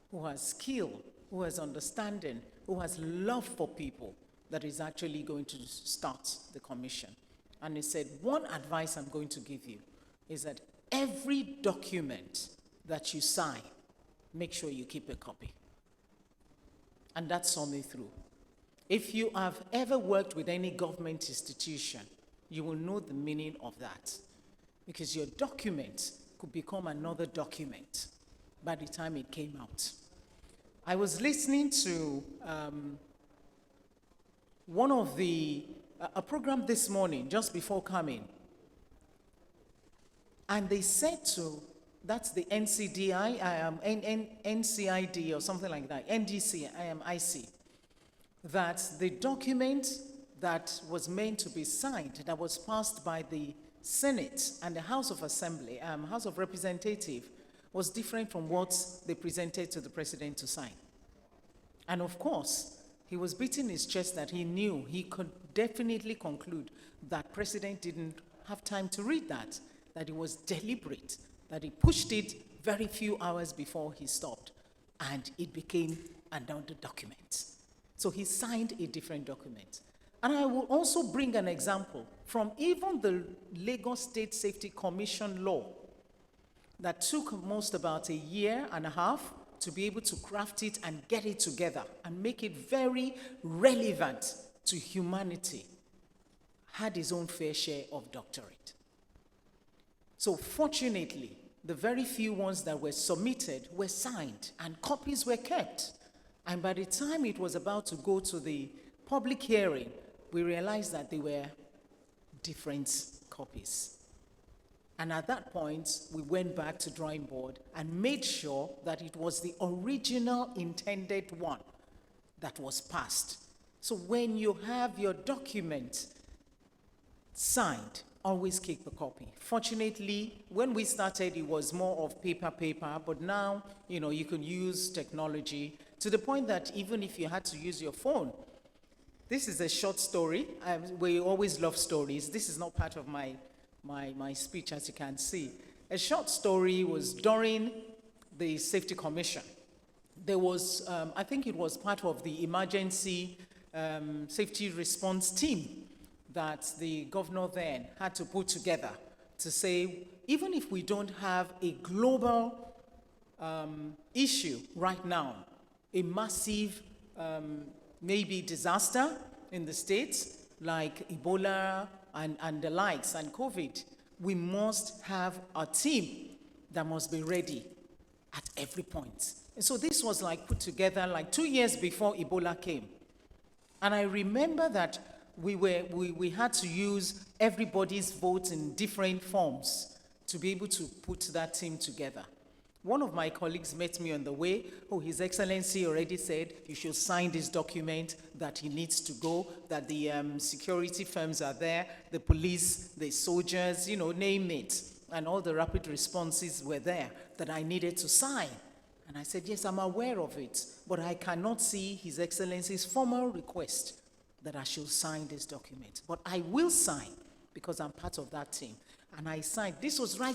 who has skill, who has understanding, who has love for people that is actually going to start the commission. And he said, one advice I'm going to give you is that every document that you sign, make sure you keep a copy. And that saw me through. If you have ever worked with any government institution, you will know the meaning of that. Because your document could become another document by the time it came out. I was listening to a program this morning, just before coming, and they said that's the NCDI, NCID or something like that, NDC, IC, that the document that was meant to be signed, that was passed by the Senate and the House of Assembly, House of Representatives, was different from what they presented to the president to sign. And of course, he was beating his chest that he knew he could definitely conclude that president didn't have time to read that it was deliberate, that he pushed it very few hours before he stopped, and it became another document. So he signed a different document. And I will also bring an example from even the Lagos State Safety Commission law that took most about 1.5 years to be able to craft it and get it together and make it very relevant to humanity, had his own fair share of doctorate. So fortunately, the very few ones that were submitted were signed and copies were kept. And by the time it was about to go to the public hearing, we realized that they were different copies. And at that point, we went back to drawing board and made sure that it was the original intended one that was passed. So when you have your document signed, always keep a copy. Fortunately, when we started, it was more of paper, but now, you can use technology to the point that even if you had to use your phone, this is a short story. We always love stories. This is not part of my speech, as you can see. A short story was during the Safety Commission. There was, I think it was part of the emergency safety response team that the governor then had to put together to say, even if we don't have a global issue right now, a massive maybe disaster in the States, like Ebola and the likes, and COVID, we must have a team that must be ready at every point. And so this was like put together like 2 years before Ebola came. And I remember that we had to use everybody's votes in different forms to be able to put that team together. One of my colleagues met me on the way. Oh, His Excellency already said you should sign this document, that he needs to go, that the security firms are there, the police, the soldiers, name it. And all the rapid responses were there that I needed to sign. And I said, yes, I'm aware of it, but I cannot see His Excellency's formal request that I should sign this document. But I will sign because I'm part of that team. And I signed. This was right